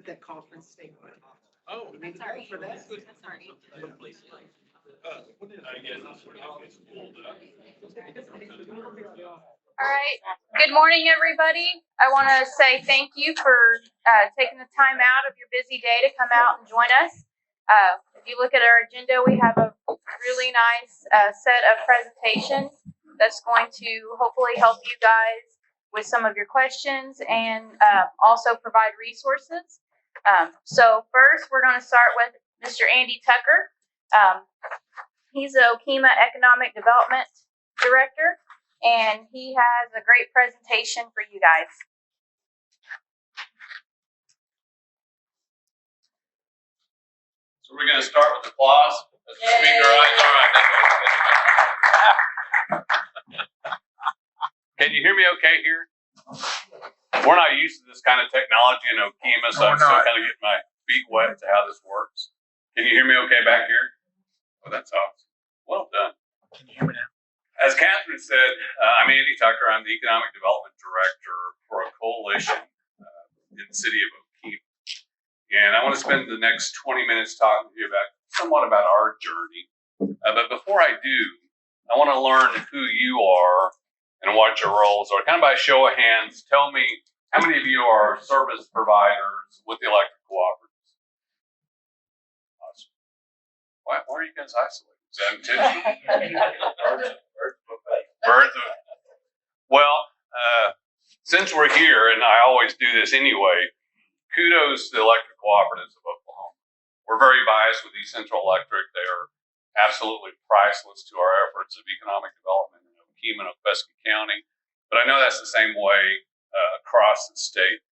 That conference state. Oh, Sorry for that. Sorry. All right. Good morning, everybody. I want to say thank you for taking the time out of your busy day to come out and join us. If you look at our agenda, we have a really nice set of presentations that's going to hopefully help you guys with some of your questions and also provide resources. So first, we're going to start with Mr. Andy Tucker. He's the Okemah Economic Development Director, and he has a great presentation for you guys. So we're going to start with applause. As the speaker, all right. Can you hear me okay here? We're not used to this kind of technology in Okemah, so I'm still kind of getting my feet wet to how this works. Can you hear me okay back here? Oh, that's awesome. Well done. Can you hear me now? As Catherine said, I'm Andy Tucker. I'm the Economic Development Director for a coalition in the city of Okemah. And I want to spend the next 20 minutes talking to you somewhat about our journey. But before I do, I want to learn who you are and what your roles are. Kind of by show of hands, tell me how many of you are service providers with the electric cooperatives? Awesome. Why are you guys isolated? Is that intentional? Birds. Well, since we're here, and I always do this anyway, kudos to the electric cooperatives of Oklahoma. We're very biased with East Central Electric. They are absolutely priceless to our efforts of economic development in Okemah and Oklahoma County. But I know that's the same way across the state.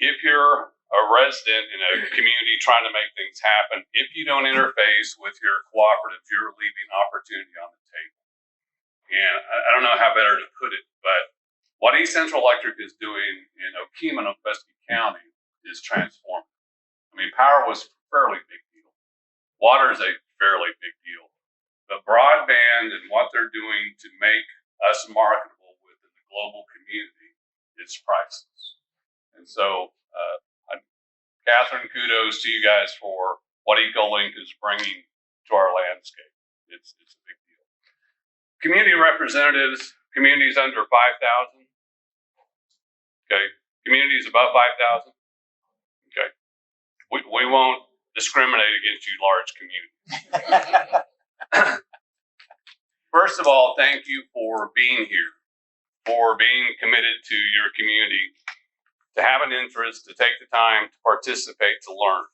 If you're a resident in a community trying to make things happen, if you don't interface with your cooperative, you're leaving opportunity on the table. And I don't know how better to put it, but what East Central Electric is doing in Okemah and Oklahoma County is transformative. I mean, power was a fairly big deal. Water is a fairly big deal. But broadband and what they're doing to make us marketable within the global community is priceless. And so, Catherine, kudos to you guys for what EcoLink is bringing to our landscape. It's a big deal. Community representatives, communities under 5,000. Okay. Communities above 5,000. Okay. We won't discriminate against you large communities. First of all, thank you for being here, for being committed to your community, to have an interest, to take the time to participate, to learn.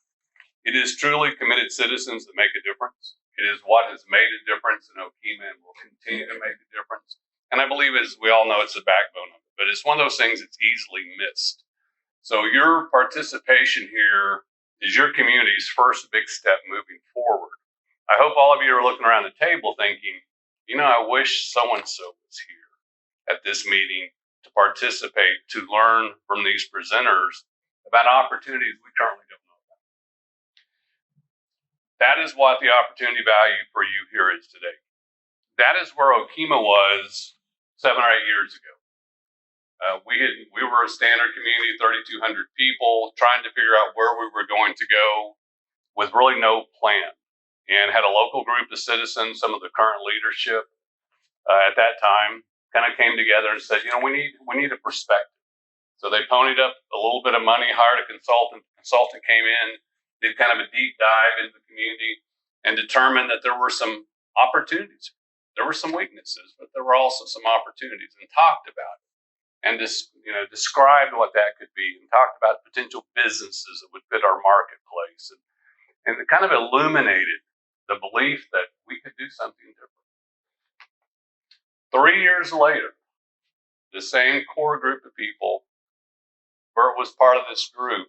It is truly committed citizens that make a difference. It is what has made a difference in Okemah and will continue to make a difference. And I believe, as we all know, it's the backbone of it. But it's one of those things that's easily missed. So your participation here is your community's first big step moving forward. I hope all of you are looking around the table thinking, you know, I wish so-and-so was here at this meeting to participate, to learn from these presenters about opportunities we currently don't know about. That is what the opportunity value for you here is today. That is where Okemah was 7 or 8 years ago. We were a standard community, 3,200 people, trying to figure out where we were going to go with really no plan, and had a local group of citizens, some of the current leadership at that time, kind of came together and said, you know, we need a perspective. So they ponied up a little bit of money, hired a consultant. The consultant came in, did kind of a deep dive into the community, and determined that there were some opportunities. There were some weaknesses, but there were also some opportunities, and talked about it, and described what that could be, and talked about potential businesses that would fit our marketplace, and it kind of illuminated the belief that we could do something different. 3 years later, the same core group of people, Bert was part of this group,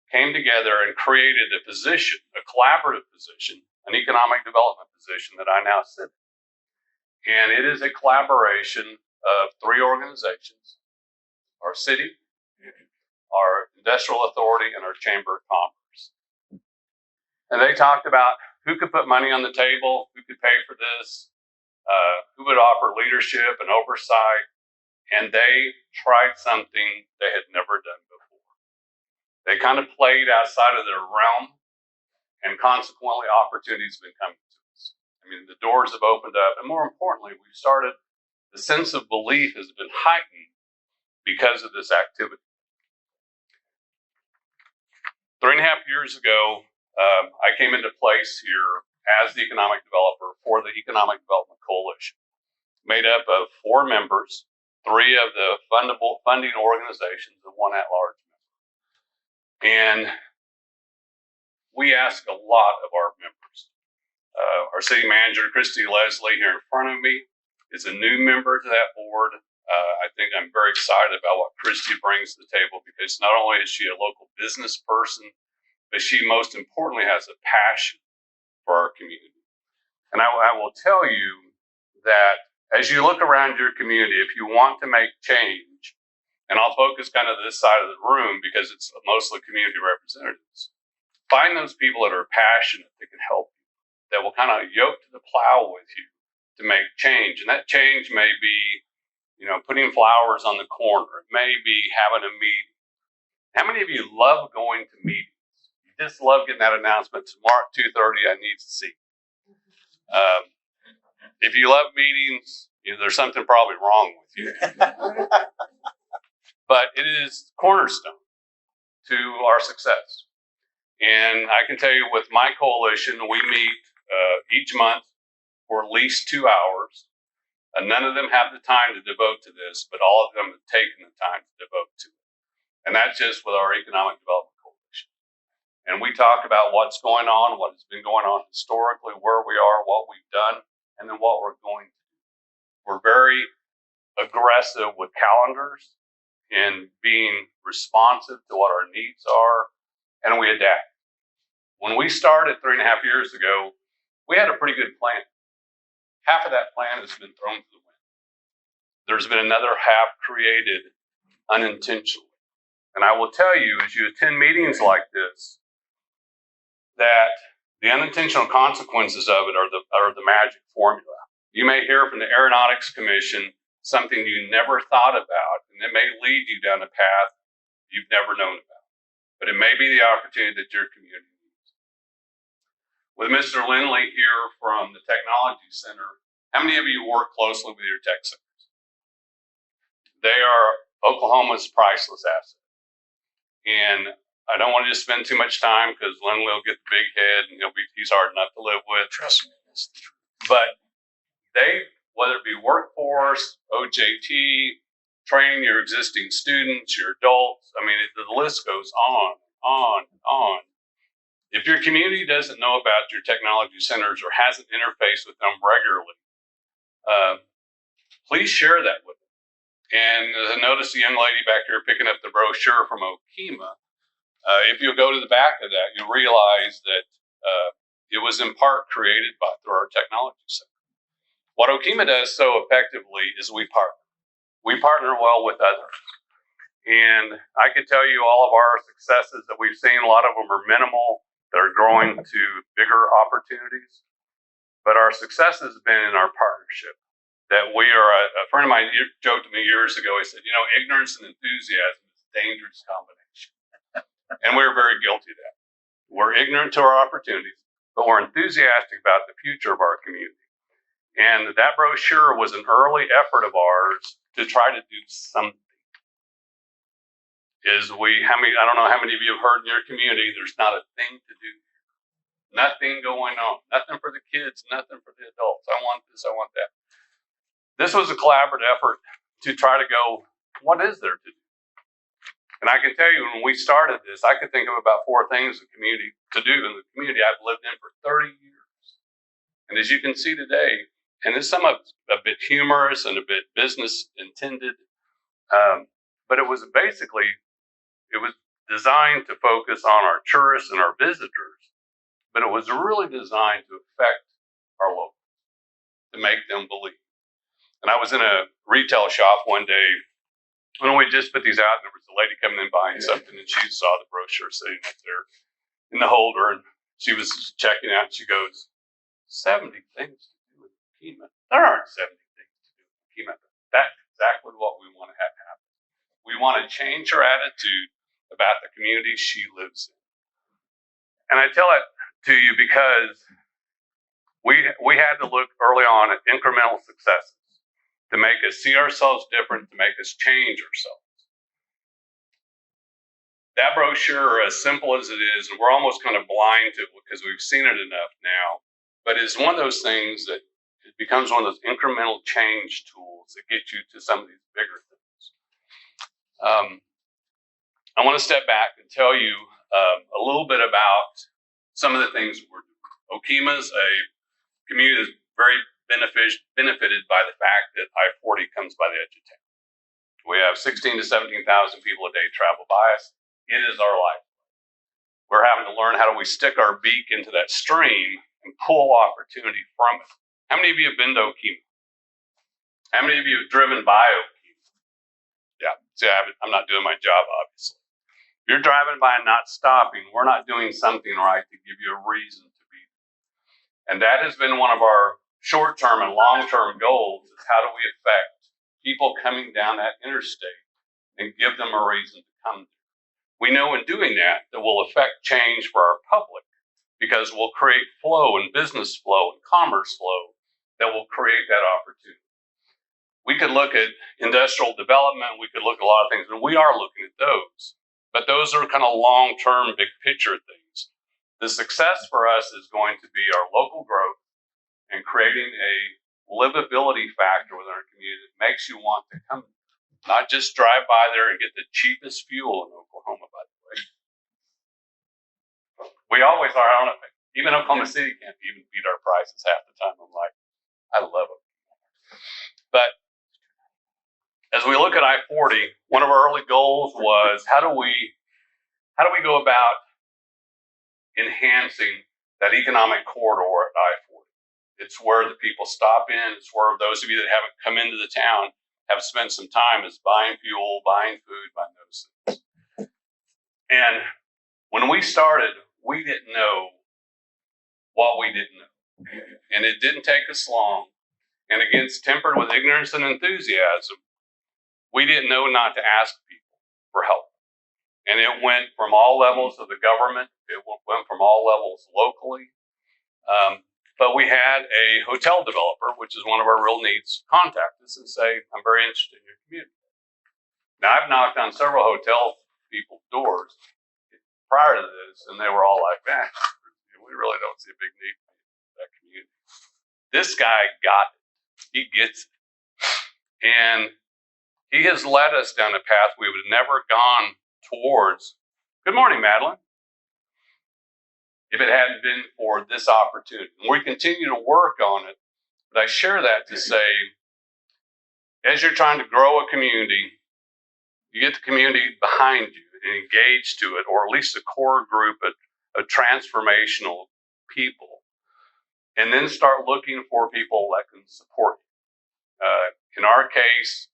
came together and created a position, a collaborative position, an economic development position that I now sit in. And it is a collaboration of 3 organizations: our city, our Industrial Authority, and our Chamber of Commerce. And they talked about who could put money on the table, who could pay for this, who would offer leadership and oversight. And they tried something they had never done before. They kind of played outside of their realm, and consequently, opportunities have been coming to us. I mean, the doors have opened up, and more importantly, we've started, the sense of belief has been heightened because of this activity. 3.5 years ago, I came into place here as the economic developer for the Economic Development Coalition, made up of 4 members, 3 of the funding organizations, and 1 at-large member. And we ask a lot of our members. Our city manager, Christy Leslie, here in front of me, is a new member to that board. I think I'm very excited about what Christy brings to the table, because not only is she a local business person, but she most importantly has a passion for our community. And I will tell you that as you look around your community, if you want to make change, and I'll focus kind of this side of the room because it's mostly community representatives, find those people that are passionate, that can help you, that will kind of yoke to the plow with you to make change. And that change may be, putting flowers on the corner. It may be having a meeting. How many of you love going to meetings? You just love getting that announcement tomorrow at 2:30, I need to see. If you love meetings, there's something probably wrong with you. But it is cornerstone to our success. And I can tell you with my coalition, we meet each month for at least 2 hours. None of them have the time to devote to this, but all of them have taken the time to devote to it. And that's just with our Economic Development Coalition. And we talk about what's going on, what has been going on historically, where we are, what we've done, and then what we're going to do. We're very aggressive with calendars and being responsive to what our needs are, and we adapt. When we started 3.5 years ago, we had a pretty good plan. Half of that plan has been thrown to the wind. There's been another half created unintentionally. And I will tell you, as you attend meetings like this, that the unintentional consequences of it are the magic formula. You may hear from the Aeronautics Commission something you never thought about, and it may lead you down a path you've never known about. But it may be the opportunity that your community needs. With Mr. Lindley here from the Technology Center, how many of you work closely with your tech centers? They are Oklahoma's priceless asset. And I don't want to just spend too much time because Lindley will get the big head and he's hard enough to live with. Trust me. But they, whether it be workforce, OJT, training your existing students, your adults, the list goes on. If your community doesn't know about your technology centers or hasn't interfaced with them regularly, please share that with them. And I noticed the young lady back here picking up the brochure from Okema. If you'll go to the back of that, you'll realize that it was in part created through our technology center. What Okema does so effectively is we partner. We partner well with others. And I can tell you all of our successes that we've seen, a lot of them are minimal. They're growing to bigger opportunities. But our success has been in our partnership. That we are, a friend of mine joked to me years ago, he said, ignorance and enthusiasm is a dangerous combination. And we're very guilty of that. We're ignorant to our opportunities, but we're enthusiastic about the future of our community. And that brochure was an early effort of ours to try to do something. I don't know how many of you have heard in your community, there's not a thing to do. Nothing going on. Nothing for the kids, nothing for the adults. I want this, I want that. This was a collaborative effort to try to go, what is there to do? And I can tell you, when we started this, I could think of about 4 things to do in the community I've lived in for 30 years. And as you can see today, and it's some of a bit humorous and a bit business intended, but it was designed to focus on our tourists and our visitors, but it was really designed to affect our locals, to make them believe. And I was in a retail shop one day when we just put these out, there was a lady coming in buying something, and she saw the brochure sitting up there in the holder, and she was checking out. And she goes, 70 things to do with leukemia. There aren't 70 things to do with leukemia. That's exactly what we want to have happen. We want to change her attitude about the community she lives in. And I tell it to you because we had to look early on at incremental successes to make us see ourselves different, to make us change ourselves. That brochure, as simple as it is, and we're almost kind of blind to it because we've seen it enough now, but it's one of those things that it becomes one of those incremental change tools that get you to some of these bigger things. I want to step back and tell you a little bit about some of the things we're doing. Okemah is a community that's very benefited by the fact that I-40 comes by the edge of town. We have 16 to 17,000 people a day travel by us. It is our life. We're having to learn how do we stick our beak into that stream and pull opportunity from it. How many of you have been to Okemah? How many of you have driven by Okemah? Yeah, see, I'm not doing my job, obviously. If you're driving by and not stopping, we're not doing something right to give you a reason to be there. And that has been one of our short-term and long-term goals is how do we affect people coming down that interstate and give them a reason to come there. We know in doing that we'll affect change for our public because we'll create flow and business flow and commerce flow that will create that opportunity. We could look at industrial development. We could look at a lot of things, and we are looking at those. But those are kind of long-term, big picture things. The success for us is going to be our local growth and creating a livability factor within our community that makes you want to come. Not just drive by there and get the cheapest fuel in Oklahoma, by the way. We always are. I don't know, even Oklahoma City can't even beat our prices half the time. I'm like, I love it. But as we look at I-40, one of our early goals was how do we go about enhancing that economic corridor at I-40? It's where the people stop in. It's where those of you that haven't come into the town have spent some time is buying fuel, buying food, buying those things. And when we started, we didn't know what we didn't know. And it didn't take us long. And against tempered with ignorance and enthusiasm, we didn't know not to ask people for help. And it went from all levels of the government. It went from all levels locally. But we had a hotel developer, which is one of our real needs, contact us and say, I'm very interested in your community. Now, I've knocked on several hotel people's doors prior to this, and they were all like, man, we really don't see a big need for that community. This guy got it. He gets it. And he has led us down a path we would have never gone towards. Good morning, Madeline. If it hadn't been for this opportunity. And we continue to work on it, but I share that to say, as you're trying to grow a community, you get the community behind you and engaged to it, or at least a core group of transformational people, and then start looking for people that can support you. In our case,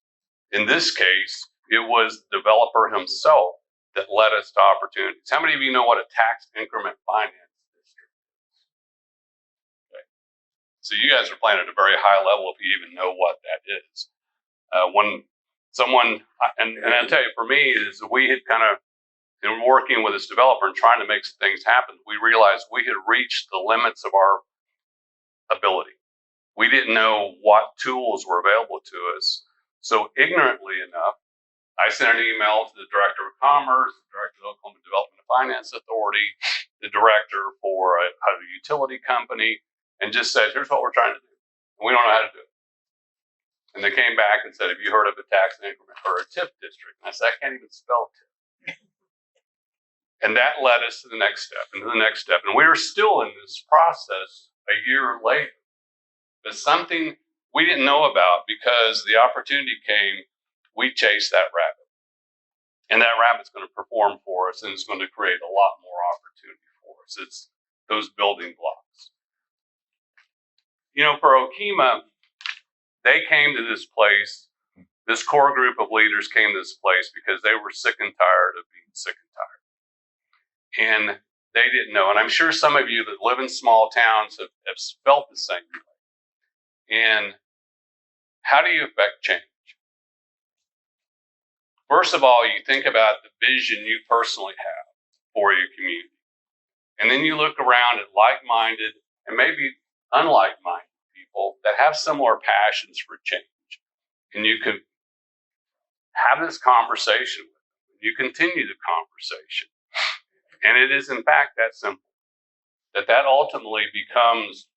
in this case, it was the developer himself that led us to opportunities. How many of you know what a tax increment finance district is? Okay. So you guys are playing at a very high level if you even know what that is. When someone, and I'll tell you, for me, is we had kind of, in working with this developer and trying to make some things happen, we realized we had reached the limits of our ability. We didn't know what tools were available to us. So ignorantly enough, I sent an email to the Director of Commerce, the Director of the Oklahoma Development and Finance Authority, the Director for a utility company, and just said, here's what we're trying to do. And we don't know how to do it. And they came back and said, have you heard of a tax increment or a TIF district? And I said, I can't even spell TIF. And that led us to the next step, and to the next step. And we are still in this process a year later. But something we didn't know about, because the opportunity came, we chased that rabbit. And that rabbit's going to perform for us, and it's going to create a lot more opportunity for us. It's those building blocks. You know, for Okemah, they came to this place this core group of leaders came to this place because they were sick and tired of being sick and tired. And they didn't know. And I'm sure some of you that live in small towns have felt the same way. And how do you affect change? First of all, you think about the vision you personally have for your community. And then you look around at like-minded and maybe unlike-minded people that have similar passions for change. And you can have this conversation with them. You continue the conversation. And it is, in fact, that simple. That ultimately becomes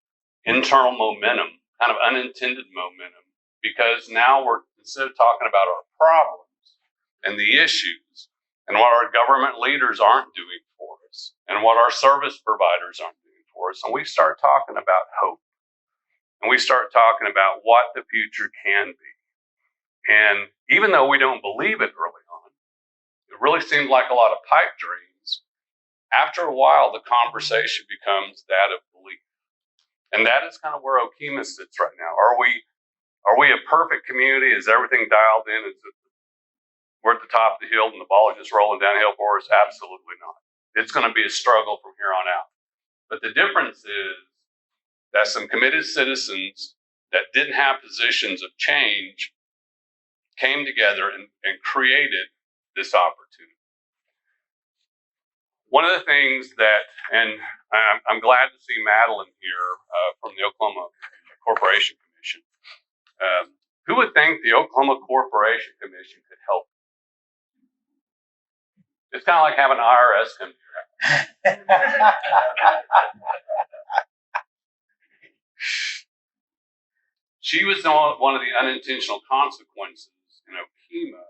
internal momentum, kind of unintended momentum, because now we're, instead of talking about our problems and the issues and what our government leaders aren't doing for us and what our service providers aren't doing for us, and we start talking about hope. And we start talking about what the future can be. And even though we don't believe it early on, it really seems like a lot of pipe dreams. After a while, the conversation becomes that of belief. And that is kind of where Okema sits right now. Are we a perfect community? Is everything dialed in? We're at the top of the hill and the ball is just rolling downhill for us? Absolutely not. It's going to be a struggle from here on out. But the difference is that some committed citizens that didn't have positions of change came together and created this opportunity. One of the things that, and I'm glad to see Madeline here from the Oklahoma Corporation Commission. Who would think the Oklahoma Corporation Commission could help? It's kind of like having IRS come to your house. She was one of the unintentional consequences in Okema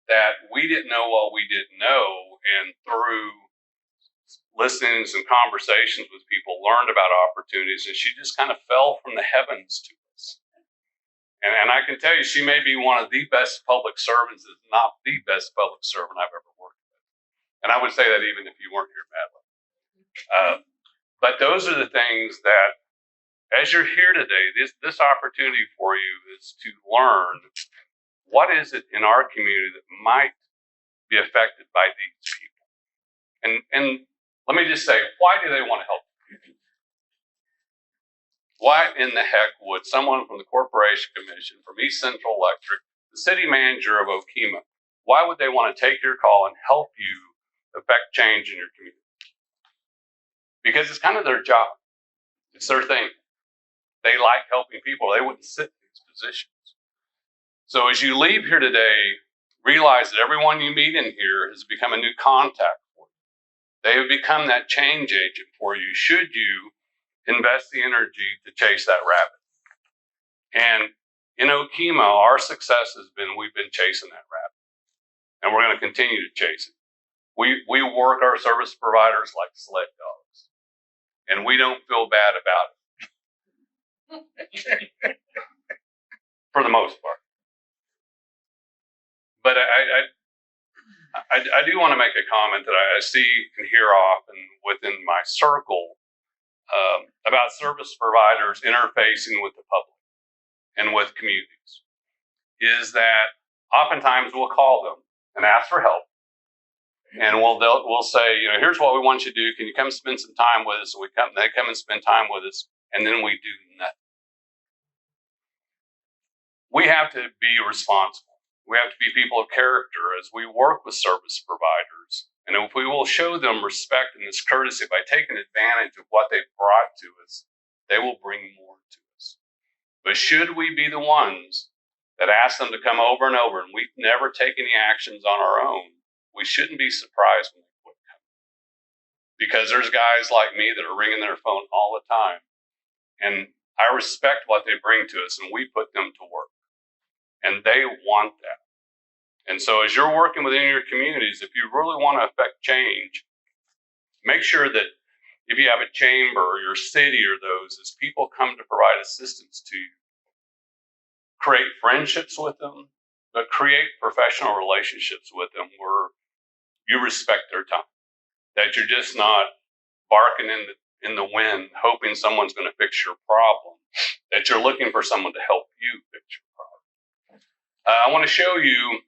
that we didn't know what we didn't know, and through listening to some conversations with people, learned about opportunities, and she just kind of fell from the heavens to us. And I can tell you, she may be one of the best public servants, if not the best public servant I've ever worked with. And I would say that even if you weren't here, Madeline. But those are the things that, as you're here today, this opportunity for you is to learn what is it in our community that might be affected by these people. And let me just say, why do they want to help you? Why in the heck would someone from the Corporation Commission, from East Central Electric, the city manager of Okema, why would they want to take your call and help you affect change in your community? Because it's kind of their job. It's their thing. They like helping people. They wouldn't sit in these positions. So as you leave here today, realize that everyone you meet in here has become a new contact for you. They have become that change agent for you, should you invest the energy to chase that rabbit. And in Okema, our success has been we've been chasing that rabbit. And we're going to continue to chase it. We work our service providers like sled dogs. And we don't feel bad about it. For the most part. But I do want to make a comment that I see and hear often within my circle about service providers interfacing with the public and with communities, is that oftentimes we'll call them and ask for help. And we'll say, here's what we want you to do. Can you come spend some time with us? And they come and spend time with us, and then we do nothing. We have to be responsible. We have to be people of character as we work with service providers. And if we will show them respect and this courtesy by taking advantage of what they've brought to us, they will bring more to us. But should we be the ones that ask them to come over and over and we never take any actions on our own, we shouldn't be surprised when they quit coming. Because there's guys like me that are ringing their phone all the time. And I respect what they bring to us, and we put them to work. And they want that. And so as you're working within your communities, if you really want to affect change, make sure that if you have a chamber or your city or those, as people come to provide assistance to you, create friendships with them, but create professional relationships with them where you respect their time. That you're just not barking in the wind, hoping someone's going to fix your problem. That you're looking for someone to help you fix your problem. I want to show you,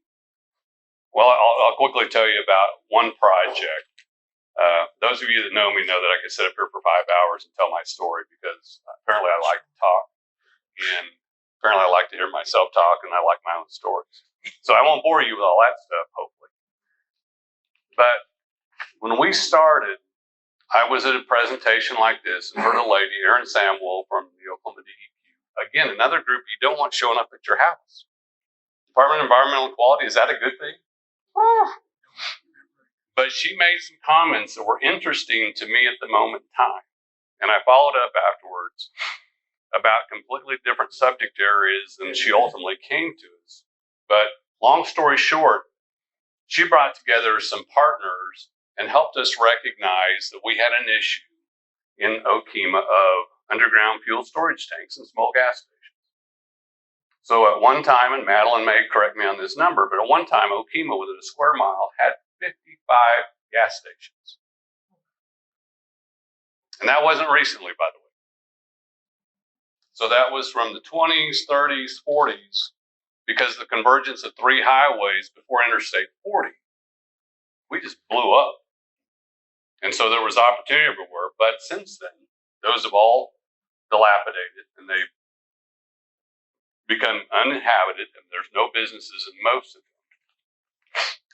well, I'll quickly tell you about one project. Those of you that know me know that I could sit up here for 5 hours and tell my story because apparently I like to talk, and apparently I like to hear myself talk, and I like my own stories. So I won't bore you with all that stuff, hopefully. But when we started, I was at a presentation like this and heard a lady, Erin Samwell from the Oklahoma DEQ. Again, another group you don't want showing up at your house. Department of Environmental Quality, is that a good thing? But she made some comments that were interesting to me at the moment in time. And I followed up afterwards about completely different subject areas than she ultimately came to us. But long story short, she brought together some partners and helped us recognize that we had an issue in Okemah of underground fuel storage tanks and small gas stations. So at one time, and Madeline may correct me on this number, but at one time, Okemah within a square mile had 55 gas stations. And that wasn't recently, by the way. So that was from the 20s, 30s, 40s, because the convergence of 3 highways before Interstate 40, we just blew up. And so there was opportunity everywhere. But since then, those have all dilapidated and they've become uninhabited, and there's no businesses in most of them.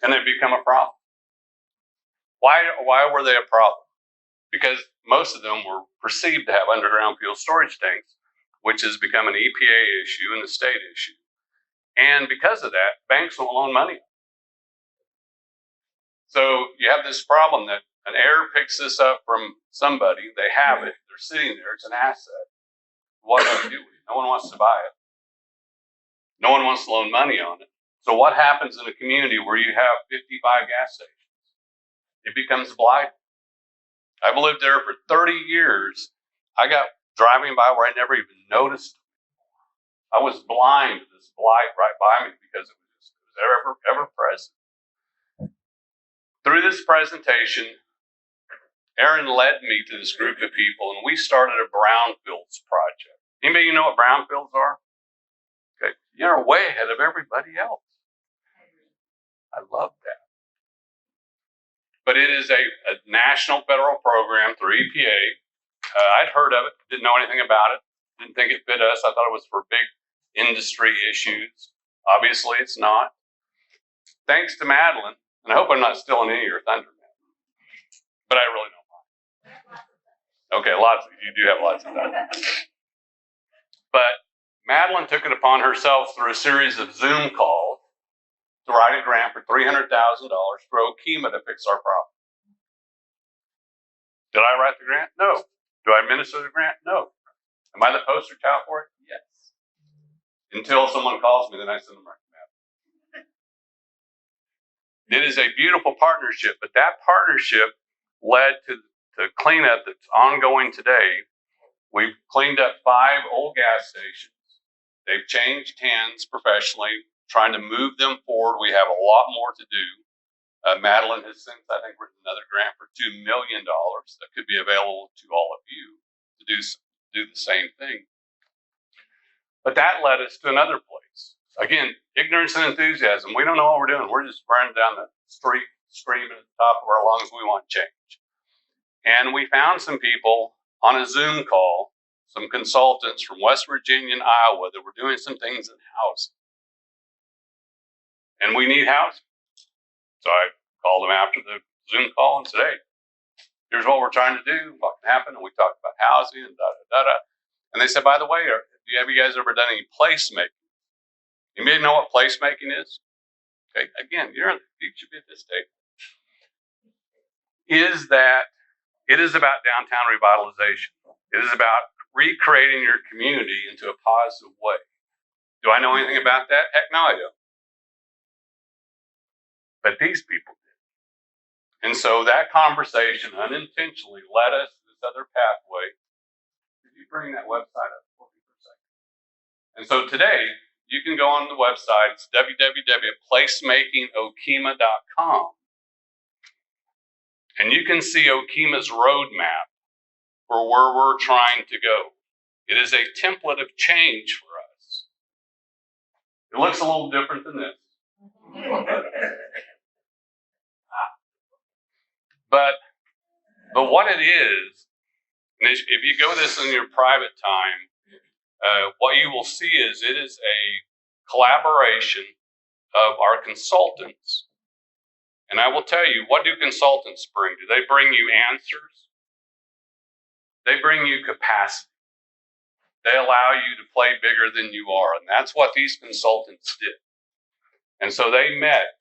And they've become a problem. Why were they a problem? Because most of them were perceived to have underground fuel storage tanks, which has become an EPA issue and a state issue. And because of that, banks won't loan money. So you have this problem that an heir picks this up from somebody, they have it, they're sitting there, it's an asset. What do we do? No one wants to buy it. No one wants to loan money on it. So what happens in a community where you have 55 gas stations? It becomes blight. I've lived there for 30 years. I got driving by where I never even noticed. I was blind to this blight right by me because it was ever present. Through this presentation, Erin led me to this group of people, and we started a brownfields project. Anybody know what brownfields are? Okay, you're way ahead of everybody else. I love that. But it is a national federal program through EPA. I'd heard of it, didn't know anything about it, didn't think it fit us. I thought it was for big industry issues. Obviously, it's not. Thanks to Madeline, and I hope I'm not stealing any of your thunder, but I really don't mind. Okay, you do have lots of thunder. But Madeline took it upon herself through a series of Zoom calls to write a grant for $300,000 for Okemah to fix our problem. Did I write the grant? No. Do I administer the grant? No. Am I the poster child for it? Yes. Until someone calls me, then I send them right to Madeline. It is a beautiful partnership, but that partnership led to the cleanup that's ongoing today. We've cleaned up 5 old gas stations. They've changed hands professionally, trying to move them forward. We have a lot more to do. Madeline has since, I think, written another grant for $2 million that could be available to all of you to do the same thing. But that led us to another place. Again, ignorance and enthusiasm. We don't know what we're doing. We're just running down the street, screaming at the top of our lungs, we want change. And we found some people on a Zoom call, some consultants from West Virginia and Iowa that were doing some things in housing. And we need housing. So I called them after the Zoom call and said, hey, here's what we're trying to do, what can happen. And we talked about housing and da-da-da-da. And they said, by the way, have you guys ever done any placemaking? You may know what placemaking is. Okay, again, you should be at this table. Is that it is about downtown revitalization. It is about recreating your community into a positive way. Do I know anything about that? Heck no, I don't. But these people did. And so that conversation unintentionally led us to this other pathway. Could you bring that website up for me for a second? And so today, you can go on the website, it's www.placemakingokemah.com. And you can see Okemah's roadmap for where we're trying to go. It is a template of change for us. It looks a little different than this. But what it is, and if you go this in your private time, what you will see is it is a collaboration of our consultants. And I will tell you, what do consultants bring? Do they bring you answers? They bring you capacity. They allow you to play bigger than you are. And that's what these consultants did. And so they met.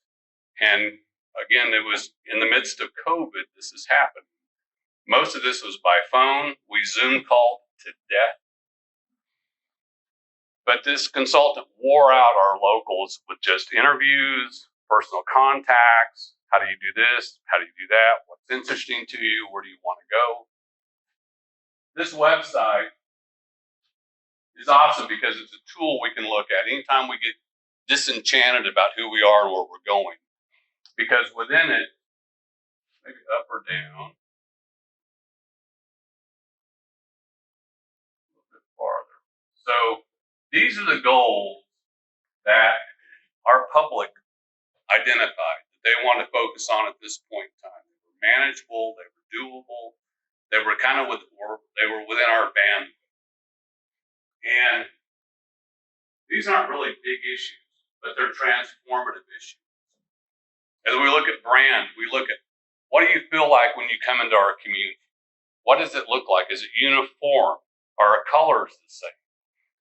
And again, it was in the midst of COVID, this has happened. Most of this was by phone. We Zoom called to death. But this consultant wore out our locals with just interviews, personal contacts. How do you do this? How do you do that? What's interesting to you? Where do you want to go? This website is awesome because it's a tool we can look at anytime we get disenchanted about who we are and where we're going. Because within it, maybe up or down, a little bit farther. So these are the goals that our public identified that they want to focus on at this point in time. They were manageable, they were doable, they were within our bandwidth. And these aren't really big issues, but they're transformative issues. As we look at brand, we look at what do you feel like when you come into our community? What does it look like? Is it uniform? Are our colors the same?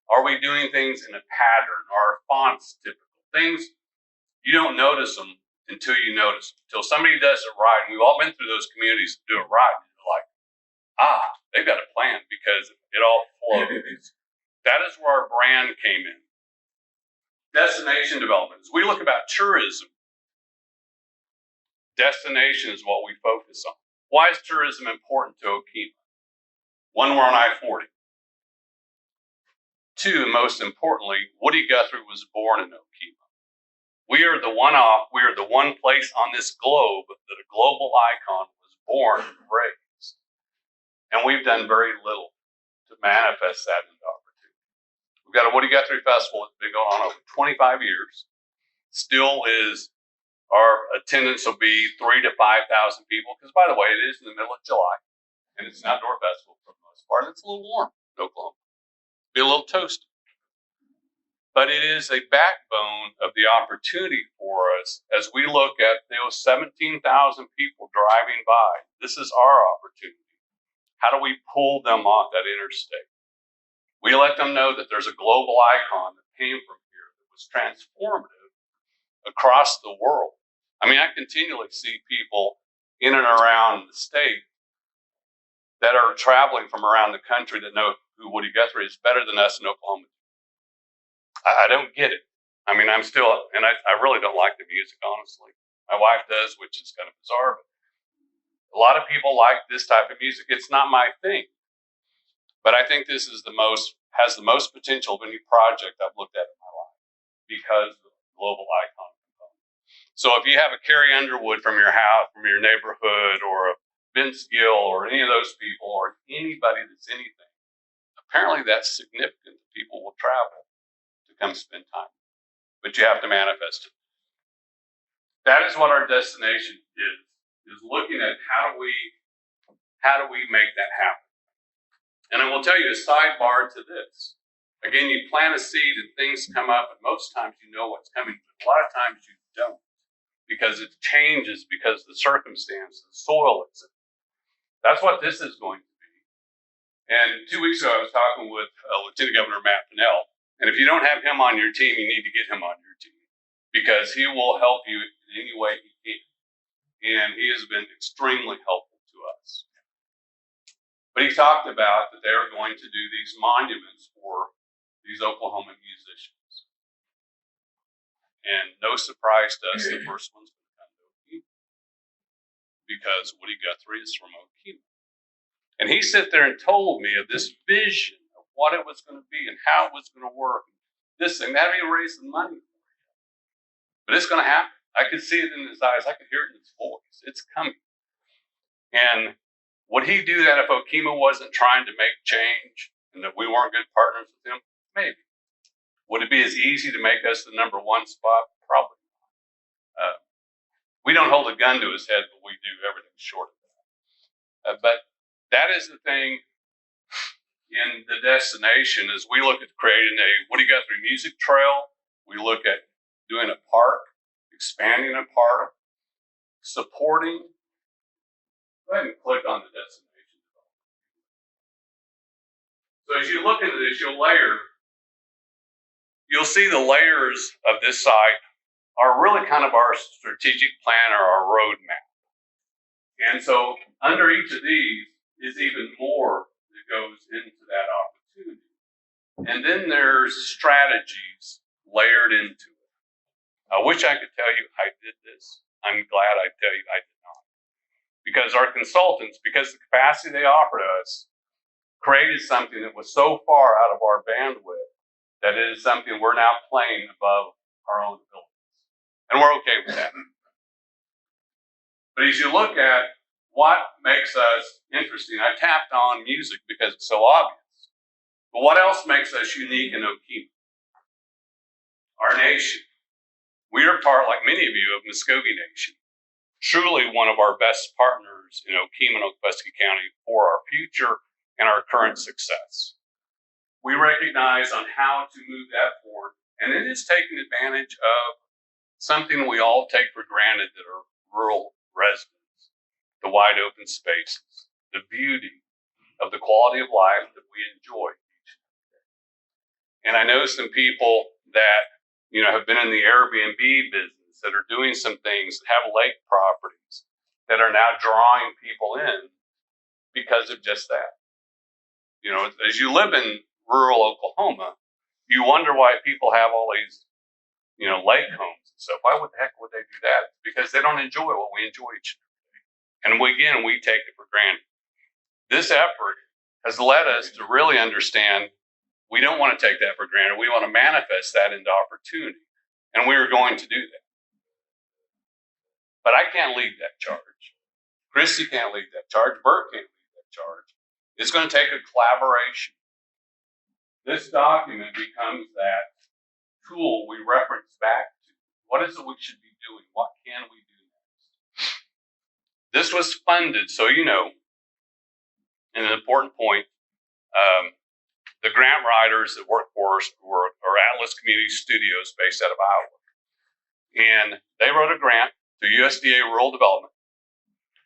Are we doing things in a pattern? Are our fonts typical? Things, you don't notice them until you notice them. Until somebody does it right. And we've all been through those communities that do it right. And you're like, they've got a plan because it all flows. That is where our brand came in. Destination development. As we look about tourism, destination is what we focus on. Why is tourism important to Okemah? One, we're on I-40. Two, most importantly, Woody Guthrie was born in Okemah. We are the one place on this globe that a global icon was born and raised. And we've done very little to manifest that into opportunity. We've got a Woody Guthrie Festival that's been going on over 25 years. Still is, our attendance will be 3,000 to 5,000 people, because by the way, it is in the middle of July, and it's an outdoor festival for the most part, and it's a little warm in Oklahoma. Be a little toasty. But it is a backbone of the opportunity for us as we look at those 17,000 people driving by. This is our opportunity. How do we pull them off that interstate? We let them know that there's a global icon that came from here that was transformative across the world. I mean, I continually see people in and around the state that are traveling from around the country that know who Woody Guthrie is better than us in Oklahoma. I don't get it. I mean, I really don't like the music, honestly. My wife does, which is kind of bizarre, but a lot of people like this type of music. It's not my thing. But I think this is has the most potential of any project I've looked at in my life because of the global icon component. So if you have a Carrie Underwood from your house, from your neighborhood, or a Vince Gill, or any of those people, or anybody that's anything, apparently that's significant that people will travel to come spend time. But you have to manifest it. That is what our destination is looking at how do we make that happen. And I will tell you a sidebar to this. Again, you plant a seed and things come up, and most times you know what's coming, but a lot of times you don't because it changes because of the circumstance, the soil it's in. That's what this is going to be. And 2 weeks ago, I was talking with Lieutenant Governor Matt Pinnell, and if you don't have him on your team, you need to get him on your team because he will help you in any way he can. And he has been extremely helpful to us. But he talked about that they are going to do these monuments for these Oklahoma musicians. And no surprise to us, the first one's going to come to Okemah because Woody Guthrie is from Okemah. And he sat there and told me of this vision of what it was going to be and how it was going to work. This thing, that even raised some money for you. But it's going to happen. I could see it in his eyes. I could hear it in his voice. It's coming. And would he do that if Okemah wasn't trying to make change and that we weren't good partners with him? Maybe. Would it be as easy to make us the number one spot? Probably not. We don't hold a gun to his head, but we do everything short of that. But that is the thing in the destination is we look at creating a what do you got through music trail. We look at doing a park, expanding a park, supporting. Go ahead and click on the destination. So as you look into this, you'll see the layers of this site are really kind of our strategic plan or our roadmap. And so under each of these is even more that goes into that opportunity. And then there's strategies layered into it. I wish I could tell you I did this. I'm glad I tell you I did not. Because our consultants, because the capacity they offered us, created something that was so far out of our bandwidth that it is something we're now playing above our own abilities. And we're okay with that. But as you look at what makes us interesting, I tapped on music because it's so obvious. But what else makes us unique in Okemah? Our nation. We are part, like many of you, of Muskogee Nation. Truly one of our best partners in Okemah and Okfuskee County for our future and our current success. We recognize on how to move that forward, and it is taking advantage of something we all take for granted that are rural residents, the wide open spaces, the beauty of the quality of life that we enjoy each day. And I know some people that have been in the Airbnb business that are doing some things that have lake properties that are now drawing people in because of just that. As you live in rural Oklahoma, you wonder why people have all these, lake homes and stuff. Why the heck would they do that? Because they don't enjoy what we enjoy each day. And we take it for granted. This effort has led us to really understand we don't want to take that for granted. We want to manifest that into opportunity. And we are going to do that. But I can't lead that charge. Christy can't lead that charge. Bert can't lead that charge. It's going to take a collaboration. This document becomes that tool we reference back to. What is it we should be doing? What can we do next? This was funded, so and an important point, the grant writers that work for us are Atlas Community Studios based out of Iowa. And they wrote a grant to USDA Rural Development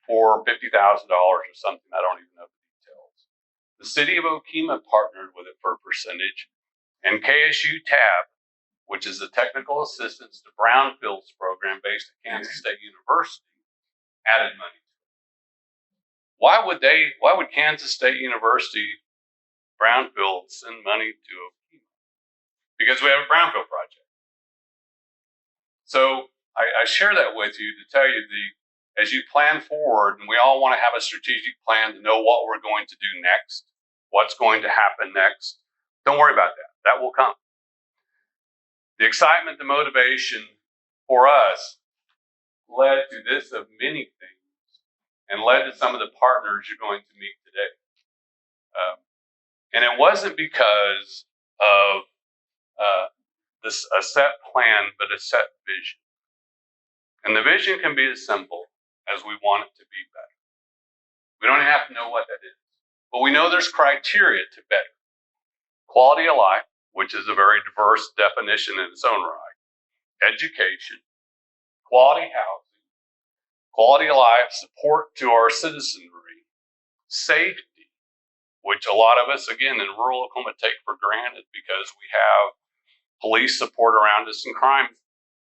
for $50,000 or something. I don't even know the details. The city of Okemah partnered with it for a percentage, and KSU TAB, which is the Technical Assistance to Brownfields program based at Kansas State University, added money to it. Why would Kansas State University Brownfield send money to Okemah? Because we have a Brownfield project. So I share that with you to tell you as you plan forward, and we all want to have a strategic plan to know what we're going to do next, what's going to happen next. Don't worry about that. That will come. The excitement, the motivation for us led to this of many things and led to some of the partners you're going to meet today. And it wasn't because of a set plan, but a set vision. And the vision can be as simple as we want it to be better. We don't have to know what that is, but we know there's criteria to better. Quality of life, which is a very diverse definition in its own right. Education, quality housing, quality of life, support to our citizenry, safety, which a lot of us, again, in rural Oklahoma take for granted because we have police support around us and crime.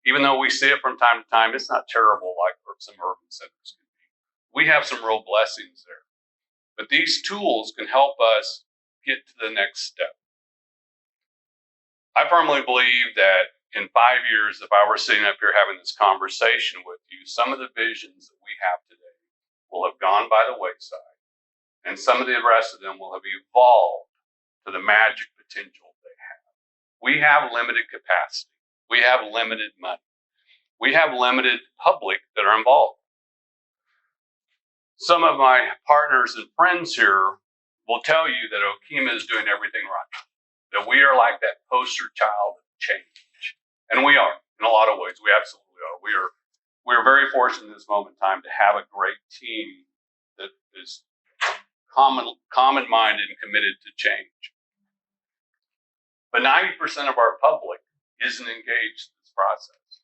Even though we see it from time to time, it's not terrible like some urban centers can be. We have some real blessings there. But these tools can help us get to the next step. I firmly believe that in 5 years, if I were sitting up here having this conversation with you, some of the visions that we have today will have gone by the wayside, and some of the rest of them will have evolved to the magic potential they have. We have limited capacity. We have limited money. We have limited public that are involved. Some of my partners and friends here will tell you that Okemah is doing everything right. That we are like that poster child that change. And we are, in a lot of ways. We absolutely are. We are very fortunate in this moment in time to have a great team that is common-minded and committed to change. But 90% of our public isn't engaged in this process.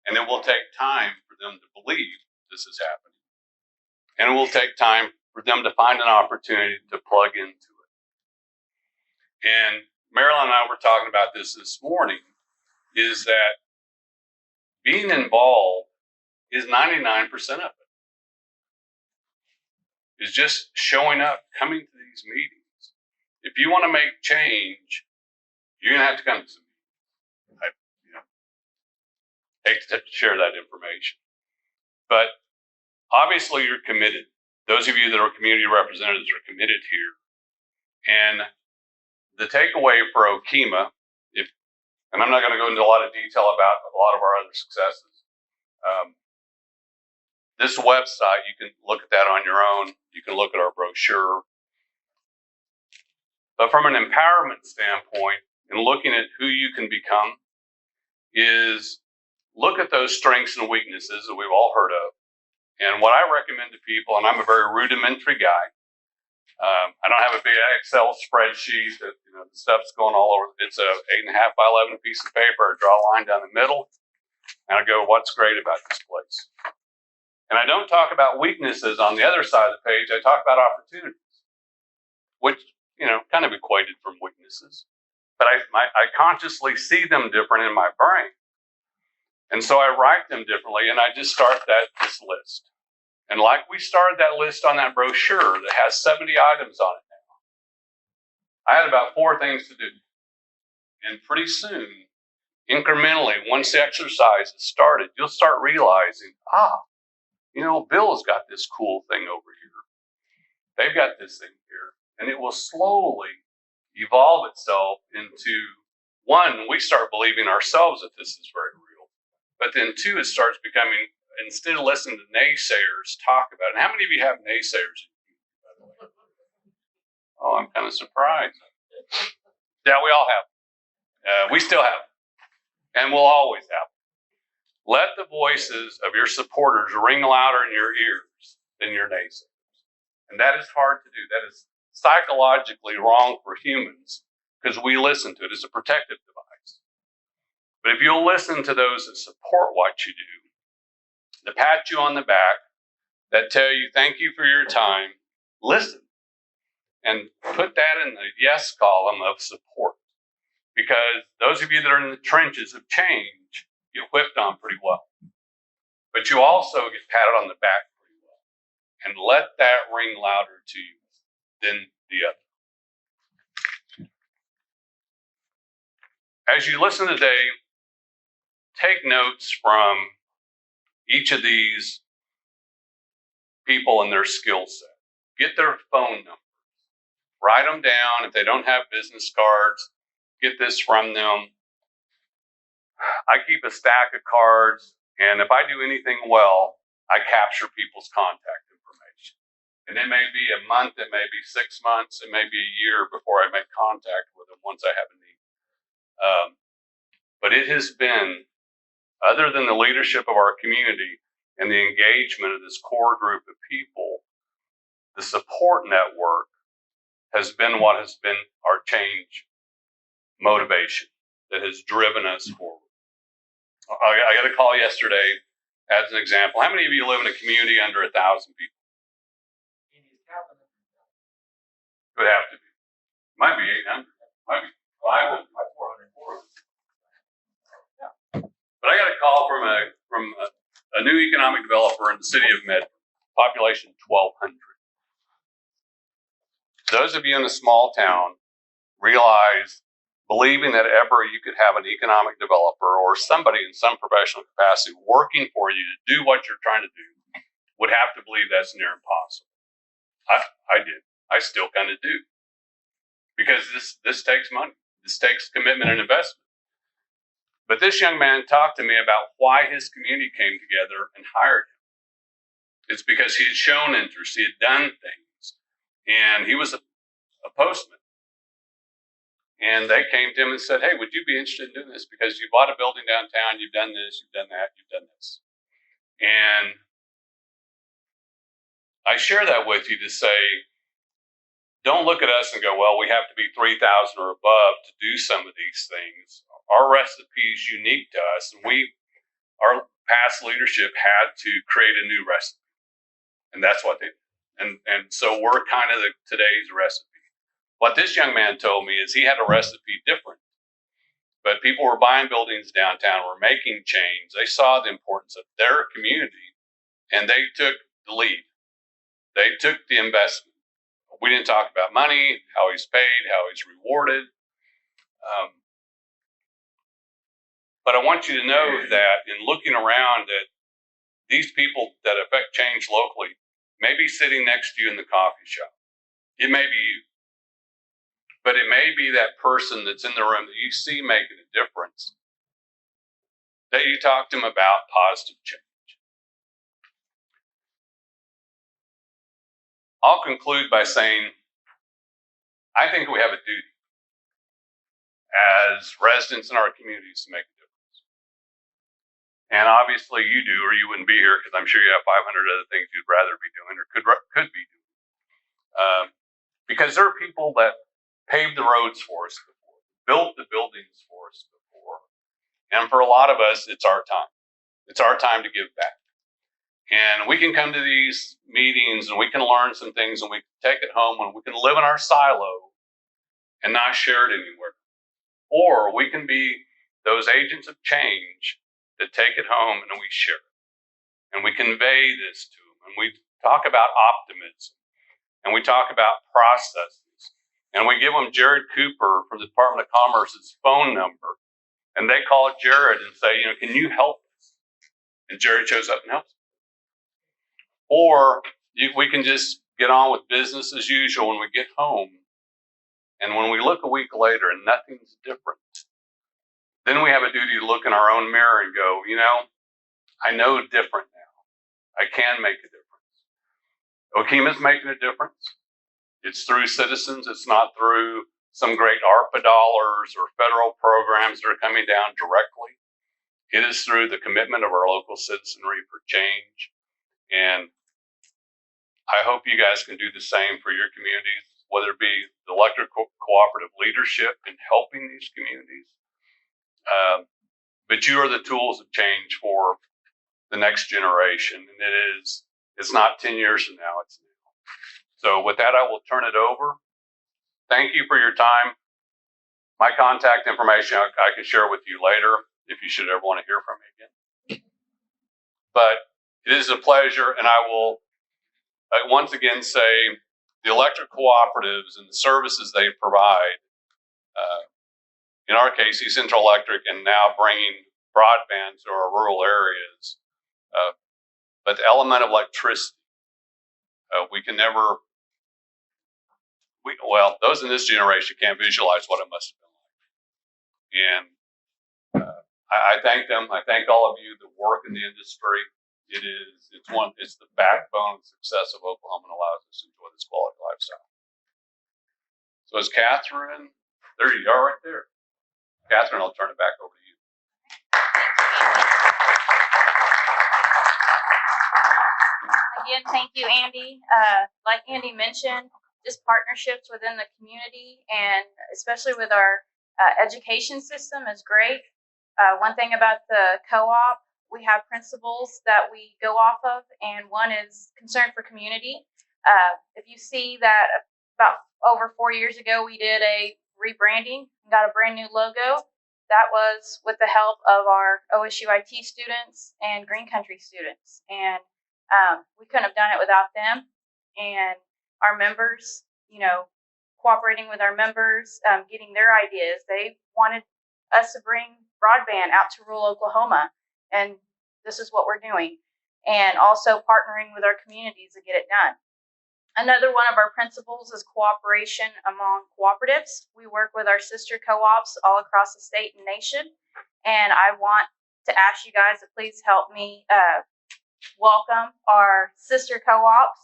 And it will take time for them to believe this is happening. And it will take time for them to find an opportunity to plug into it. And Marilyn and I were talking about this morning, is that being involved is 99% of it. Is just showing up, coming to these meetings. If you want to make change, you're going to have to come to some meetings. I hate to share that information. But obviously you're committed. Those of you that are community representatives are committed here. And the takeaway for Okemah, and I'm not going to go into a lot of detail about a lot of our other successes. This website, you can look at that on your own. You can look at our brochure. But from an empowerment standpoint, and looking at who you can become, is look at those strengths and weaknesses that we've all heard of. And what I recommend to people, and I'm a very rudimentary guy, I don't have a big Excel spreadsheet that the stuff's going all over. It's a 8.5 by 11 piece of paper. I draw a line down the middle, and I go, what's great about this place? And I don't talk about weaknesses on the other side of the page. I talk about opportunities, which, kind of equated from weaknesses. But I consciously see them different in my brain. And so I write them differently, and I just start this list. And like we started that list on that brochure that has 70 items on it now, I had about 4 things to do. And pretty soon, incrementally, once the exercise is started, you'll start realizing, Bill's got this cool thing over here. They've got this thing here. And it will slowly evolve itself into, 1, we start believing ourselves that this is very real. But then 2, it starts becoming, instead of listening to naysayers talk about it. And how many of you have naysayers? By the way? Oh, I'm kind of surprised. Yeah, we all have. We still have. And we'll always have. Let the voices of your supporters ring louder in your ears than your naysayers. And that is hard to do. That is psychologically wrong for humans because we listen to it as a protective device. But if you'll listen to those that support what you do, that pat you on the back, that tell you thank you for your time, listen and put that in the yes column of support. Because those of you that are in the trenches of change get whipped on pretty well. But you also get patted on the back pretty well. And let that ring louder to you than the other. As you listen today, take notes from each of these people and their skill set. Get their phone numbers. Write them down. If they don't have business cards, get this from them. I keep a stack of cards, and if I do anything well, I capture people's contact information. And it may be a month, it may be 6 months, it may be a year before I make contact with them once I have a need. But it has been, other than the leadership of our community and the engagement of this core group of people, the support network has been what has been our change motivation that has driven us forward. I got a call yesterday as an example. How many of you live in a community under 1,000 people? It would have to be. Might be 800. Might be 500. 400. Yeah. But I got a call from a new economic developer in the city of Medford, population 1,200. Those of you in a small town realize, believing that ever you could have an economic developer or somebody in some professional capacity working for you to do what you're trying to do would have to believe that's near impossible. I did. I still kind of do. Because this takes money. This takes commitment and investment. But this young man talked to me about why his community came together and hired him. It's because he had shown interest. He had done things. And he was a postman. And they came to him and said, hey, would you be interested in doing this? Because you bought a building downtown, you've done this, you've done that, you've done this. And I share that with you to say, don't look at us and go, well, we have to be 3,000 or above to do some of these things. Our recipe is unique to us, and our past leadership had to create a new recipe, and that's what they did. And so we're kind of today's recipe. What this young man told me is he had a recipe different, but people were buying buildings downtown, were making change. They saw the importance of their community, and they took the lead. They took the investment. We didn't talk about money, how he's paid, how he's rewarded. But I want you to know that in looking around at these people that affect change locally, may be sitting next to you in the coffee shop. It may be you. But it may be that person that's in the room that you see making a difference, that you talk to them about positive change. I'll conclude by saying, I think we have a duty as residents in our communities to make a difference. And obviously you do, or you wouldn't be here, because I'm sure you have 500 other things you'd rather be doing or could be doing. Because there are people that paved the roads for us before, built the buildings for us before. And for a lot of us, it's our time. It's our time to give back. And we can come to these meetings and we can learn some things and we can take it home and we can live in our silo and not share it anywhere. Or we can be those agents of change that take it home and we share it. And we convey this to them. And we talk about optimism. And we talk about processes. And we give them Jared Cooper from the Department of Commerce's phone number. And they call Jared and say, can you help us? And Jared shows up and helps. Or we can just get on with business as usual when we get home. And when we look a week later and nothing's different, then we have a duty to look in our own mirror and go, I know different now. I can make a difference. Okima's making a difference. It's through citizens. It's not through some great ARPA dollars or federal programs that are coming down directly. It is through the commitment of our local citizenry for change. And I hope you guys can do the same for your communities, whether it be the electric cooperative leadership in helping these communities. But you are the tools of change for the next generation. And it's not 10 years from now, it's now. So with that, I will turn it over. Thank you for your time. My contact information I can share with you later if you should ever want to hear from me again. But it is a pleasure, and I will once again say the electric cooperatives and the services they provide, in our case, Central Electric, and now bringing broadband to our rural areas. But the element of electricity, we can never, those in this generation can't visualize what it must have been like. And I thank them. I thank all of you that work in the industry. It's the backbone of success of Oklahoma and allows us to enjoy this quality lifestyle. So as Catherine, there you are right there. Catherine, I'll turn it back over to you. Again, thank you, Andy. Like Andy mentioned, just partnerships within the community and especially with our education system is great. One thing about the co-op, we have principles that we go off of, and one is concern for community. If you see that about over 4 years ago, we did a rebranding and got a brand new logo. That was with the help of our OSU IT students and Green Country students. And we couldn't have done it without them. And our members, cooperating with our members, getting their ideas. They wanted us to bring broadband out to rural Oklahoma. And this is what we're doing. And also partnering with our communities to get it done. Another one of our principles is cooperation among cooperatives. We work with our sister co-ops all across the state and nation. And I want to ask you guys to please help me welcome our sister co-ops.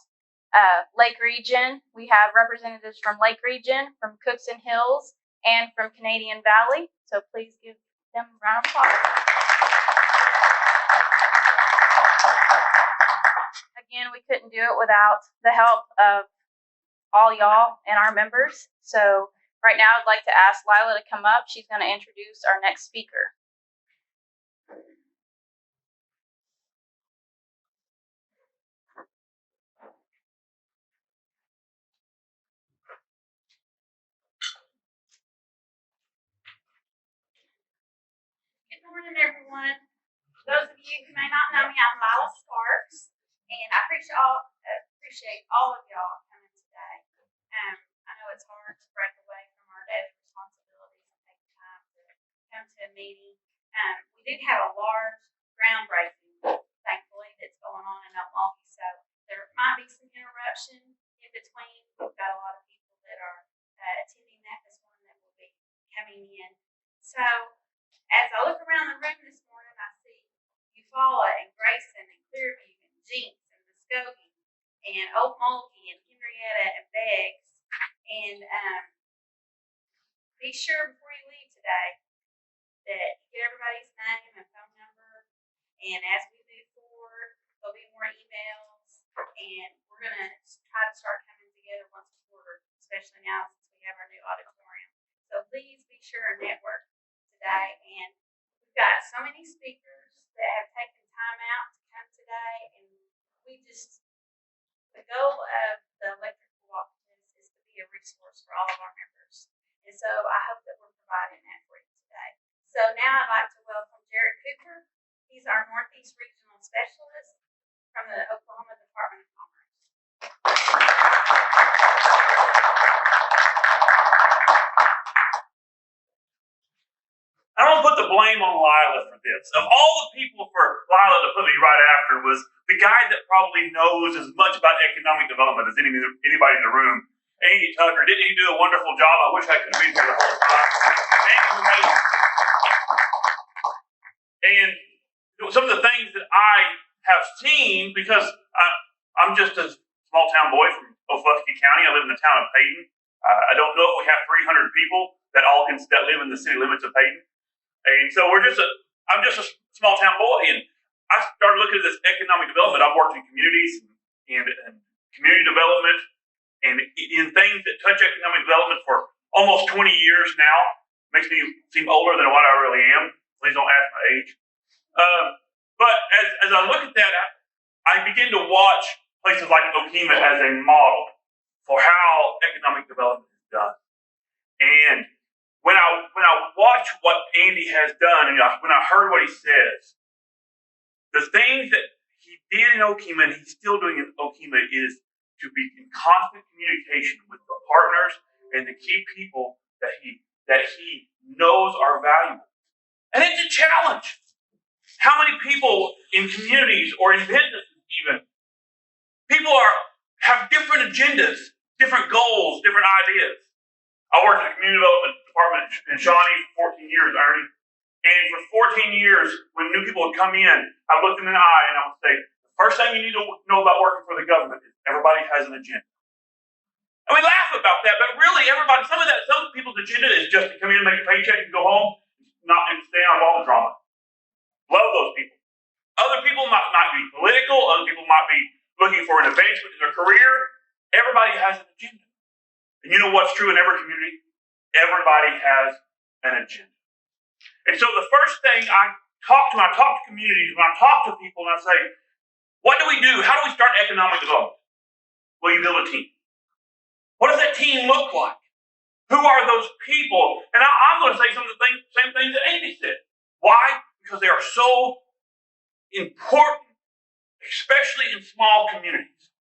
Lake Region, we have representatives from Lake Region, from Cookson Hills, and from Canadian Valley. So please give them a round of applause. Again, we couldn't do it without the help of all y'all and our members. So right now I'd like to ask Lila to come up. She's going to introduce our next speaker. Good morning, everyone. Those of you who may not know me, I'm Lila Sparks, and I appreciate all of y'all coming today. I know it's hard to break away from our daily responsibilities and take time to come to a meeting. We did have a large groundbreaking, thankfully, that's going on in Milwaukee, so there might be some interruption in between. We've got a lot of people that are attending that this morning that will be coming in. So, as I look around the room this morning, I see Eufaula and Grayson and Clearview and Jinx and Muskogee and Oak Mulkey and Henrietta and Beggs. And be sure before you leave today that you get everybody's name and phone number. And as we move forward, there'll be more emails. And we're going to try to start coming together once a quarter, especially now since we have our new auditorium. So please be sure and network today. And we've got so many speakers that have taken time out to come today, and the goal of the electric cooperative is to be a resource for all of our members. And so I hope that we're providing that for you today. So now I'd like to welcome Jared Cooper. He's our Northeast Regional Specialist from the Oklahoma Department of Commerce. I don't put the blame on Lila for this. Of all the people for Lila to put me right after was the guy that probably knows as much about economic development as anybody in the room, Andy Tucker. Didn't he do a wonderful job? I wish I could have been here the whole time. Andy was amazing. And some of the things that I have seen, because I'm just a small town boy from Oklahoma County. I live in the town of Payton. I don't know if we have 300 people that live in the city limits of Payton. And so I'm just a small town boy, and I started looking at this economic development. I've worked in communities and community development and in things that touch economic development for almost 20 years now. Makes me seem older than what I really am. Please don't ask my age. But as I look at that, I begin to watch places like Okemah as a model for how economic development is done. And when I watch what Andy has done, and when I heard what he says, the things that he did in Okemah and he's still doing in Okemah is to be in constant communication with the partners and the key people that he knows are valuable. And it's a challenge. How many people in communities or in businesses even, people have different agendas, different goals, different ideas. I worked in the community development department in Shawnee for 14 years, Ernie. And for 14 years, when new people would come in, I looked them in the eye and I would say, the first thing you need to know about working for the government is everybody has an agenda. And we laugh about that, but really some people's agenda is just to come in, make a paycheck, and go home, and stay out of all the drama. Love those people. Other people might be political, other people might be looking for an advancement in their career. Everybody has an agenda. And you know what's true in every community? Everybody has an agenda. And so the first thing I talk to communities, when I talk to people and I say, what do we do? How do we start economic development? Well, you build a team. What does that team look like? Who are those people? And I'm going to say some of the same things that Amy said. Why? Because they are so important, especially in small communities.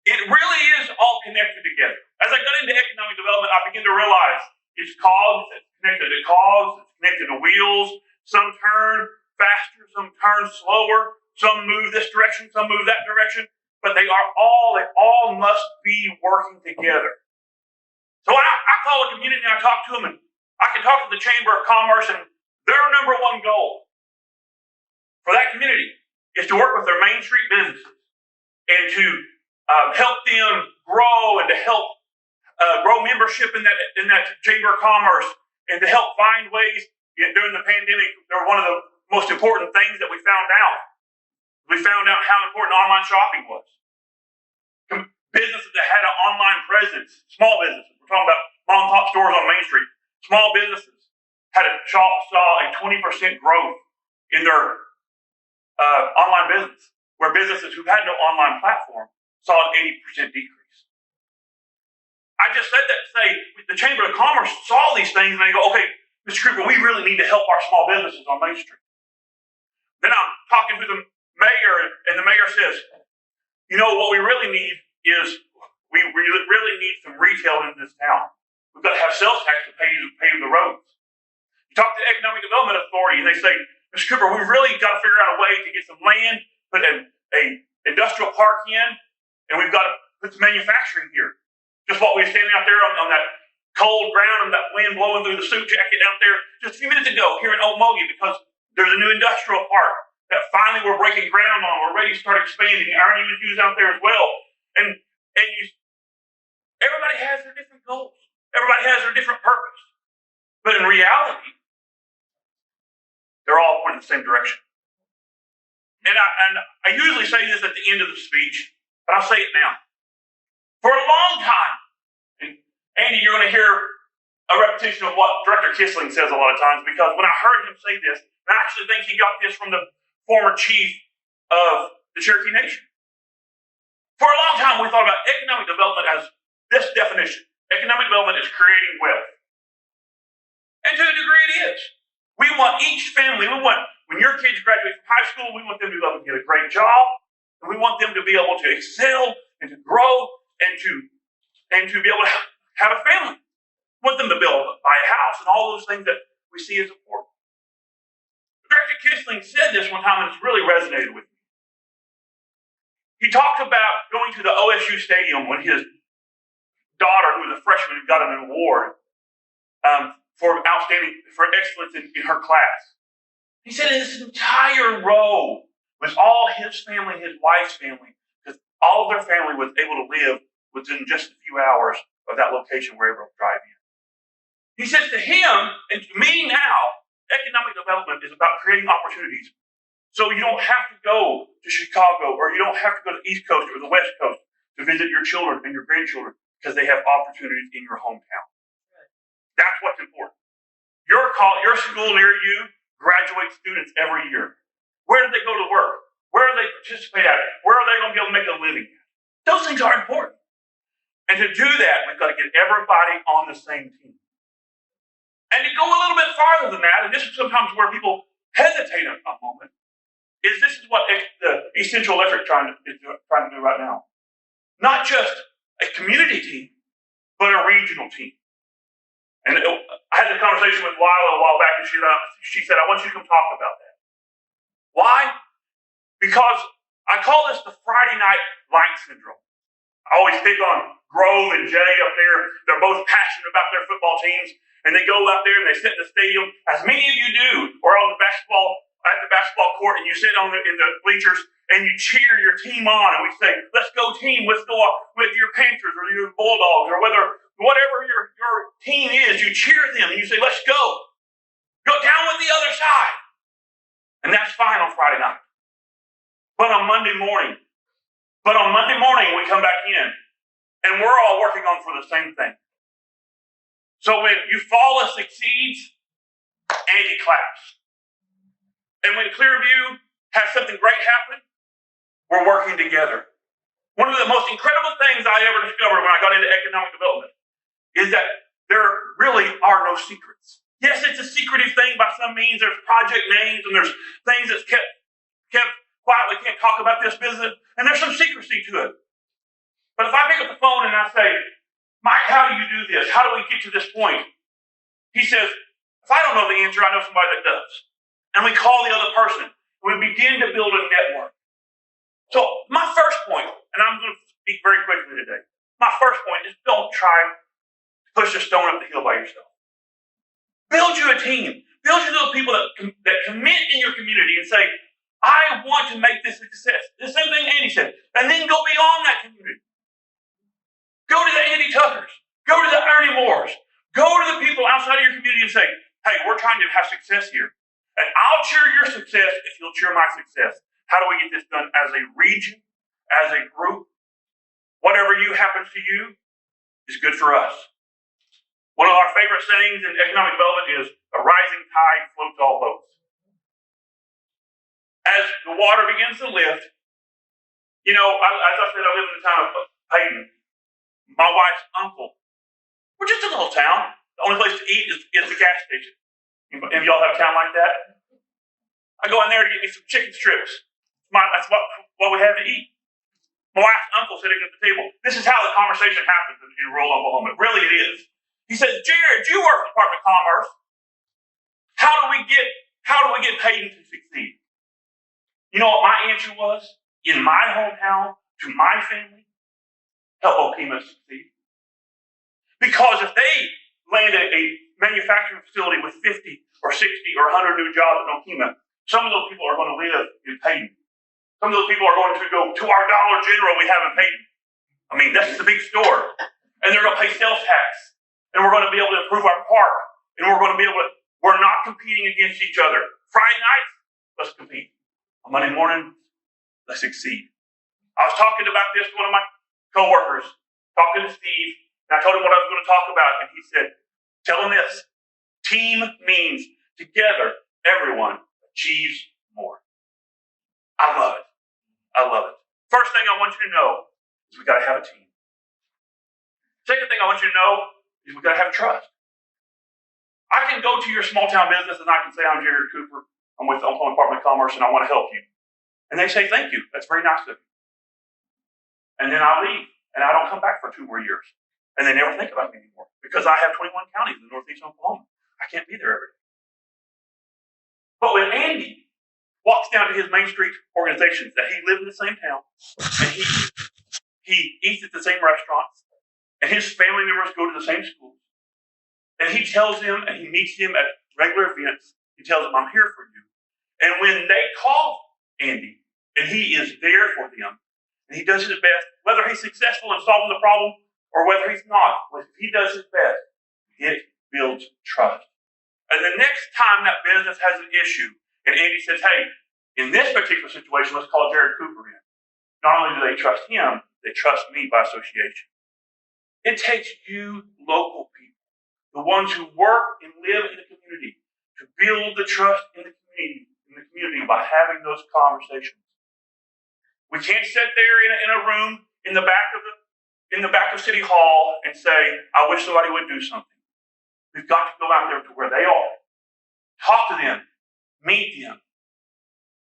It really is all connected together. As I got into economic development, I began to realize it's cogs, it's connected to cogs, it's connected to wheels. Some turn faster, some turn slower, some move this direction, some move that direction, but they all must be working together. So I call a community and I talk to them, and I can talk to the Chamber of Commerce, and their number one goal for that community is to work with their Main Street businesses and to help them grow and to help grow membership in that Chamber of Commerce and to help find ways during the pandemic. They were one of the most important things that we found out. We found out how important online shopping was. Businesses that had an online presence, small businesses, we're talking about mom and pop stores on Main Street, small businesses saw a 20% growth in their online business, where businesses who had no online platform saw an 80% decrease. I just said that to say the Chamber of Commerce saw these things and they go, okay, Mr. Cooper, we really need to help our small businesses on Main Street. Then I'm talking to the mayor, and the mayor says, you know, what we really need is we really need some retail in this town. We've got to have sales tax to pave the roads. You talk to the Economic Development Authority, and they say, Mr. Cooper, we've really got to figure out a way to get some land, put a industrial park in, and we've got to put some manufacturing here. Just while we were standing out there on that cold ground and that wind blowing through the suit jacket out there just a few minutes ago here in Okmulgee, because there's a new industrial park that finally we're breaking ground on. We're ready to start expanding. Our USU's out there as well. And everybody has their different goals. Everybody has their different purpose. But in reality, they're all pointing in the same direction. And I usually say this at the end of the speech, but I'll say it now. For a long time, and Andy, you're going to hear a repetition of what Director Kissling says a lot of times, because when I heard him say this, I actually think he got this from the former chief of the Cherokee Nation. For a long time, we thought about economic development as this definition. Economic development is creating wealth. And to a degree it is. We want each family, when your kids graduate from high school, we want them to be able to get a great job, and we want them to be able to excel and to grow and to be able to have a family. We want them to buy a house and all those things that we see as important. Director Kissling said this one time, and it's really resonated with me. He talked about going to the OSU stadium when his daughter, who was a freshman, got an award for excellence in her class. He said this entire row was all his family, his wife's family, because all of their family was able to live within just a few hours of that location where they were able to drive in. He says to him, and to me now, economic development is about creating opportunities. So you don't have to go to Chicago, or you don't have to go to the East Coast or the West Coast to visit your children and your grandchildren, because they have opportunities in your hometown. That's what's important. Your school near you graduates students every year. Where do they go to work? Where do they participate at? Where are they going to be able to make a living? Those things are important. And to do that, we've got to get everybody on the same team. And to go a little bit farther than that, and this is sometimes where people hesitate a moment, is this is what the Central Electric is trying to do right now. Not just a community team, but a regional team. And I had a conversation with Lila a while back, and she said, I want you to come talk about that. Why? Because I call this the Friday night light syndrome. I always pick on Grove and Jay up there. They're both passionate about their football teams, and they go out there and they sit in the stadium, as many of you do, or on the basketball court, and you sit in the bleachers and you cheer your team on, and we say, let's go team, let's go with your Panthers or your Bulldogs, or whatever your team is, you cheer them and you say, let's go. Go down with the other side. And that's fine on Friday night. But on Monday morning, we come back in and we're all working on for the same thing. So when Eufaula succeeds, Andy claps. And when Clearview has something great happen, we're working together. One of the most incredible things I ever discovered when I got into economic development is that there really are no secrets. Yes, it's a secretive thing by some means. There's project names and there's things that's kept quiet. We can't talk about this business. And there's some secrecy to it. But if I pick up the phone and I say, Mike, how do you do this? How do we get to this point? He says, if I don't know the answer, I know somebody that does. And we call the other person. We begin to build a network. So my first point, and I'm going to speak very quickly today. My first point is don't try to push a stone up the hill by yourself. Build you a team. Build you those people that commit in your community and say, I want to make this a success. The same thing Andy said. And then go beyond that community. Go to the Andy Tuckers. Go to the Ernie Moores. Go to the people outside of your community and say, hey, we're trying to have success here. And I'll cheer your success if you'll cheer my success. How do we get this done as a region, as a group? Whatever happens to you is good for us. One of our favorite sayings in economic development is, a rising tide floats all boats. As the water begins to lift, as I said, I live in the town of Payton. My wife's uncle. We're just a little town. The only place to eat is the gas station. Any of y'all have a town like that? I go in there to get me some chicken strips. That's what we have to eat. My wife's uncle sitting at the table. This is how the conversation happens in rural Oklahoma. Really, it is. He says, Jared, you work for the Department of Commerce. How do we get Payton to succeed? You know what my answer was? In my hometown, to my family, help Okima succeed. Because if they land a manufacturing facility with 50 or 60 or 100 new jobs in Okima, some of those people are going to live in Payton. Some of those people are going to go to our Dollar General we have in Payton. I mean, that's the big store. And they're going to pay sales tax. And we're going to be able to improve our park. And we're not competing against each other. Friday nights, let's compete. On Monday morning, let's succeed. I was talking about this to one of my coworkers, talking to Steve, and I told him what I was going to talk about, and he said, tell him this, team means together, everyone achieves more. I love it. I love it. First thing I want you to know is we got to have a team. Second thing I want you to know is we got to have trust. I can go to your small town business and I can say, I'm Jared Cooper. I'm with the Oklahoma Department of Commerce and I want to help you. And they say, thank you. That's very nice of you. And then I leave and I don't come back for 2 more years. And they never think about me anymore because I have 21 counties in northeast Oklahoma. I can't be there every day. But when Andy walks down to his Main Street organizations that he lived in the same town and he eats at the same restaurants and his family members go to the same schools and he tells them and he meets them at regular events, he tells them, I'm here for you. And when they call Andy and he is there for them and he does his best, whether he's successful in solving the problem or whether he's not, if he does his best, it builds trust. And the next time that business has an issue and Andy says, hey, in this particular situation, let's call Jared Cooper in. Not only do they trust him, they trust me by association. It takes you, local people, the ones who work and live in the community, to build the trust in the community by having those conversations. We can't sit there in a room in the back of City Hall and say, I wish somebody would do something. We've got to go out there to where they are, talk to them, meet them,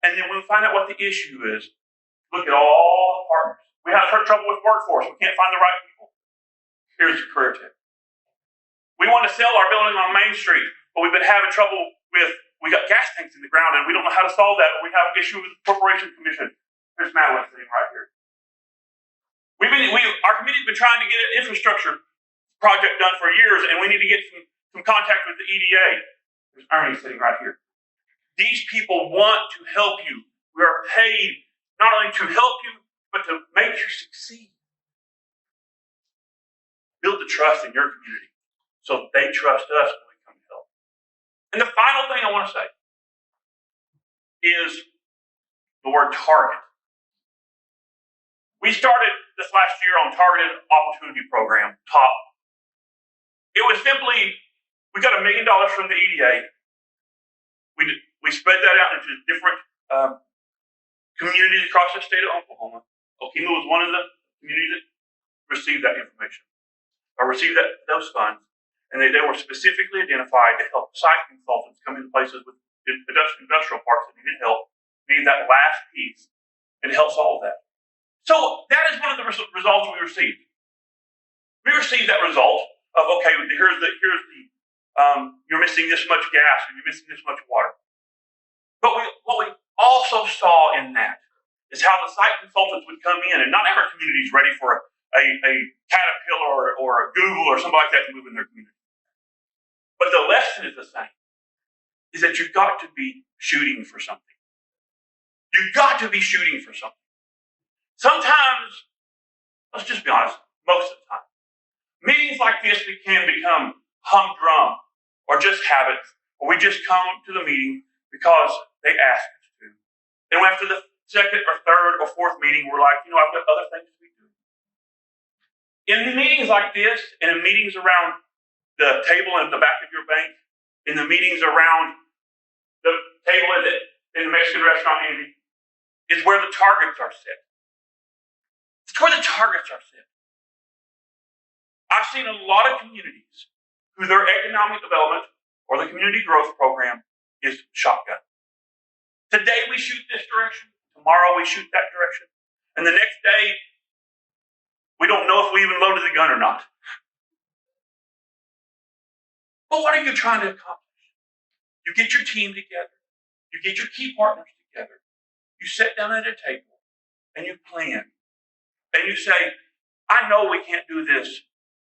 and then when we find out what the issue is, look at all the partners. We have trouble with workforce. We can't find the right people. Here's your career tip. We want to sell our building on Main Street, but we've been having trouble with, we got gas tanks in the ground and we don't know how to solve that. We have an issue with the Corporation Commission. Here's Madeline sitting right here. Our committee's been trying to get an infrastructure project done for years, and we need to get some contact with the EDA. There's Ernie sitting right here. These people want to help you. We are paid not only to help you, but to make you succeed. Build the trust in your community so they trust us when we come to help. And the final thing I want to say is the word target. We started this last year on Targeted Opportunity Program, TOP. It was simply, we got $1 million from the EDA. We spread that out into different communities across the state of Oklahoma. Okima was one of the communities that received that information, or received those funds, and they were specifically identified to help site consultants come into places with industrial parks that needed help, needed that last piece, and to help solve that. So that is one of the results we received. We received that result of, okay, here's the you're missing this much gas and you're missing this much water. But what we also saw in that is how the site consultants would come in, and not every community is ready for a Caterpillar or a Google or somebody like that to move in their community. But the lesson is the same, is that you've got to be shooting for something. You've got to be shooting for something. Sometimes, let's just be honest, most of the time, Meetings like this can become humdrum or just habits, or we just come to the meeting because they asked us to. And after the second or third or fourth meeting, we're like, I've got other things to be doing. In meetings like this, and in meetings around the table in the back of your bank, in the meetings around the table in the Mexican restaurant, Andy, is where the targets are set. It's where the targets are set. I've seen a lot of communities who their economic development or the community growth program is shotgun. Today we shoot this direction, tomorrow we shoot that direction, and the next day we don't know if we even loaded the gun or not. But what are you trying to accomplish? You get your team together, you get your key partners together, you sit down at a table and you plan, and you say, I know we can't do this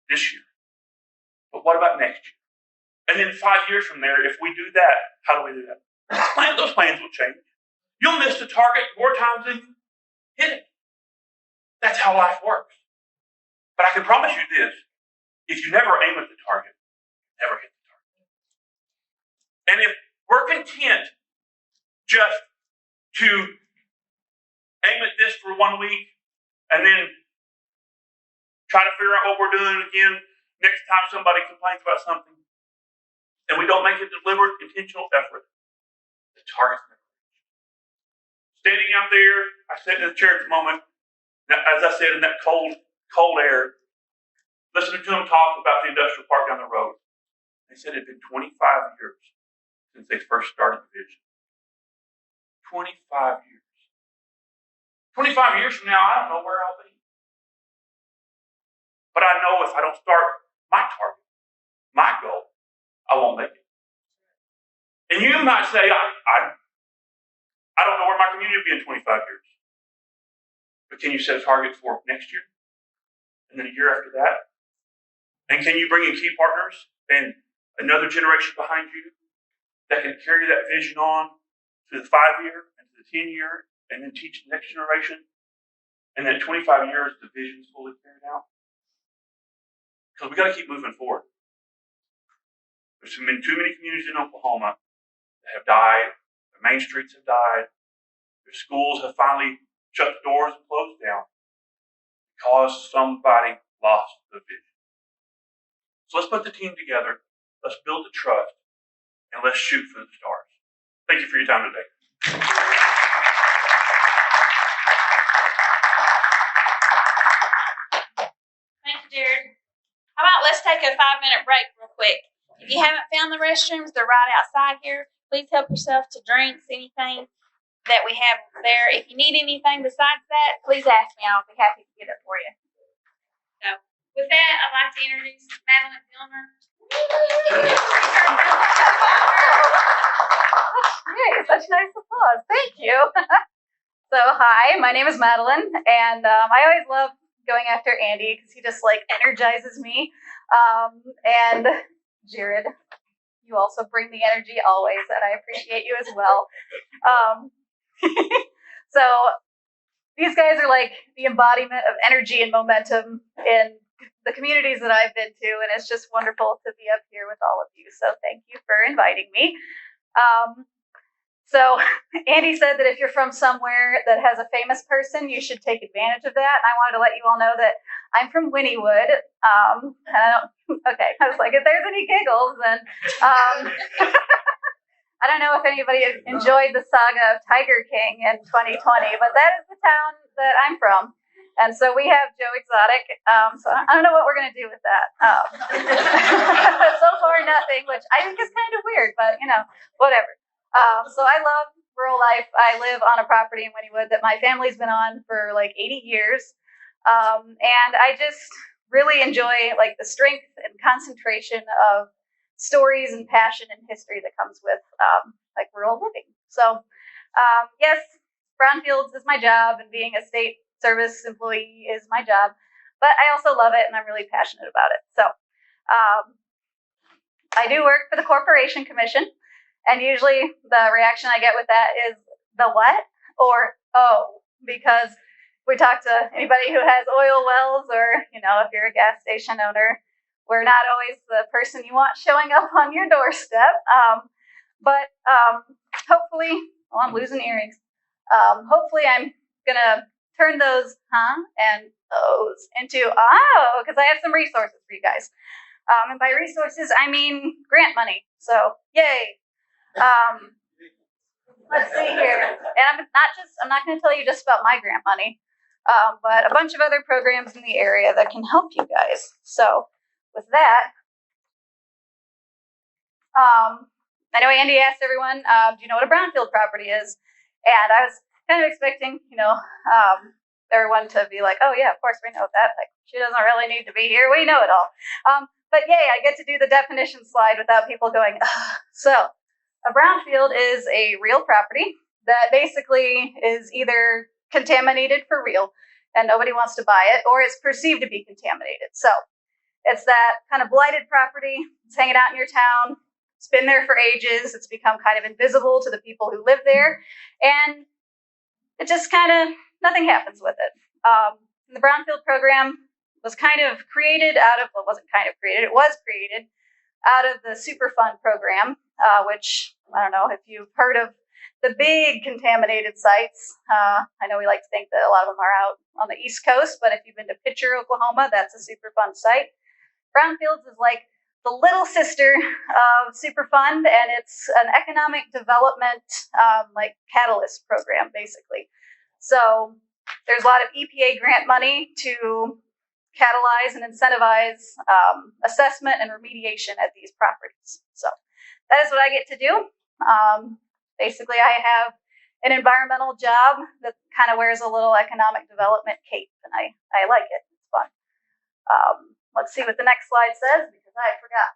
year, but what about next year? And then 5 years from there, if we do that, how do we do that? Those plans will change. You'll miss the target more times than you hit it. That's how life works. But I can promise you this, if you never aim at the target, you never hit the target. And if we're content just to aim at this for 1 week and then try to figure out what we're doing again next time somebody complains about something, and we don't make a deliberate, intentional effort, the target's never reached. Standing out there, I sat in the chair at the moment, as I said, in that cold air, listening to them talk about the industrial park down the road. They said it had been 25 years since they first started the vision. 25 years. 25 years from now, I don't know where I'll be. But I know if I don't start my target, my goal, I won't make it. And you might say, I don't know where my community will be in 25 years. But can you set a target for next year? And then a year after that? And can you bring in key partners and another generation behind you that can carry that vision on to the 5-year and to the 10-year and then teach the next generation? And then 25 years, the vision's fully carried out. Because we got to keep moving forward. There's been too many communities in Oklahoma that have died. Their main streets have died. Their schools have finally shut the doors and closed down because somebody lost the vision. So let's put the team together. Let's build the trust, and let's shoot for the stars. Thank you for your time today. Thank you, Jared. How about let's take a 5-minute break real quick. If you haven't found the restrooms, they're right outside here. Please help yourself to drinks, anything that we have there. If you need anything besides that, please ask me. I'll be happy to get it for you. So, with that, I'd like to introduce Madeline Gilmer. Yay, such nice applause. Thank you. So, hi, my name is Madeline, and I always love going after Andy because he just energizes me. And Jared, you also bring the energy always, and I appreciate you as well. So these guys are like the embodiment of energy and momentum in the communities that I've been to, and it's just wonderful to be up here with all of you. So thank you for inviting me. So Andy said that if you're from somewhere that has a famous person, you should take advantage of that. And I wanted to let you all know that I'm from Wynnewood. Okay, I was like, if there's any giggles, then I don't know if anybody enjoyed the saga of Tiger King in 2020, but that is the town that I'm from. And so we have Joe Exotic. So I don't know what we're going to do with that. So far, nothing, which I think is kind of weird, but whatever. So I love rural life. I live on a property in Wynnewood that my family's been on for 80 years. And I just really enjoy the strength and concentration of stories and passion and history that comes with rural living. So yes, brownfields is my job, and being a state service employee is my job, but I also love it and I'm really passionate about it. So I do work for the Corporation Commission. And usually the reaction I get with that is the what? Or, oh, because we talk to anybody who has oil wells or, if you're a gas station owner, we're not always the person you want showing up on your doorstep. But hopefully, oh, I'm losing earrings. Hopefully I'm gonna turn those and those into because I have some resources for you guys. And by resources, I mean grant money. So yay. Let's see here. And I'm not going to tell you just about my grant money, but a bunch of other programs in the area that can help you guys. So with that, I know Andy asked everyone, do you know what a brownfield property is? And I was kind of expecting, everyone to be like, oh yeah, of course we know that. Like, she doesn't really need to be here. We know it all. But yay, I get to do the definition slide without people going, ugh. So a brownfield is a real property that basically is either contaminated for real and nobody wants to buy it, or it's perceived to be contaminated. So it's that kind of blighted property. It's hanging out in your town. It's been there for ages. It's become kind of invisible to the people who live there. And it just kind of, nothing happens with it. The brownfield program was kind of created out of, well, it wasn't kind of created, it was created out of the Superfund program, which, I don't know if you've heard of the big contaminated sites. I know we like to think that a lot of them are out on the East Coast, but if you've been to Pitcher, Oklahoma, that's a Superfund site. Brownfields is like the little sister of Superfund, and it's an economic development like catalyst program, basically. So there's a lot of EPA grant money to catalyze and incentivize assessment and remediation at these properties. So that is what I get to do. Basically, I have an environmental job that kind of wears a little economic development cape, and I like it. It's fun. Let's see what the next slide says, because I forgot.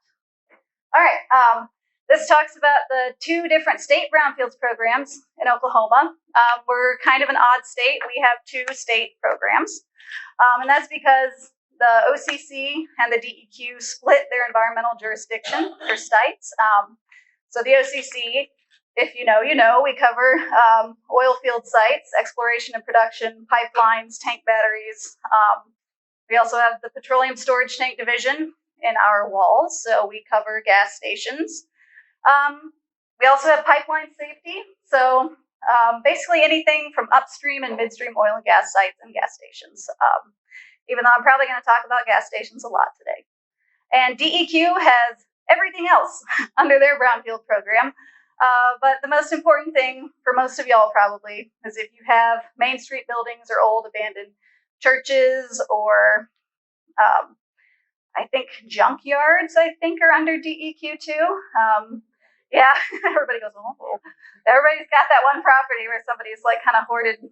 All right. This talks about the 2 different state brownfields programs in Oklahoma. We're kind of an odd state. We have 2 state programs. And that's because the OCC and the DEQ split their environmental jurisdiction for sites. So the OCC, if you know, you know, we cover oil field sites, exploration and production, pipelines, tank batteries. We also have the petroleum storage tank division in our walls, so we cover gas stations. We also have pipeline safety, so basically anything from upstream and midstream oil and gas sites and gas stations, even though I'm probably going to talk about gas stations a lot today. And DEQ has everything else under their brownfield program, but the most important thing for most of y'all probably is if you have Main Street buildings or old abandoned churches or I think junkyards, are under DEQ too. Yeah, everybody goes, oh. Everybody's got that one property where somebody's like kind of hoarded,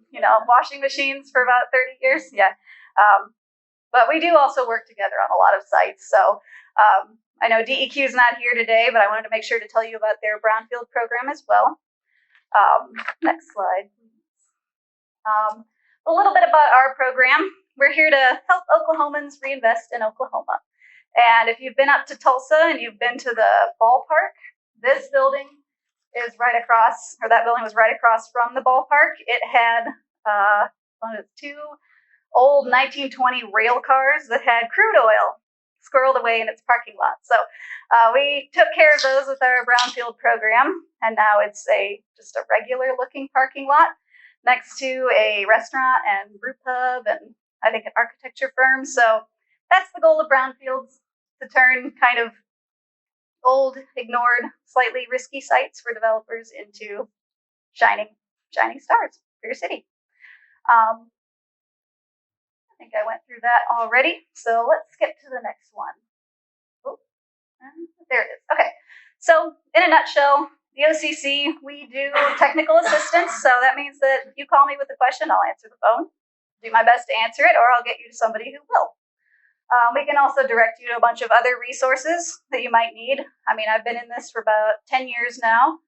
washing machines for about 30 years. Yeah. But we do also work together on a lot of sites. So I know DEQ is not here today, but I wanted to make sure to tell you about their brownfield program as well. Next slide. A little bit about our program. We're here to help Oklahomans reinvest in Oklahoma. And if you've been up to Tulsa and you've been to the ballpark, this building is right across, or that building was right across from the ballpark. It had 2 old 1920 rail cars that had crude oil squirreled away in its parking lot. So we took care of those with our brownfield program, and now it's just a regular looking parking lot next to a restaurant and brew pub and I think an architecture firm. So that's the goal of brownfields, to turn kind of old, ignored, slightly risky sites for developers into shining stars for your city. I think I went through that already. So let's skip to the next one. Oh, there it is. Okay. So in a nutshell, the OCC, we do technical assistance. So that means that you call me with a question, I'll answer the phone, do my best to answer it, or I'll get you to somebody who will. We can also direct you to a bunch of other resources that you might need. I mean, I've been in this for about 10 years now.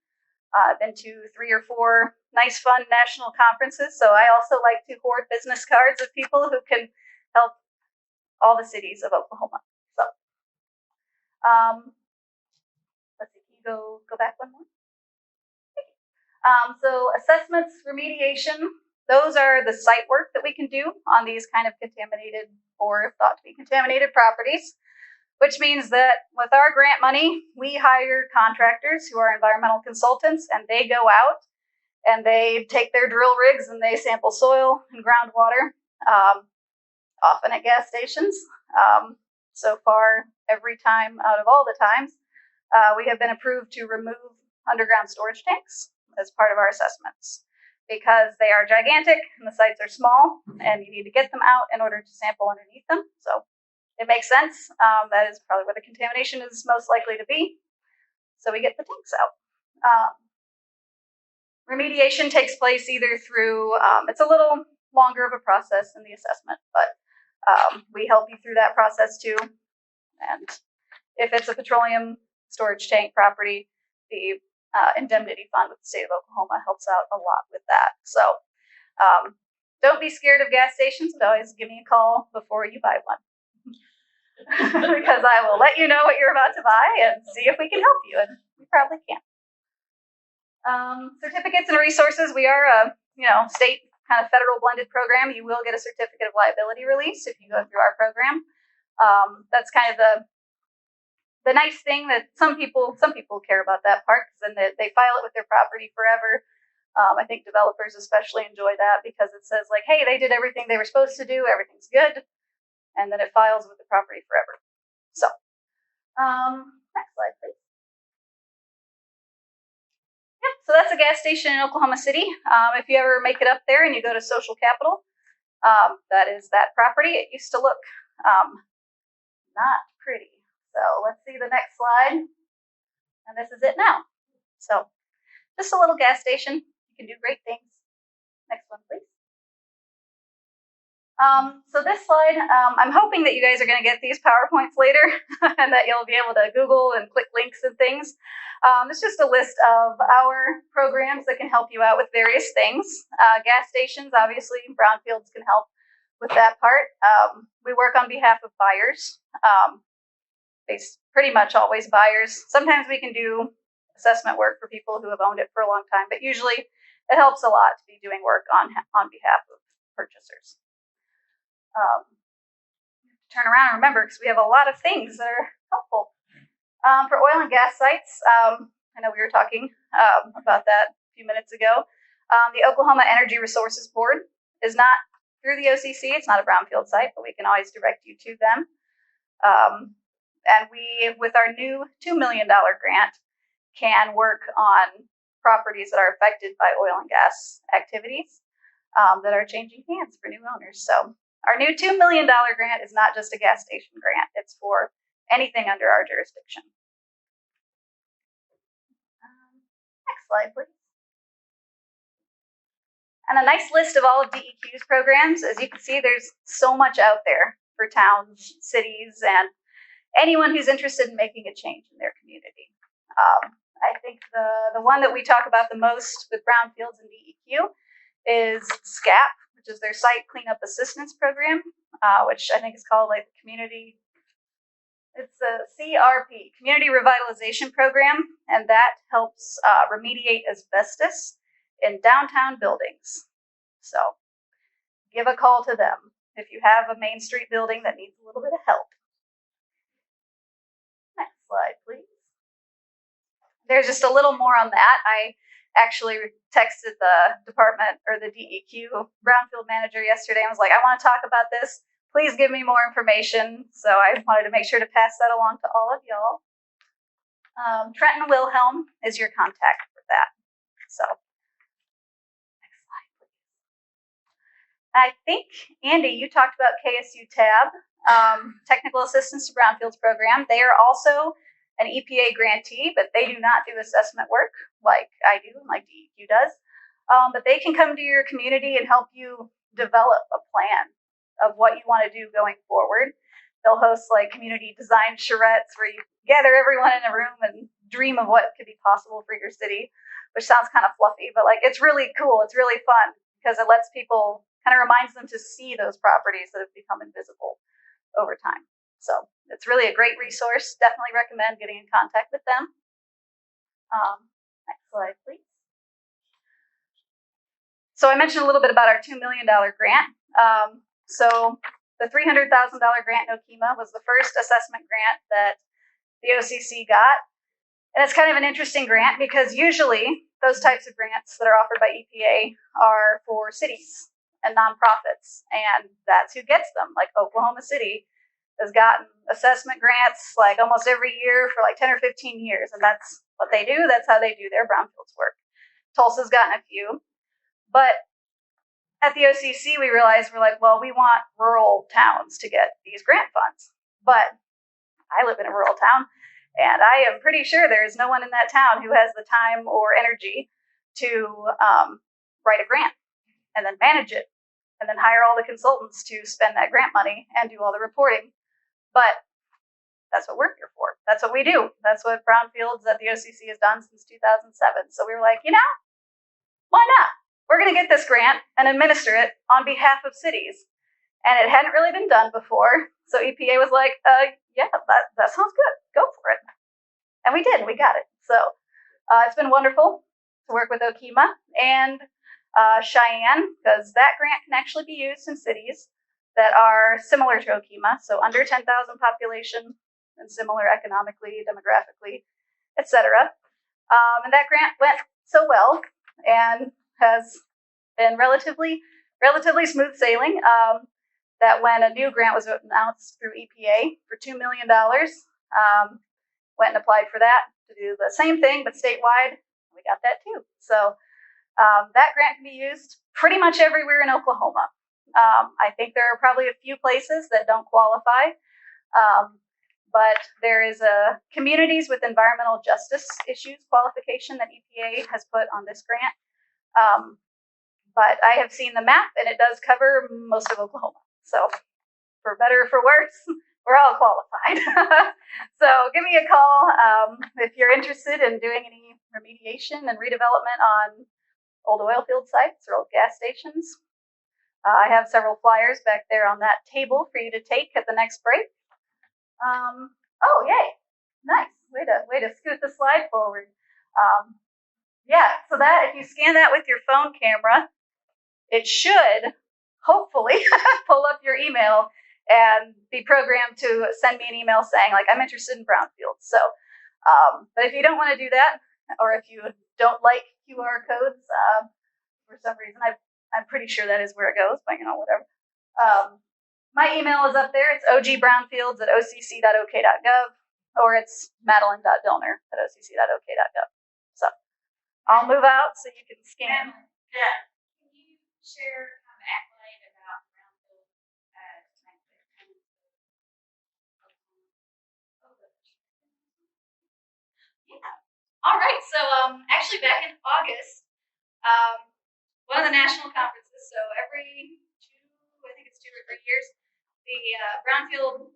I've been to 3 or 4 nice, fun national conferences. So I also like to hoard business cards of people who can help all the cities of Oklahoma. So let's see, can you go back one more? So assessments, remediation, those are the site work that we can do on these kind of contaminated or thought to be contaminated properties. which means that with our grant money, we hire contractors who are environmental consultants, and they go out and they take their drill rigs and they sample soil and groundwater, often at gas stations. So far, every time out of all the times, we have been approved to remove underground storage tanks as part of our assessments because they are gigantic and the sites are small and you need to get them out in order to sample underneath them. So it makes sense. That is probably where the contamination is most likely to be. So we get the tanks out. Remediation takes place either through, it's a little longer of a process in the assessment, but we help you through that process too. And if it's a petroleum storage tank property, the indemnity fund with the state of Oklahoma helps out a lot with that. So don't be scared of gas stations, but always give me a call before you buy one. Because I will let you know what you're about to buy and see if we can help you, and we probably can. Certificates and resources. We are a state kind of federal blended program. You will get a certificate of liability release if you go through our program. That's kind of the nice thing that some people care about that part, because then they file it with their property forever. I think developers especially enjoy that because it says like, hey, they did everything they were supposed to do, everything's good, and then it files with the property forever. So, next slide, please. Yep, so that's a gas station in Oklahoma City. If you ever make it up there and you go to Social Capital, that is that property. It used to look not pretty. So let's see the next slide. And this is it now. So just a little gas station. You can do great things. Next one, please. So this slide, I'm hoping that you guys are going to get these PowerPoints later and that you'll be able to Google and click links and things. It's just a list of our programs that can help you out with various things. Gas stations, obviously, brownfields can help with that part. We work on behalf of buyers. It's pretty much always buyers. Sometimes we can do assessment work for people who have owned it for a long time, but usually it helps a lot to be doing work on behalf of purchasers. Turn around and remember, because we have a lot of things that are helpful. For oil and gas sites, I know we were talking about that a few minutes ago. The Oklahoma Energy Resources Board is not through the OCC. It's not a brownfield site, but we can always direct you to them. And we, with our new $2 million grant, can work on properties that are affected by oil and gas activities that are changing hands for new owners. So our new $2 million grant is not just a gas station grant. It's for anything under our jurisdiction. Next slide, please. And a nice list of all of DEQ's programs. As you can see, there's so much out there for towns, cities, and anyone who's interested in making a change in their community. I think the one that we talk about the most with brownfields and DEQ is SCAP, which is their Site Cleanup Assistance Program, which I think is called like the Community, it's a CRP, Community Revitalization Program, and that helps remediate asbestos in downtown buildings. So give a call to them if you have a Main Street building that needs a little bit of help. Next slide, please. There's just a little more on that. I actually texted the department or the DEQ brownfield manager yesterday and was like, I want to talk about this. Please give me more information. So I wanted to make sure to pass that along to all of y'all. Trenton Wilhelm is your contact for that. So next slide, please. I think, Andy, you talked about KSU TAB, Technical Assistance to Brownfields Program. They are also an EPA grantee, but they do not do assessment work like I do and like DEQ does. But they can come to your community and help you develop a plan of what you want to do going forward. They'll host like community design charrettes where you gather everyone in a room and dream of what could be possible for your city, which sounds kind of fluffy, but like it's really cool. It's really fun because it lets people, kind of reminds them to see those properties that have become invisible over time. So it's really a great resource. Definitely recommend getting in contact with them. Next slide, please. So I mentioned a little bit about our $2 million grant. So the $300,000 grant in Okima was the first assessment grant that the OCC got. And it's kind of an interesting grant because usually those types of grants that are offered by EPA are for cities and nonprofits, and that's who gets them. Like Oklahoma City has gotten assessment grants like almost every year for like 10 or 15 years, and that's what they do. That's how they do their brownfields work. Tulsa's gotten a few, but at the OCC we realized we're like, well, we want rural towns to get these grant funds, but I live in a rural town. And I am pretty sure there is no one in that town who has the time or energy to write a grant and then manage it and then hire all the consultants to spend that grant money and do all the reporting. But that's what we're here for. That's what we do. That's what Brownfields at the OCC has done since 2007. So we were like, why not? We're going to get this grant and administer it on behalf of cities. And it hadn't really been done before. So EPA was like, yeah, that sounds good. Go for it. And we did. We got it. So it's been wonderful to work with Okima and Cheyenne, because that grant can actually be used in cities that are similar to Okima, so under 10,000 population and similar economically, demographically, etc. And that grant went so well and has been relatively smooth sailing. That when a new grant was announced through EPA for $2 million, went and applied for that to do the same thing, but statewide. We got that too. So that grant can be used pretty much everywhere in Oklahoma. I think there are probably a few places that don't qualify, but there is a communities with environmental justice issues qualification that EPA has put on this grant. But I have seen the map, and it does cover most of Oklahoma. So for better or for worse, we're all qualified. So give me a call if you're interested in doing any remediation and redevelopment on old oil field sites or old gas stations. I have several flyers back there on that table for you to take at the next break. Oh, yay. Nice. Way to scoot the slide forward. Yeah, so that if you scan that with your phone camera, it should hopefully pull up your email and be programmed to send me an email saying, like, I'm interested in brownfields. So, but if you don't want to do that, or if you don't like QR codes for some reason, I'm pretty sure that is where it goes, but whatever. My email is up there. It's ogbrownfields@occ.ok.gov, or it's madeline.dillner@occ.ok.gov. So I'll move out so you can scan. Yeah. Can you share an accolade about brownfield? Yeah. All right. So actually back in August, one of the national conferences, so every I think it's 2 or 3 years, the brownfield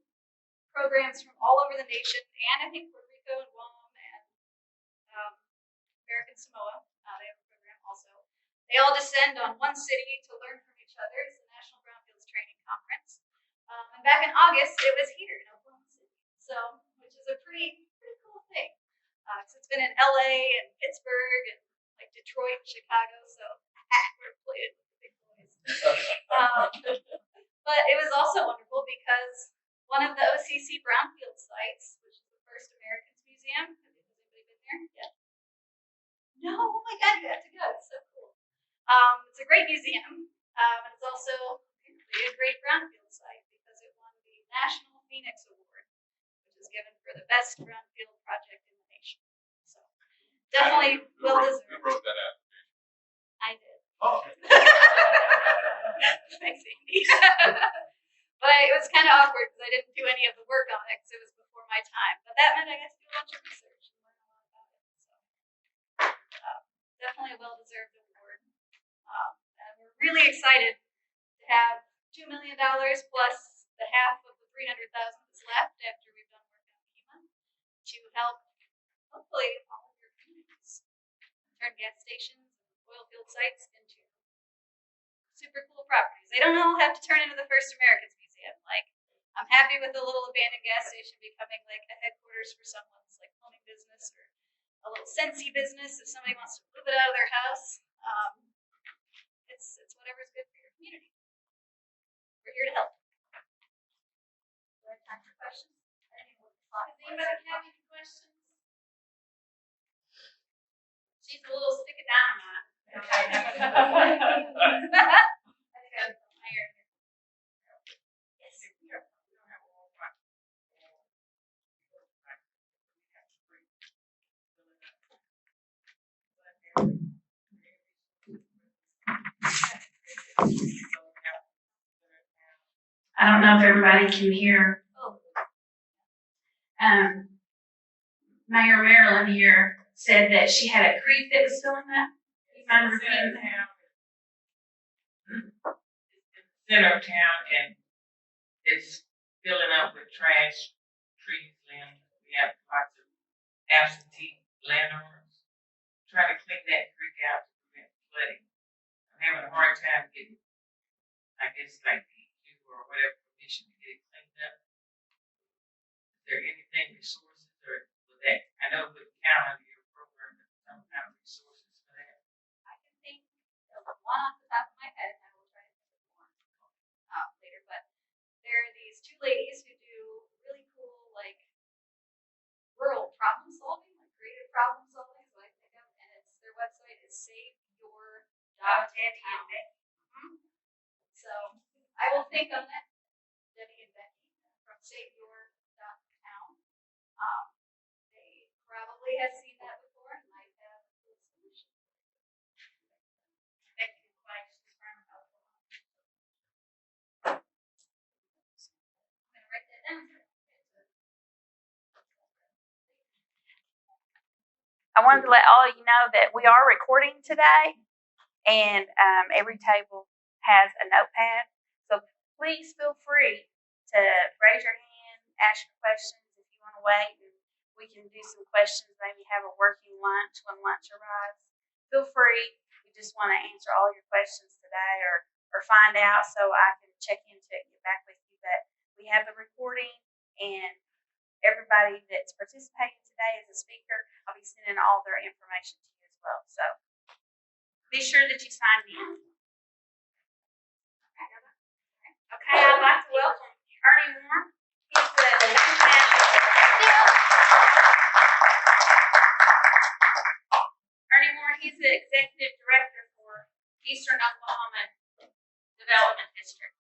programs from all over the nation, and I think Puerto Rico and Guam and American Samoa, they have a program also. They all descend on one city to learn from each other. It's the National Brownfields Training Conference. And back in August, it was here in Oklahoma City, so which is a pretty cool thing. So it's been in LA and Pittsburgh and like Detroit and Chicago, so we're playing with the big boys. But it was also wonderful because one of the OCC brownfield sites, which is the First Americans Museum, has anybody been there? Yeah. No, oh my God, you have to go. It's so cool. It's a great museum, and it's also a great brownfield site because it won the National Phoenix Award, which is given for the best brownfield project in the nation. So definitely well deserved. Who wrote that application? I did. Oh. Thanks, Amy. But it was kind of awkward because I didn't do any of the work on it because it was before my time. But that meant I got to do a bunch of research and learn a lot about it. So definitely a well-deserved award. And we're really excited to have $2 million plus the half of the $300,000 that's left after we've done work on Okima to help, hopefully, all of your communities turn gas stations and oil field sites into super cool properties. They don't all have to turn into the First Americans Museum. Like, I'm happy with a little abandoned gas station becoming like a headquarters for someone's like plumbing business or a little Scentsy business if somebody wants to move it out of their house. It's whatever's good for your community. We're here to help. Time for questions. Does anybody have any questions? She's a little stick of dynamite. Mayor. Yes. I don't know if everybody can hear. Mayor Marilyn here said that she had a creek that was filling up. You mind repeating that? Center of town, and it's filling up with trash, trees, limbs. We have lots of absentee landowners trying to clean that creek out to prevent flooding. I'm having a hard time getting, I guess, like DEQ or whatever permission to get it cleaned up. Is there anything, resources, or with that? I know with the calendar year program, there's some kind of resources for that. I can think of one off the top of my head, and I will try to think of more later. But there are these two ladies who do really cool, like, rural problem solving, like creative problem solving, is what I think of. And it's their website is saveyour.town. So I will think on that, Debbie and Becky from saveyour.town. They probably have seen that before and might have a good solution. Effective questions from I'm gonna write that down. I wanted to let all of you know that we are recording today, and every table has a notepad. So please feel free to raise your hand, ask your questions if you want to wait, and we can do some questions, maybe have a working lunch when lunch arrives. Feel free. We just want to answer all your questions today or find out so I can check into it and get back with you. But we have the recording, and everybody that's participating today as a speaker, I'll be sending all their information to you as well. So be sure that you signed in. Okay, I'd like to welcome Ernie Moore. He's the Ernie Moore, he's the executive director for Eastern Oklahoma Development District.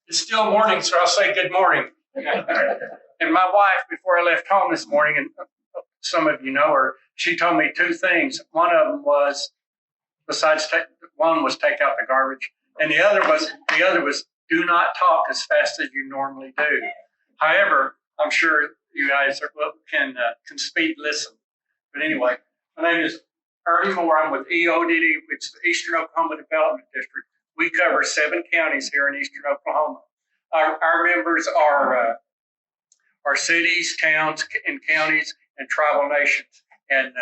It's still morning, so I'll say good morning. And my wife, before I left home this morning, and some of you know her, she told me two things. One of them was, one was take out the garbage, and the other was do not talk as fast as you normally do. However, I'm sure you guys can speed listen. But anyway, my name is Ernie Moore. I'm with EODD, which is the Eastern Oklahoma Development District. We cover 7 counties here in Eastern Oklahoma. Our members are cities, towns, and counties, and tribal nations, and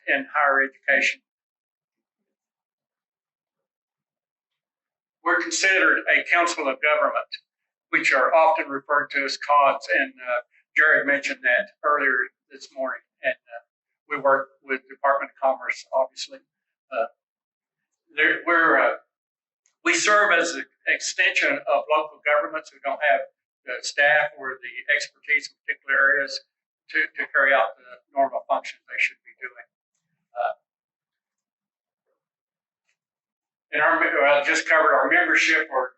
higher education. We're considered a council of government, which are often referred to as CODs, and Jared mentioned that earlier this morning. And we work with Department of Commerce, obviously. We serve as an extension of local governments who don't have the staff or the expertise in particular areas to carry out the normal functions they should be doing. And I just covered our membership or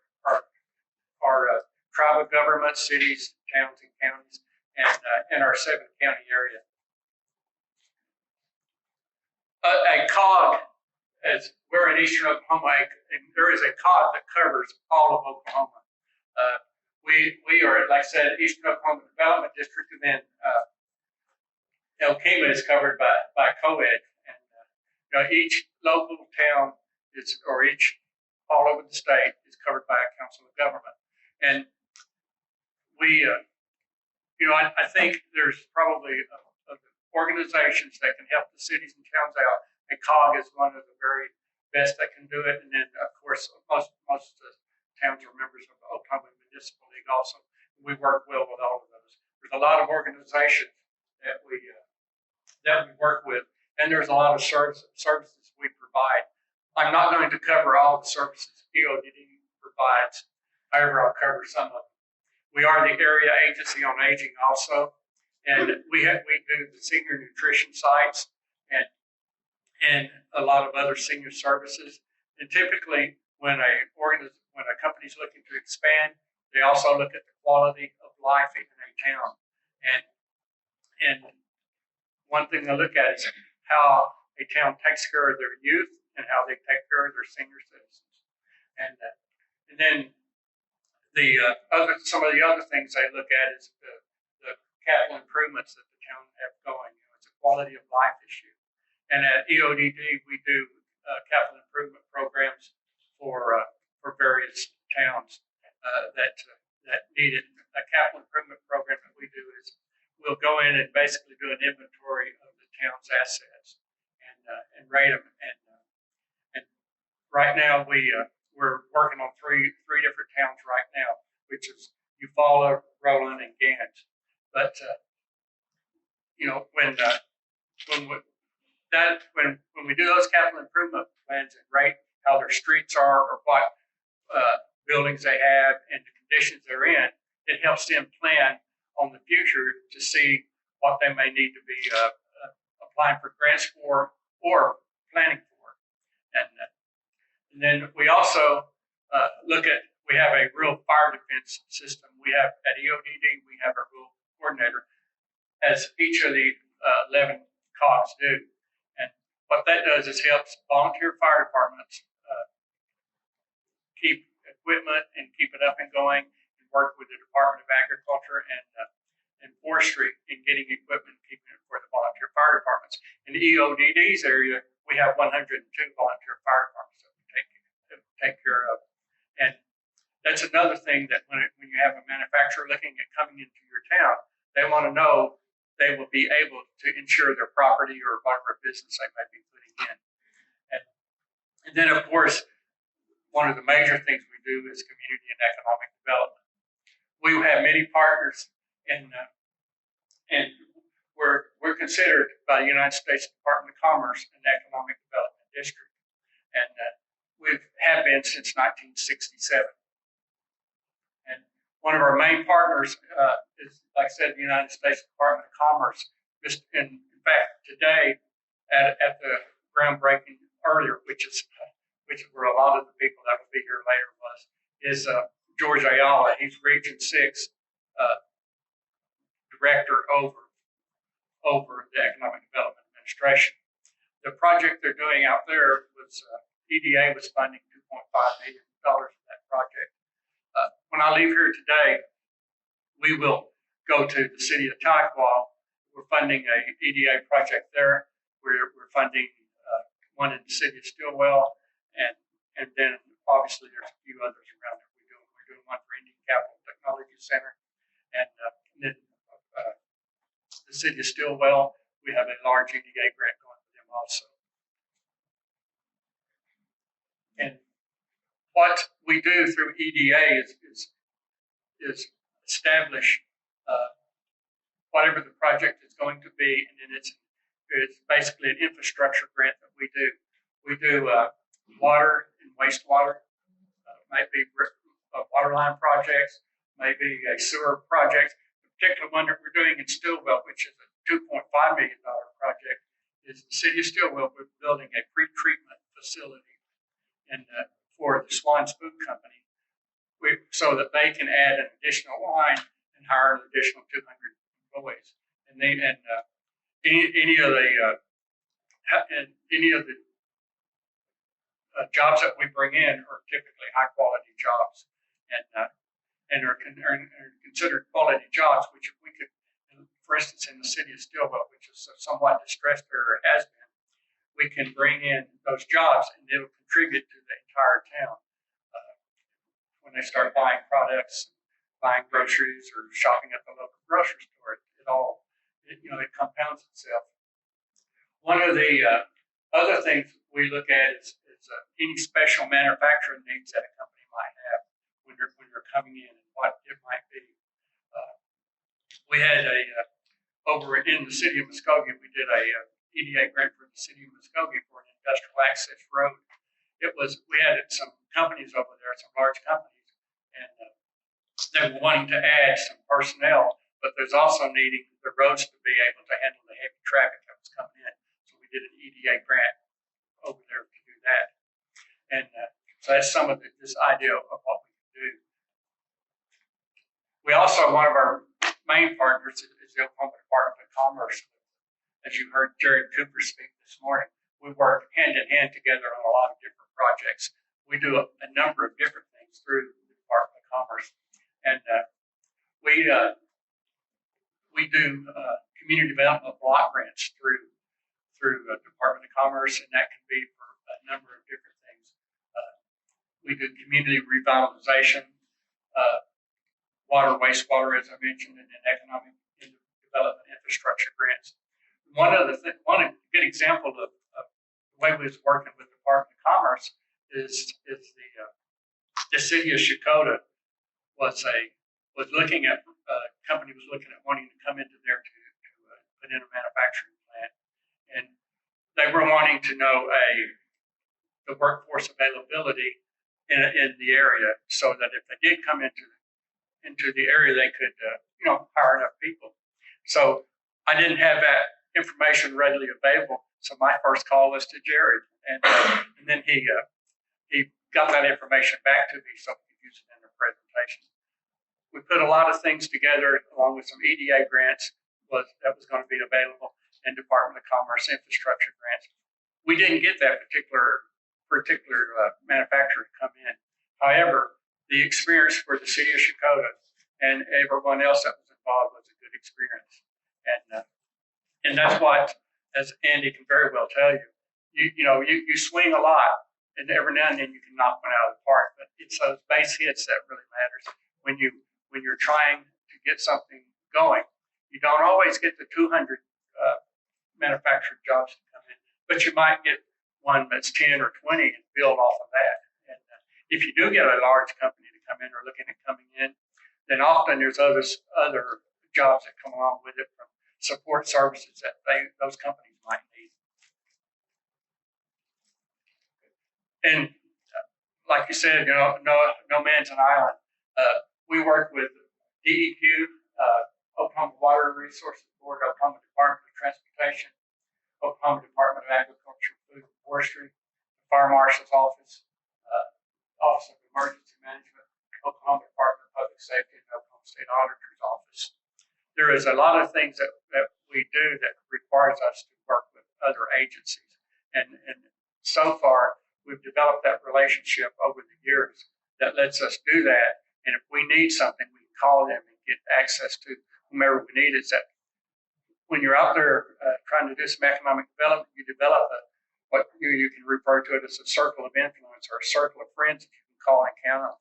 our tribal governments, cities, towns, and counties, and our 7-county area. A COG, as we're in Eastern Oklahoma, and there is a COG that covers all of Oklahoma. We are, like I said, Eastern Oklahoma Development District, and then Elkema is covered by COED. And each local town all over the state is covered by a council of government. And we, I think there's probably organizations that can help the cities and towns out. And COG is one of the very best that can do it. And then, of course, most of the towns are members of the Oklahoma Municipal League also. We work well with all of those. There's a lot of organizations that we work with, and there's a lot of services we provide I'm not going to cover all the services EODD provides. However, I'll cover some of them. We are the area agency on aging also, and we do the senior nutrition sites and a lot of other senior services. And typically, when a company's looking to expand, they also look at the quality of life in a town. And one thing they look at is how a town takes care of their youth and how they take care of their senior citizens. And then some of the other things they look at is the capital improvements that the town have going. It's a quality of life issue. And at EODD, we do capital improvement programs for various towns that need it. A capital improvement program that we do is we'll go in and basically do an inventory of the town's assets and rate them. And right now we're working on three different towns right now, which is Eufaula, Roland, and Gans. But when we do those capital improvement plans and rate how their streets are or what buildings they have and the conditions they're in, it helps them plan on the future to see what they may need to be applying for grants for or planning for. And then we also we have a rural fire defense system. We have at EODD, we have a rural coordinator, as each of the 11 COGs do. And what that does is helps volunteer fire departments keep equipment and keep it up and going, and work with the Department of Agriculture and Forestry in getting equipment and keeping it for the volunteer fire departments. In the EODD's area, we have 102 volunteer fire departments that we take care of. And that's another thing that when you have a manufacturer looking at coming into your town, they want to know they will be able to insure their property or whatever business they might be putting in. And then, of course, one of the major things we do is community and economic development. We have many partners, and we're considered by the United States Department of Commerce an economic development district, and we have been since 1967. And one of our main partners is, like I said, the United States Department of Commerce. In fact, today at the groundbreaking earlier, which is where a lot of the people that will be here later is George Ayala. He's Region 6 Director over the Economic Development Administration. The project they're doing out there was EDA was funding $2.5 million for that project. When I leave here today, we will go to the city of Tahlequah. We're funding a EDA project there. We're funding one in the city of Stillwell, and then obviously there's a few others around there. We're doing one for Indian Capital Technology Center, and then the city of Stillwell. We have a large EDA grant going for them also. And what we do through EDA is establish whatever the project is going to be, and then it's basically an infrastructure grant that we do. We do water and wastewater, might be water line projects, maybe a sewer project. The particular one that we're doing in Stillwell, which is a $2.5 million project, is the city of Stillwell. We're building a pre-treatment facility for the Swan's Food Company, so that they can add an additional line and hire an additional 200 employees. And any of the jobs that we bring in are typically high quality jobs, and are considered quality jobs. Which if we could, for instance, in the city of Stillwell, which is a somewhat distressed area, has been, we can bring in those jobs and it'll contribute to the entire town. When they start buying products, buying groceries, or shopping at the local grocery store, it compounds itself. One of the other things we look at is any special manufacturing needs that a company might have when they're coming in, and what it might be. We had over in the city of Muskogee, we did a EDA grant for the city of Muskogee for an industrial access road, we had some companies over there, some large companies, and they were wanting to add some personnel, but there's also needing the roads to be able to handle the heavy traffic that was coming in. So we did an EDA grant over there to do that. And so that's some of this idea of what we can do. We also, one of our main partners is the Oklahoma Department of Commerce. As you heard Jared Cooper speak this morning, we work hand in hand together on a lot of different projects. We do a number of different things through the Department of Commerce. And we do community development block grants through the Department of Commerce, and that can be for a number of different things. We do community revitalization, water, wastewater, as I mentioned, and then economic development infrastructure grants. One good example of the way we was working with the Department of Commerce is the city of Shakota was looking at company was looking at wanting to come into there to put in a manufacturing plant, and they were wanting to know the workforce availability in the area, so that if they did come into the area, they could hire enough people. So I didn't have that information readily available, so my first call was to Jared, and then he got that information back to me so we could use it in the presentation. We put a lot of things together along with some EDA grants that was going to be available, and Department of Commerce infrastructure grants. We didn't get that particular manufacturer to come in. However, the experience for the city of Shakota and everyone else that was involved was a good experience, and that's what, as Andy can very well tell you, you swing a lot, and every now and then you can knock one out of the park. But it's those base hits that really matters when you're trying to get something going. You don't always get the 200 manufactured jobs to come in, but you might get one that's 10 or 20 and build off of that. And if you do get a large company to come in or looking at coming in, then often there's other jobs that come along with it, from support services that those companies might need. And like you said, no man's an island. We work with DEQ, Oklahoma Water Resources Board, Oklahoma Department of Transportation, Oklahoma Department of Agriculture, Food and Forestry, the Fire Marshal's Office, Office of Emergency Management, Oklahoma Department of Public Safety, and Oklahoma State Auditor's Office. There is a lot of things that we do that requires us to work with other agencies. And so far, we've developed that relationship over the years that lets us do that. And if we need something, we can call them and get access to whomever we need. It's that when you're out there trying to do some economic development, you develop what you can refer to it as a circle of influence, or a circle of friends that you can call and count on.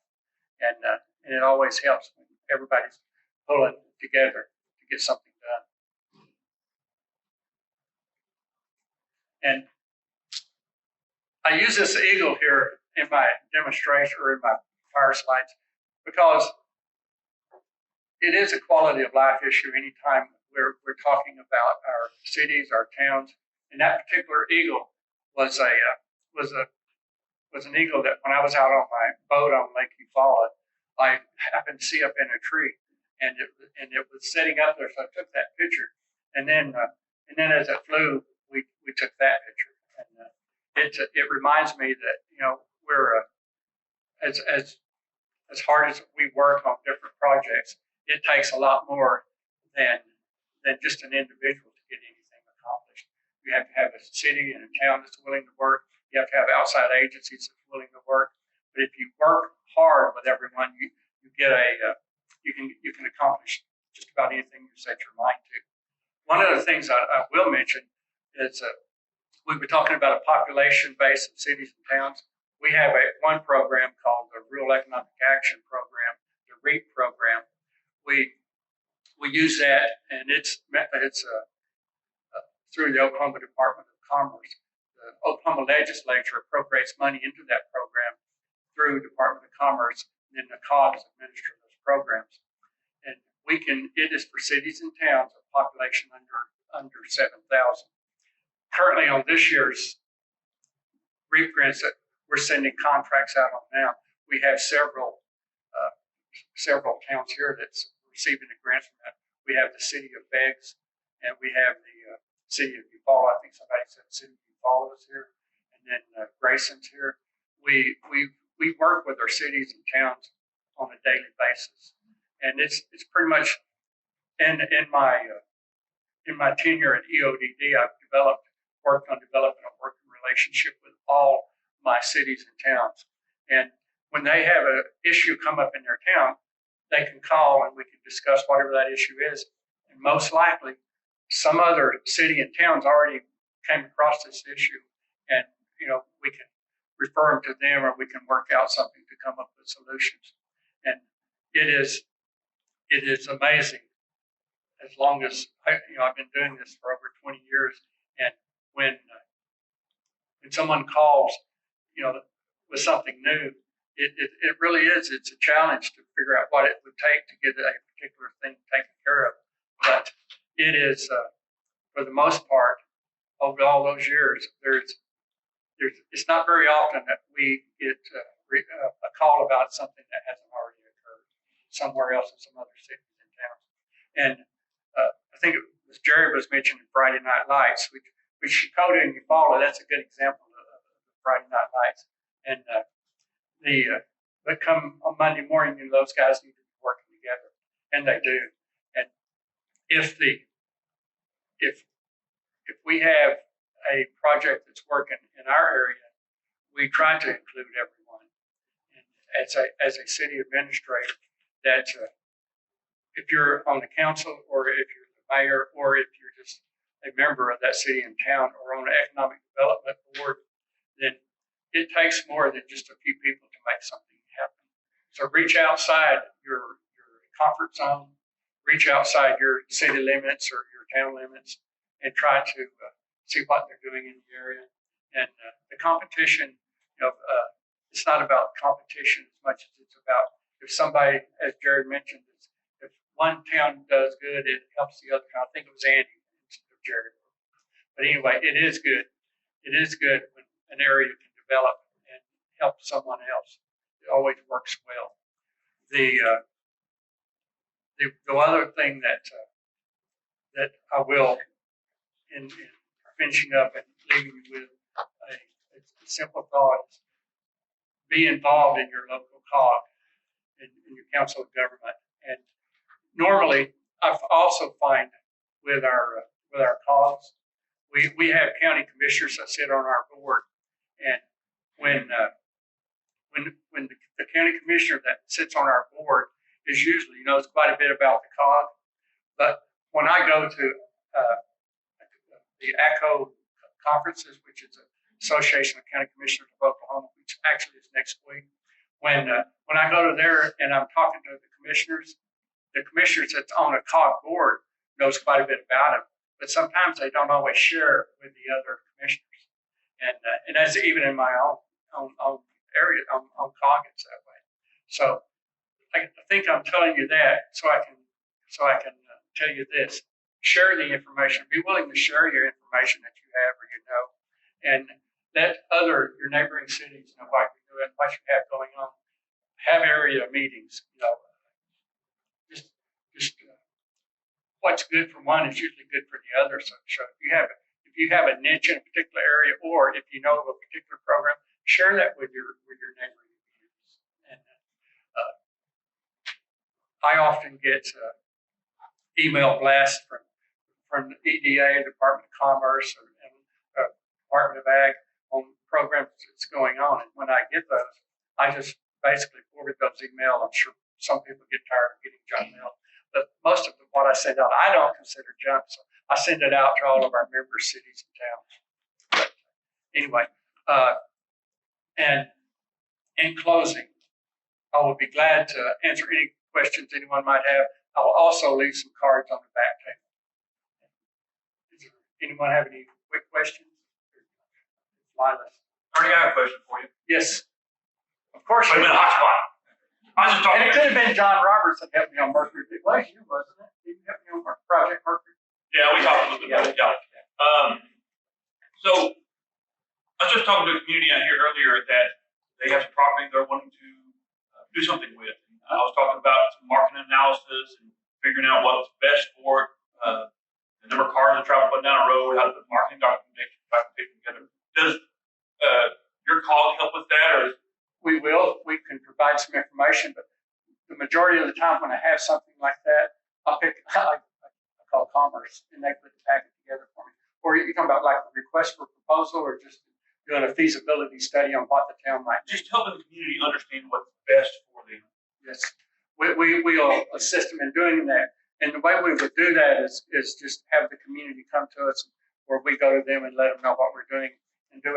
And it always helps when everybody's pulling together to get something done. And I use this eagle here in my demonstration or in my fire slides because it is a quality of life issue anytime we're talking about our cities, our towns. And that particular eagle was an eagle that when I was out on my boat on Lake Eufaula, I happened to see up in a tree, and it was sitting up there, so I took that picture. And then as it flew, we took that picture. And it reminds me that we're as hard as we work on different projects, it takes a lot more than just an individual to get anything accomplished. You have to have a city and a town that's willing to work. You have to have outside agencies that's willing to work. But if you work hard with everyone, you can accomplish just about anything you set your mind to. One of the things I will mention is we were talking about a population base of cities and towns. We have one program called the Rural Economic Action Program, the REAP program. We use that, and it's through the Oklahoma Department of Commerce. The Oklahoma legislature appropriates money into that program through Department of Commerce, and then the COGS administer those programs. And it is for cities and towns of population under 7,000. Currently on this year's REAP grants that we're sending contracts out on now. We have several towns here that's receiving the grants from that. We have the city of Beggs, and we have the city of Eufaula. I think somebody said the city of Eufaula is here, and then Grayson's here. We work with our cities and towns on a daily basis, and it's pretty much in my tenure at EODD, I've worked on developing a working relationship with all my cities and towns. And when they have an issue come up in their town, they can call and we can discuss whatever that issue is. And most likely, some other city and towns already came across this issue, and we can refer them to them, or we can work out something to come up with solutions. And it is amazing. As long as I've been doing this for over 20 years, and when someone calls, with something new, it really is. It's a challenge to figure out what it would take to get a particular thing taken care of. But it is, for the most part, over all those years, it's not very often that we get a call about something that hasn't already occurred somewhere else in some other cities and towns. And I think it was Jerry was mentioning Friday Night Lights, which Dakota and Eufaula, that's a good example of Friday Night Lights. And but come on Monday morning, those guys need to be working together, and they do. And if we have a project that's working in our area, we try to include everyone. And as a city administrator, that if you're on the council, or if you're the mayor, or if you're just a member of that city and town, or on an economic development board, then it takes more than just a few people to make something happen. So reach outside your comfort zone, reach outside your city limits or your town limits, and try to see what they're doing in the area. And the competition, it's not about competition as much as it's about, if somebody, as Jared mentioned, if one town does good, it helps the other town. I think it was Andy instead of Jared. But anyway, it is good. It is good when an area can develop and help someone else. It always works well. The other thing that I will, in finishing up and leaving you with a simple thought, is be involved in your local COG, in your council of government. And normally, I also find with our COGs, we have county commissioners that sit on our board, and when the county commissioner that sits on our board is usually knows quite a bit about the COG, but when I go to the ACO conferences, which is an Association of County Commissioners of Oklahoma, which actually is next week, when I go to there and I'm talking to the commissioners that's on a COG board knows quite a bit about it, but sometimes they don't always share with the other commissioners, and that's even in my own area on COG, it's that way. So I think I'm telling you that so I can tell you this: share the information. Be willing to share your information that you have or you know, and let your neighboring cities know what you're doing, what you have going on. Have area meetings. Just what's good for one is usually good for the other. So if you have a niche in a particular area, or if you know of a particular program, share that with your neighboring communities. And I often get email blasts from the EDA, Department of Commerce, and Department of Ag on programs that's going on. And when I get those, I just basically forward those emails. I'm sure some people get tired of getting junk mail, but most of what I send out, I don't consider junk, so I send it out to all of our member cities and towns. But anyway, and in closing, I will be glad to answer any questions anyone might have. I will also leave some cards on the back table. Does anyone have any quick questions? Lilas. I already have a question for you. Yes. Of course. Wait a minute, hotspot. I was just talking. And it could have been John Roberts that helped me on Mercury. It was you, wasn't it? You helped me on Project Mercury. Yeah, we talked a little bit about it. Yeah. So I was just talking to a community out here earlier that they have some property they're wanting to do something with. I was talking about some market analysis and figuring out what's best for it, the number of cars that travel up and down the road, how to put marketing documentation together. Does your colleague help with that, or? We will. We can provide some information, but the majority of the time when I have something like that, I call Commerce, and they put the packet together for me. Or you talking about like a request for proposal, or just doing a feasibility study on what the town might do? Just helping the community understand what's best for them. Yes, we'll assist them in doing that. And the way we would do that is just have the community come to us, or we go to them and let them know what we're doing, and do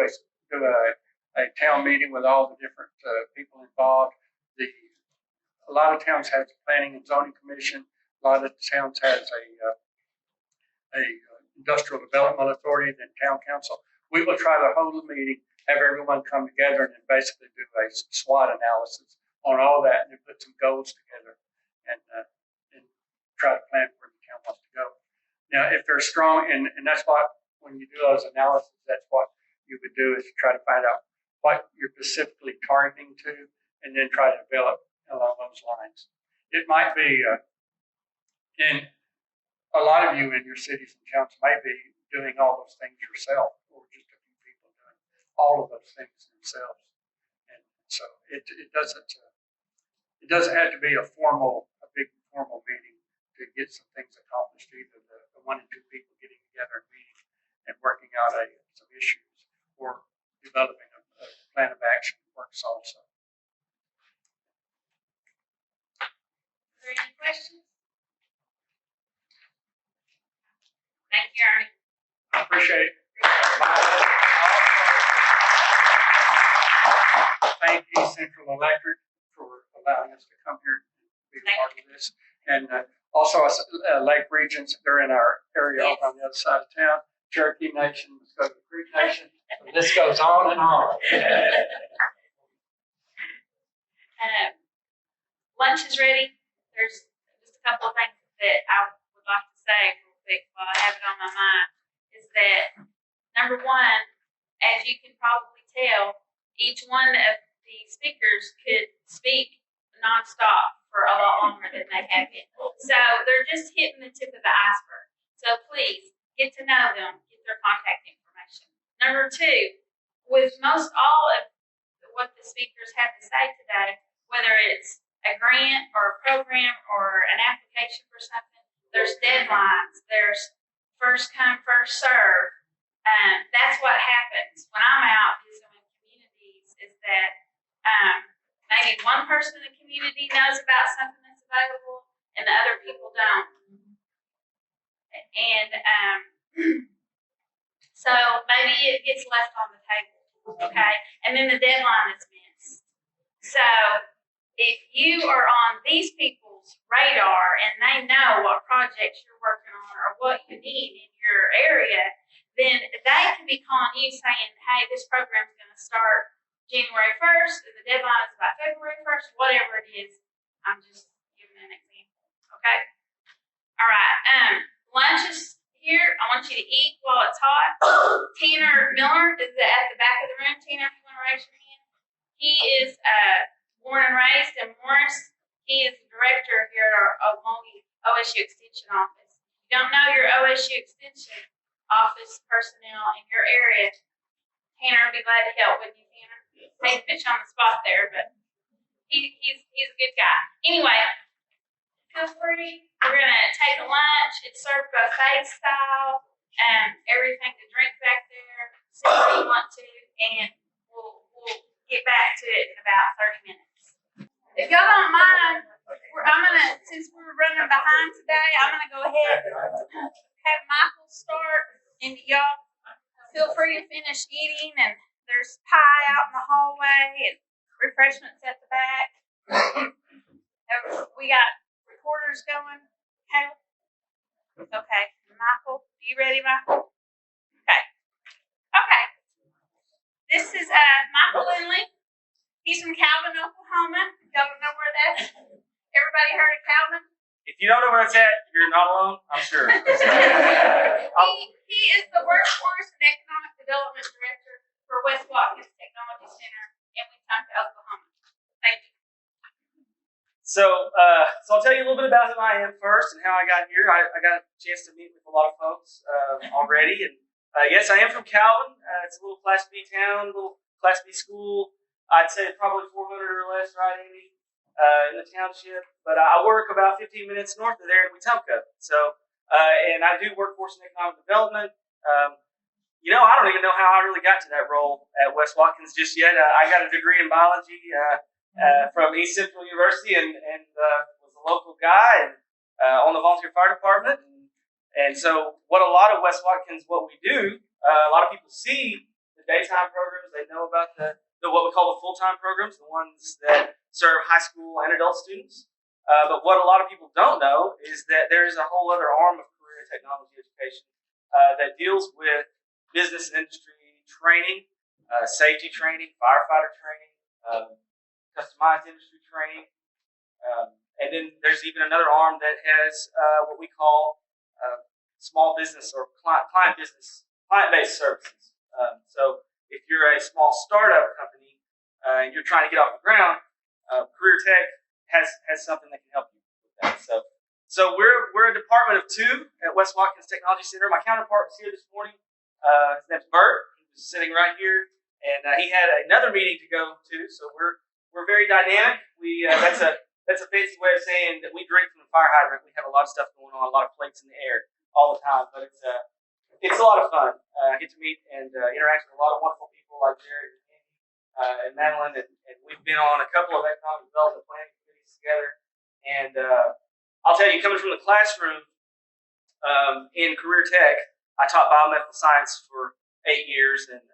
a town meeting with all the different people involved. A lot of towns have a planning and zoning commission. A lot of towns has a industrial development authority, then town council. We will try to hold a meeting, have everyone come together, and then basically do a SWOT analysis on all that, and then put some goals together, and try to plan where the town wants to go. Now, if they're strong, and that's what, when you do those analysis, that's what you would do, is try to find out what you're specifically targeting to, and then try to develop along those lines. It might be, and a lot of you in your cities and towns may be doing all those things yourself, or just a few people doing all of those things themselves. And so it doesn't have to be a big formal meeting to get some things accomplished. Either the one and two people getting together and meeting and working out some issues, or developing a plan of action works also. Are there any questions? Thank you, Ernie. I appreciate it. Thank you, Central Electric, for allowing us to come here and be a part of this. And also, Lake Regions, they're in our area over on the other side of town. Cherokee Nation, Muskogee Creek Nation. So this goes on and on. Lunch is ready. There's just a couple of things that I would like to say real quick while I have it on my mind. Is that number one, as you can probably tell, each one of the speakers could speak nonstop for a lot longer than they have been. So they're just hitting the tip of the iceberg. So please get to know them, get their contact information. Number two, with most all of what the speakers have to say today, whether it's a grant or a program or an application for something, there's deadlines, there's first come, first serve. That's what happens when I'm out visiting communities, is that maybe one person in the community knows about something that's available and the other people don't. And so maybe it gets left on the table, okay? And then the deadline is missed. So if you are on these people's radar and they know what projects you're working on or what you need in your area, then they can be calling you saying, hey, this program's going to start January 1st, and the deadline is about February 1st, whatever it is. I'm just giving an example, okay? All right, lunch is here. I want you to eat while it's hot. Tanner Miller is at the back of the room. Tanner, if you want to raise your hand. He is born and raised in Morris. He is the director here at our Ohlone OSU Extension Office. If you don't know your OSU Extension Office personnel in your area, Tanner would be glad to help with you, Tanner. I hate to put you on the spot there, but he's a good guy. Anyway, feel free. We're gonna take a lunch. It's served buffet style, everything to drink back there. See where you want to, and we'll get back to it in about 30 minutes. If y'all don't mind, since we're running behind today, I'm gonna go ahead and have Michael start, and y'all feel free to finish eating. And there's pie out in the hallway and refreshments at the back. We got recorders going. Okay, Michael, you ready, Michael? Okay. This is Michael Lindley. He's from Calvin, Oklahoma. Y'all don't know where that's? Everybody heard of Calvin? If you don't know where it's at, you're not alone, I'm sure. He is the Workforce and Economic Development Director for West Watkins Technology Center in Wetumpka, Oklahoma. Thank you. So I'll tell you a little bit about who I am first and how I got here. I got a chance to meet with a lot of folks already, and yes, I am from Calvin. It's a little Class B town, little Class B school. I'd say probably 400 or less, right, Amy, in the township. But I work about 15 minutes north of there in Wetumpka. So, and I do workforce and economic development. I don't even know how I really got to that role at West Watkins just yet. I got a degree in biology from East Central University and was a local guy and on the volunteer fire department. And so what a lot of West Watkins, what we do, a lot of people see the daytime programs. They know about the what we call the full-time programs, the ones that serve high school and adult students. But what a lot of people don't know is that there is a whole other arm of career technology education that deals with business and industry training, safety training, firefighter training, customized industry training. And then there's even another arm that has what we call small business or client-based services. So if you're a small startup company and you're trying to get off the ground, Career Tech has something that can help you with that. So we're a department of two at West Watkins Technology Center. My counterpart was here this morning. His name's Bert. He was sitting right here, and he had another meeting to go to. So we're very dynamic. That's a fancy way of saying that we drink from the fire hydrant. We have a lot of stuff going on, a lot of plates in the air all the time, but it's a lot of fun. I get to meet and interact with a lot of wonderful people like Jared and Madeline, and we've been on a couple of economic development planning committees together. And I'll tell you, coming from the classroom in Career Tech, I taught biomedical science for 8 years, and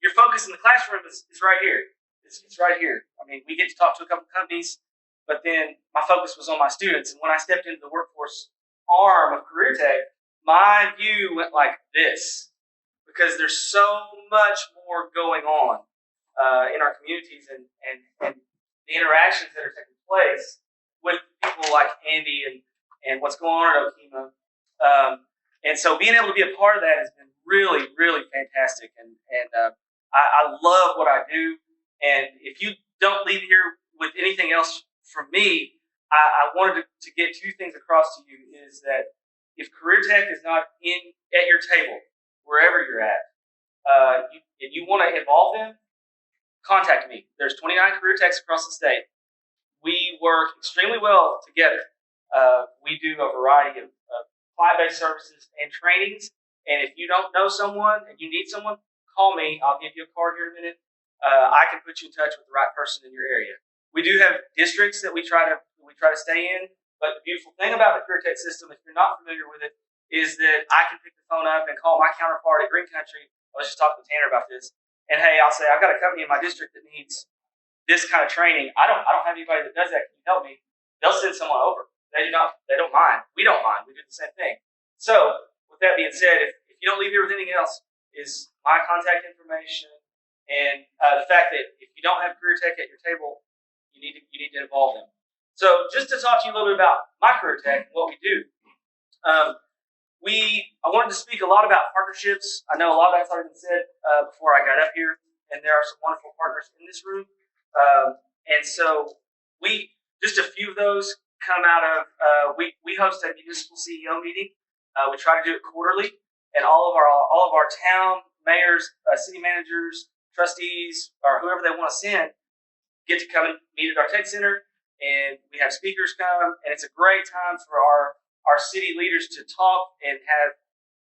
your focus in the classroom is right here. It's right here. I mean, we get to talk to a couple companies, but then my focus was on my students. And when I stepped into the workforce arm of Career Tech, my view went like this, because there's so much more going on in our communities and the interactions that are taking place with people like Andy and what's going on at Okima. And so being able to be a part of that has been really, really fantastic. And I love what I do. And if you don't leave here with anything else from me, I wanted to get two things across to you, is that if Career Tech is not at your table, wherever you're at, and you want to involve them, contact me. There's 29 Career Techs across the state. We work extremely well together. We do a variety of client-based services and trainings. And if you don't know someone and you need someone, call me. I'll give you a card here in a minute. I can put you in touch with the right person in your area. We do have districts that we try to stay in. But the beautiful thing about the Career Tech system, if you're not familiar with it, is that I can pick the phone up and call my counterpart at Green Country. Let's just talk to Tanner about this. And hey, I'll say, I've got a company in my district that needs this kind of training. I don't have anybody that does that. Can you help me? They'll send someone over. They don't mind. We don't mind. We do the same thing. So with that being said, if you don't leave here with anything else, is my contact information and the fact that if you don't have Career Tech at your table, you need to involve them. So just to talk to you a little bit about my Career Tech and what we do. I wanted to speak a lot about partnerships. I know a lot of that's already been said before I got up here, and there are some wonderful partners in this room. And so just a few of those come out of, we host a municipal CEO meeting. We try to do it quarterly, and all of our town mayors, city managers, trustees, or whoever they want to send get to come and meet at our tech center, and we have speakers come, and it's a great time for our city leaders to talk and have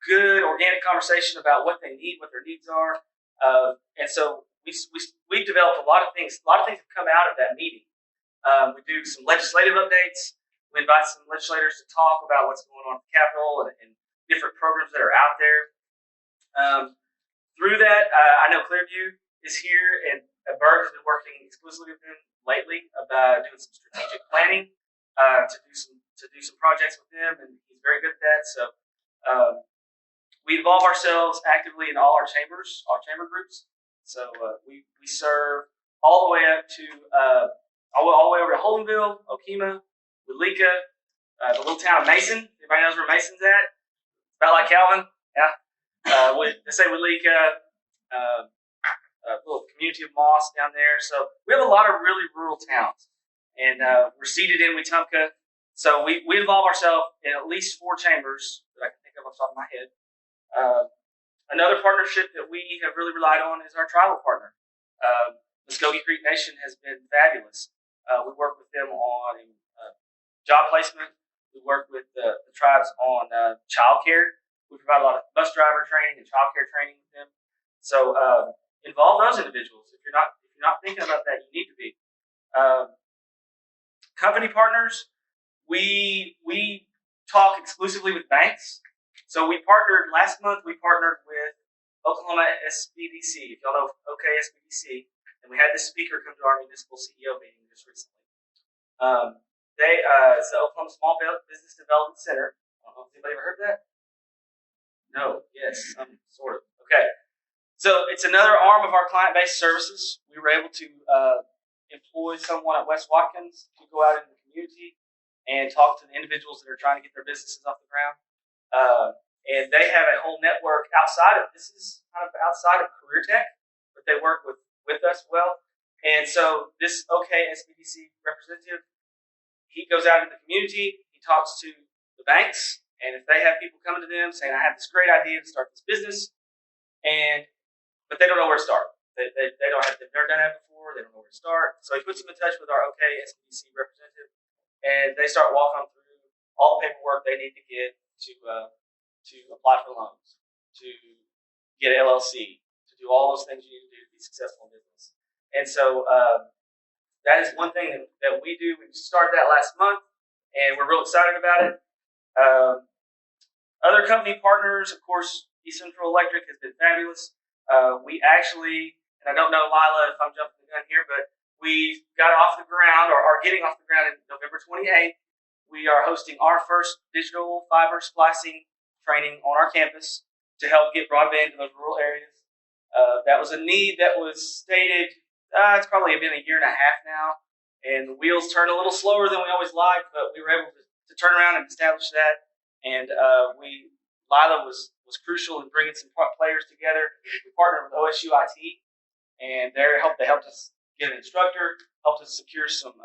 good organic conversation about what they need, what their needs are. And so we've developed a lot of things. A lot of things have come out of that meeting. We do some legislative updates. We invite some legislators to talk about what's going on at the Capitol and different programs that are out there. Through that, I know Clearview is here, and Bert has been working exclusively with them lately about doing some strategic planning to do some projects with them, and he's very good at that. So we involve ourselves actively in all our chamber groups. So we serve all the way up to all the way over to Holdenville, Okima, Willeka, the little town of Mason. Everybody knows where Mason's at? About like Calvin, yeah. we leak a little community of Moss down there. So we have a lot of really rural towns, and we're seated in Wetumpka. So we involve ourselves in at least 4 chambers that I can think of off the top of my head. Another partnership that we have really relied on is our tribal partner. Muskogee Creek Nation has been fabulous. We work with them on job placement. We work with the tribes on child care. We provide a lot of bus driver training and child care training with them. So involve those individuals. If you're not thinking about that, you need to be. Company partners, we talk exclusively with banks. So last month we partnered with Oklahoma SBDC. If y'all know SBDC, and we had this speaker come to our municipal CEO meeting just recently. It's the Oklahoma Small Business Development Center. I don't know if anybody ever heard that. No, yes, sort of. Okay. So it's another arm of our client-based services. We were able to employ someone at West Watkins to go out in the community and talk to the individuals that are trying to get their businesses off the ground. And they have a whole network outside of Career Tech, but they work with us well. And so this SBDC representative, he goes out in the community, he talks to the banks, and if they have people coming to them saying, I have this great idea to start this business, but they don't know where to start. They've never done that before, they don't know where to start. So he puts them in touch with our SBDC representative, and they start walking them through all the paperwork they need to get to apply for loans, to get an LLC, to do all those things you need to do to be successful in business. And so that is one thing that we do. We started that last month, and we're real excited about it. Other company partners, of course, Central Electric has been fabulous. We actually, and I don't know, Lila, if I'm jumping the gun here, but we got off the ground, or are getting off the ground in November 28th. We are hosting our first digital fiber splicing training on our campus to help get broadband to those rural areas. That was a need that was stated, it's probably been a year and a half now, and the wheels turn a little slower than we always like, but we were able to turn around and establish that. And Lila was crucial in bringing some players together. We partnered with OSU IT, and they helped us get an instructor, helped us secure some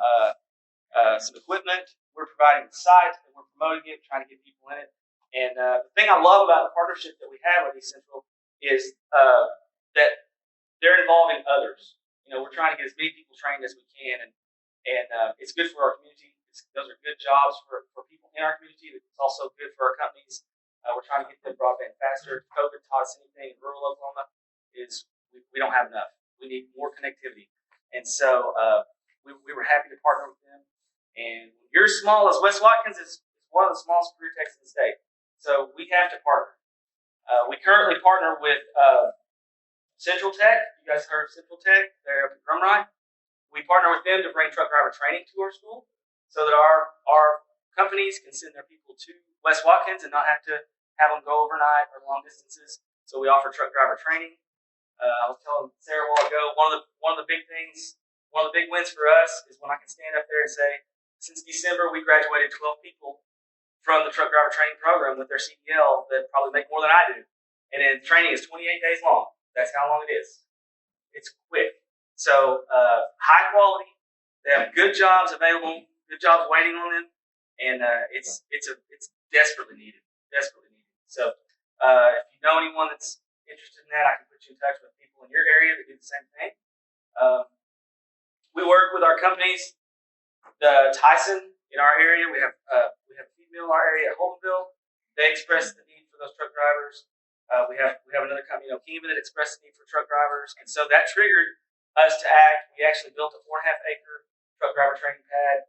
equipment. We're providing the site, and we're promoting it, trying to get people in it. And the thing I love about the partnership that we have with East Central is that they're involving others. We're trying to get as many people trained as we can, and it's good for our community. Those are good jobs for people in our community. It's also good for our companies. We're trying to get them broadband faster. If COVID taught us anything in rural Oklahoma is we don't have enough. We need more connectivity. And so we were happy to partner with them. And you're as small as West Watkins is one of the smallest career techs in the state. So we have to partner. We currently partner with Central Tech. You guys heard of Central Tech? They're up in Drumright. We partner with them to bring truck driver training to our school so that our companies can send their people to West Watkins and not have to have them go overnight or long distances. So we offer truck driver training. I was telling Sarah a while ago, one of the big wins for us is when I can stand up there and say, since December, we graduated 12 people from the truck driver training program with their CDL that probably make more than I do. And then training is 28 days long. That's how long it is. It's quick. So high quality. They have good jobs available, good jobs waiting on them, and it's desperately needed. Desperately needed. So if you know anyone that's interested in that, I can put you in touch with people in your area that do the same thing. We work with our companies. The Tyson in our area, we have a feed mill in our area at Holdenville. They expressed the need for those truck drivers. We have another company in Okemah that expressed the need for truck drivers, and so that triggered us to act. We actually built a 4.5 acre truck driver training pad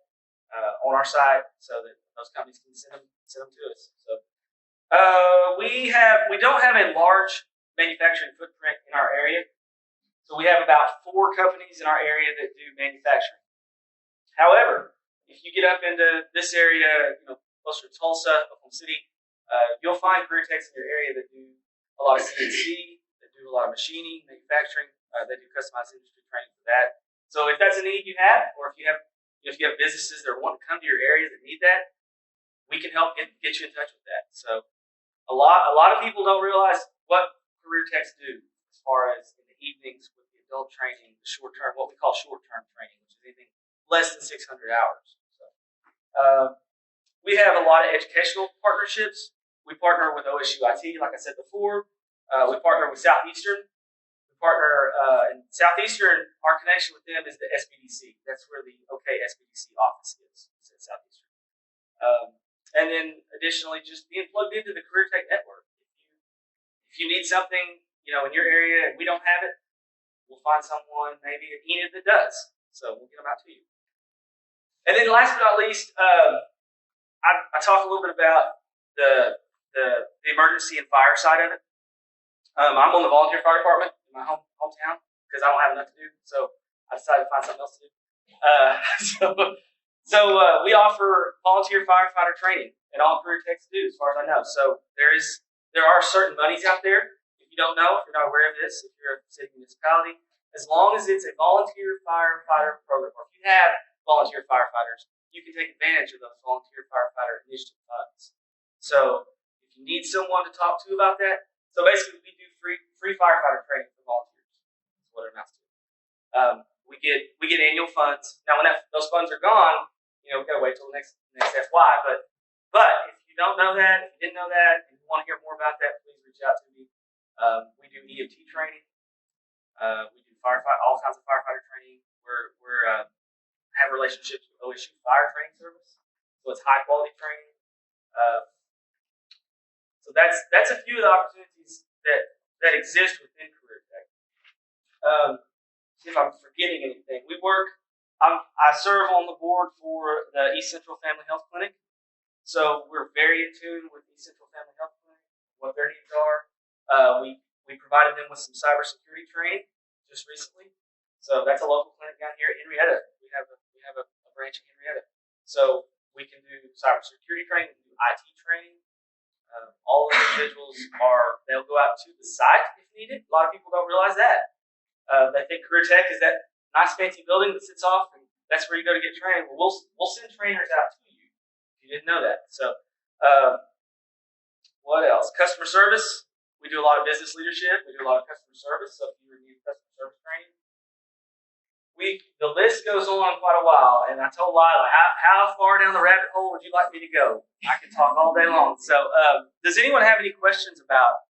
on our site so that those companies can send them to us. So we don't have a large manufacturing footprint in our area. So we have about 4 companies in our area that do manufacturing. However, if you get up into this area, closer to Tulsa, Oklahoma City, you'll find career techs in your area that do a lot of CNC, that do a lot of machining, manufacturing. They do customized industry training for that. So if that's a need you have, or if you have businesses that want to come to your area that need that, we can help get you in touch with that. So a lot of people don't realize what career techs do as far as in the evenings with the adult training, the short term, what we call short term training, which is anything less than 600 hours. So, we have a lot of educational partnerships. We partner with OSU IT, like I said before. We partner with Southeastern. We partner in Southeastern. Our connection with them is the SBDC. That's where the OK SBDC office is. It's at Southeastern. And then additionally, just being plugged into the Career Tech Network. If you need something, in your area and we don't have it, we'll find someone maybe at Enid that does. So we'll get them out to you. And then last but not least, I talk a little bit about the emergency and fire side of it. I'm on the volunteer fire department in my hometown because I don't have enough to do. So I decided to find something else to do. So we offer volunteer firefighter training, and all career techs do, as far as I know. So there are certain monies out there. If you don't know, if you're not aware of this, if you're a city municipality, as long as it's a volunteer firefighter program, or if you have volunteer firefighters, you can take advantage of those volunteer firefighter initiative funds. So if you need someone to talk to about that, so basically we do free firefighter training for volunteers. That's what it amounts to. We get annual funds. Now when those funds are gone, we gotta wait till the next FY. But if you don't know that, if you didn't know that, and you want to hear more about that, please reach out to me. We do EMT training. We do all kinds of firefighter training. We're have relationships with OSU Fire Training Service, so it's high quality training. So that's a few of the opportunities that exist within Career Tech. See if I'm forgetting anything. I serve on the board for the East Central Family Health Clinic, so we're very in tune with East Central Family Health Clinic, what their needs are. We provided them with some cybersecurity training just recently. So that's a local clinic down here in Henrietta. We have a branch in Henrietta. So we can do cybersecurity training, we can do IT training. All of the individuals they'll go out to the site if needed. A lot of people don't realize that. They think Career Tech is that nice fancy building that sits off and that's where you go to get trained. Well, we'll send trainers out to you if you didn't know that. So what else? Customer service. We do a lot of business leadership. We do a lot of customer service. So if you need customer service training, the list goes on quite a while. And I told Lila, how far down the rabbit hole would you like me to go? I can talk all day long. So does anyone have any questions about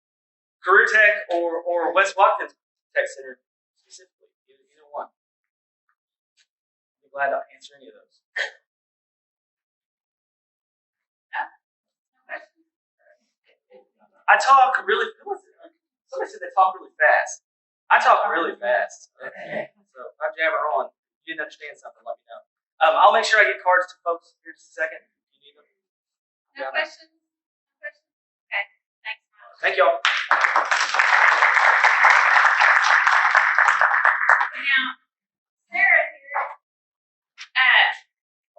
Career Tech or West Watkins Tech Center specifically? Either one. I'd be glad to answer any of those. I talk really. Somebody said they talk really fast. I talk really fast. Okay. So if I jabber on, if you didn't understand something, let me know. I'll make sure I get cards to folks here in just a second. If you need them. No questions? Okay. Thanks, Miles. Thank y'all. Now, Sarah here,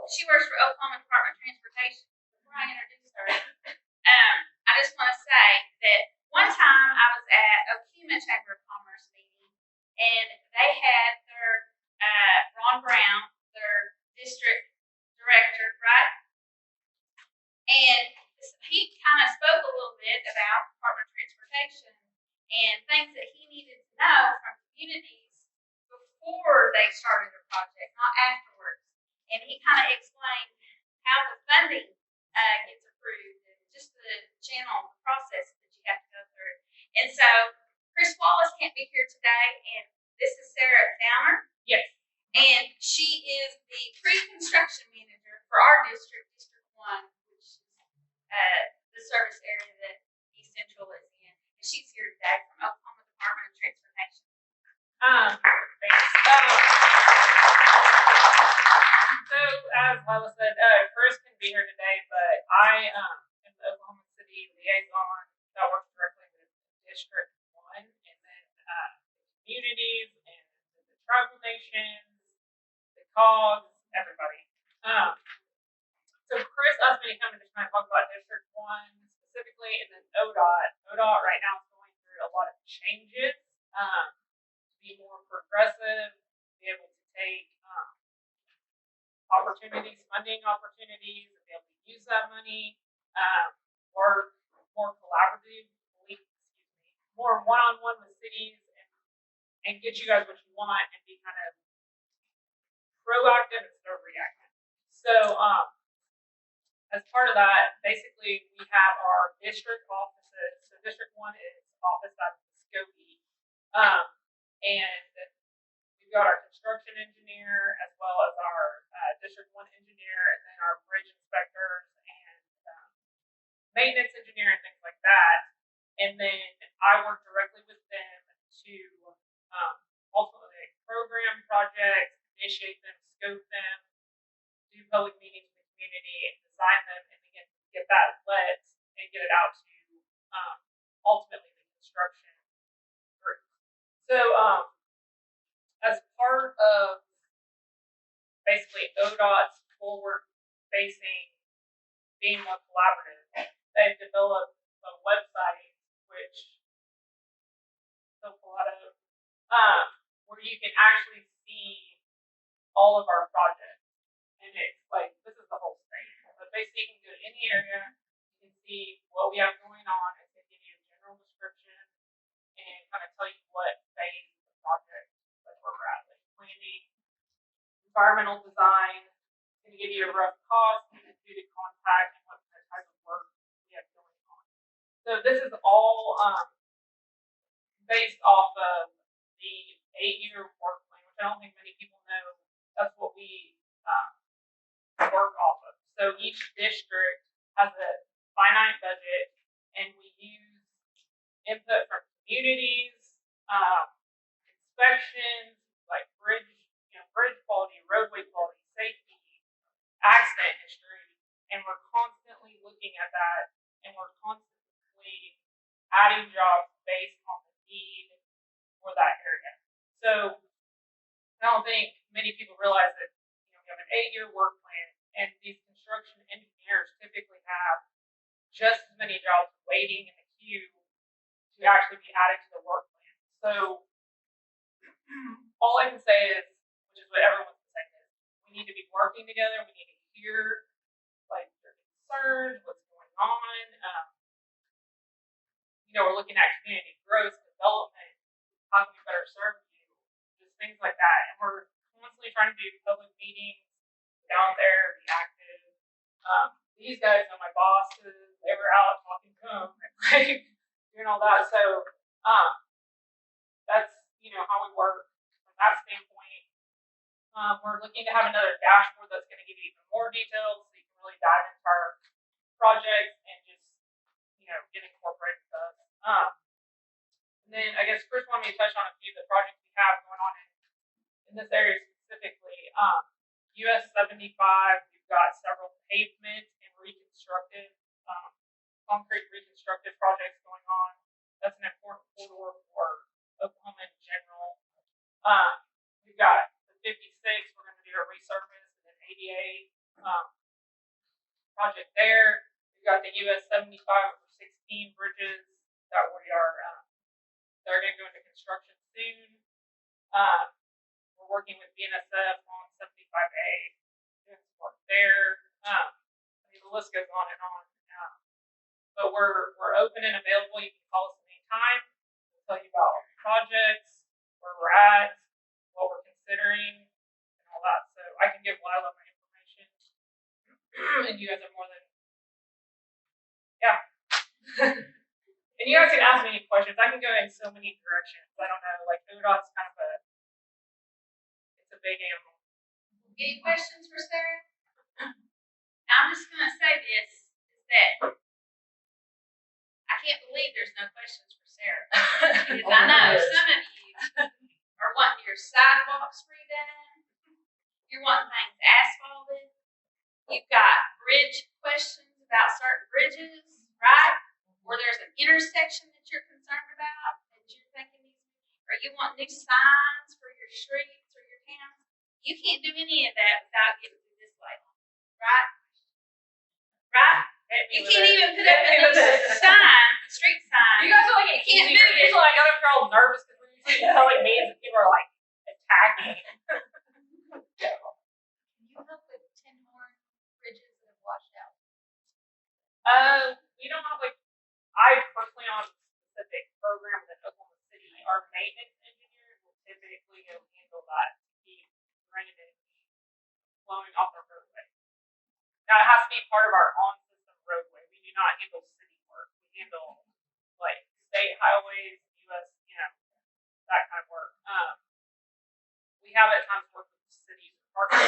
she works for Oklahoma Department of Transportation. Before I introduce her, I just want to say that one time I was at Okuma Chamber of Commerce meeting, and they had their Ron Brown, their district director, right? And he kind of spoke a little bit about Department of Transportation and things that he needed to know from communities before they started their project, not afterwards. And he kind of explained how the funding gets approved and just the channel, the process that you have to go through. And so Chris Wallace can't be here today, and this is Sarah Downer. Yes. And she is the pre-construction manager for our district, District 1, which is the service area that East Central is in. And she's here today from Oklahoma Department of Transportation. Thanks. So as Lila said, Chris can be here today, but I am the Oklahoma City liaison that works directly with District 1 and then communities and the tribal nations, the COGS, everybody. So Chris asked me to come in to kind of talk about District 1 specifically, and then ODOT. ODOT right now is going through a lot of changes to be more progressive, to be able to take opportunities, funding opportunities, and be able to use that money, work more collaboratively, more one-on-one with cities and get you guys what you want and be kind of proactive instead of reactive. So, as part of that, basically we have our district offices. So District 1 is office out of Muskogee. And we've got our construction engineer as well as our District 1 engineer and then our bridge inspectors and maintenance engineer and things like that. And then I work directly with them to ultimately program projects, initiate them, scope them, do public meetings with the community, and design them, and begin to get that lit and get it out to ultimately the construction group. So, as part of basically ODOT's forward-facing being more collaborative, they've developed a website which so a lot of where you can actually see all of our projects. And it's like, this is the whole state. But basically, you can go to any area, you can see what we have going on, and can give you a general description and kind of tell you what phase of the project that we're at, like planning, environmental design, going to give you a rough cost, who to contact, and what type of work we have going on. So this is all based off of the 8-year work plan, which I don't think many people know. That's what we work off of. So each district has a finite budget, and we use input from communities, inspections, like bridge quality, roadway quality, safety, accident history, and we're constantly looking at that, and we're constantly adding jobs based on the need for that area. So I don't think many people realize that we have an 8-year work plan, and these construction engineers typically have just as many jobs waiting in the queue to actually be added to the work plan. So all I can say is, which is what everyone's saying, is we need to be working together. We need to hear like your concerns, what's going on. We're looking at community growth, development, how can we better serve you, just things like that. And we're constantly trying to do public meetings, get out there, be active. These guys are my bosses. They were out talking to them and like doing all that. So that's how we work from that standpoint. We're looking to have another dashboard that's going to give you even more details, so you can really dive into our projects and just get incorporated with us. And then I guess first want me to touch on a few of the projects we have going on in this area specifically. US 75, we've got several pavement and reconstructive, concrete reconstructive projects going on. That's an important corridor for Oklahoma in general. We've got the 56, we're going to do a resurface and an ADA project there. We've got the US 75 over 16 bridges that we are they're going to go into construction soon. We're working with BNSF on 75A, doing some work there. The list goes on and on. But we're open and available. You can call us anytime. We'll tell you about projects, where we're at, what we're considering, and all that. So I can give Lila my information, and you guys are more than and you guys can ask me any questions. I can go in so many directions. I don't know, like ODOT's kind of it's a big animal. Any questions for Sarah? I'm just going to say this, is that I can't believe there's no questions for Sarah. Because I know some of you are wanting your sidewalks redone. You're wanting things asphalted. You've got bridge questions about certain bridges, right? Or there's an intersection that you're concerned about, that you're thinking or you want new signs for your streets or your towns. You can't do any of that without getting through this way, right? Right? You can't even put up a new sign, street sign. You guys are like, You can't do it. usually I gotta feel all nervous because we're usually telling me and people are like attacking. Can you help with 10 more bridges that have washed out? We don't have I personally on a specific program with flowing off the roadway. Now, it has to be part of our on-system roadway. We do not handle city work. We handle, like, state highways, US, that kind of work. We have at times worked with cities and parks.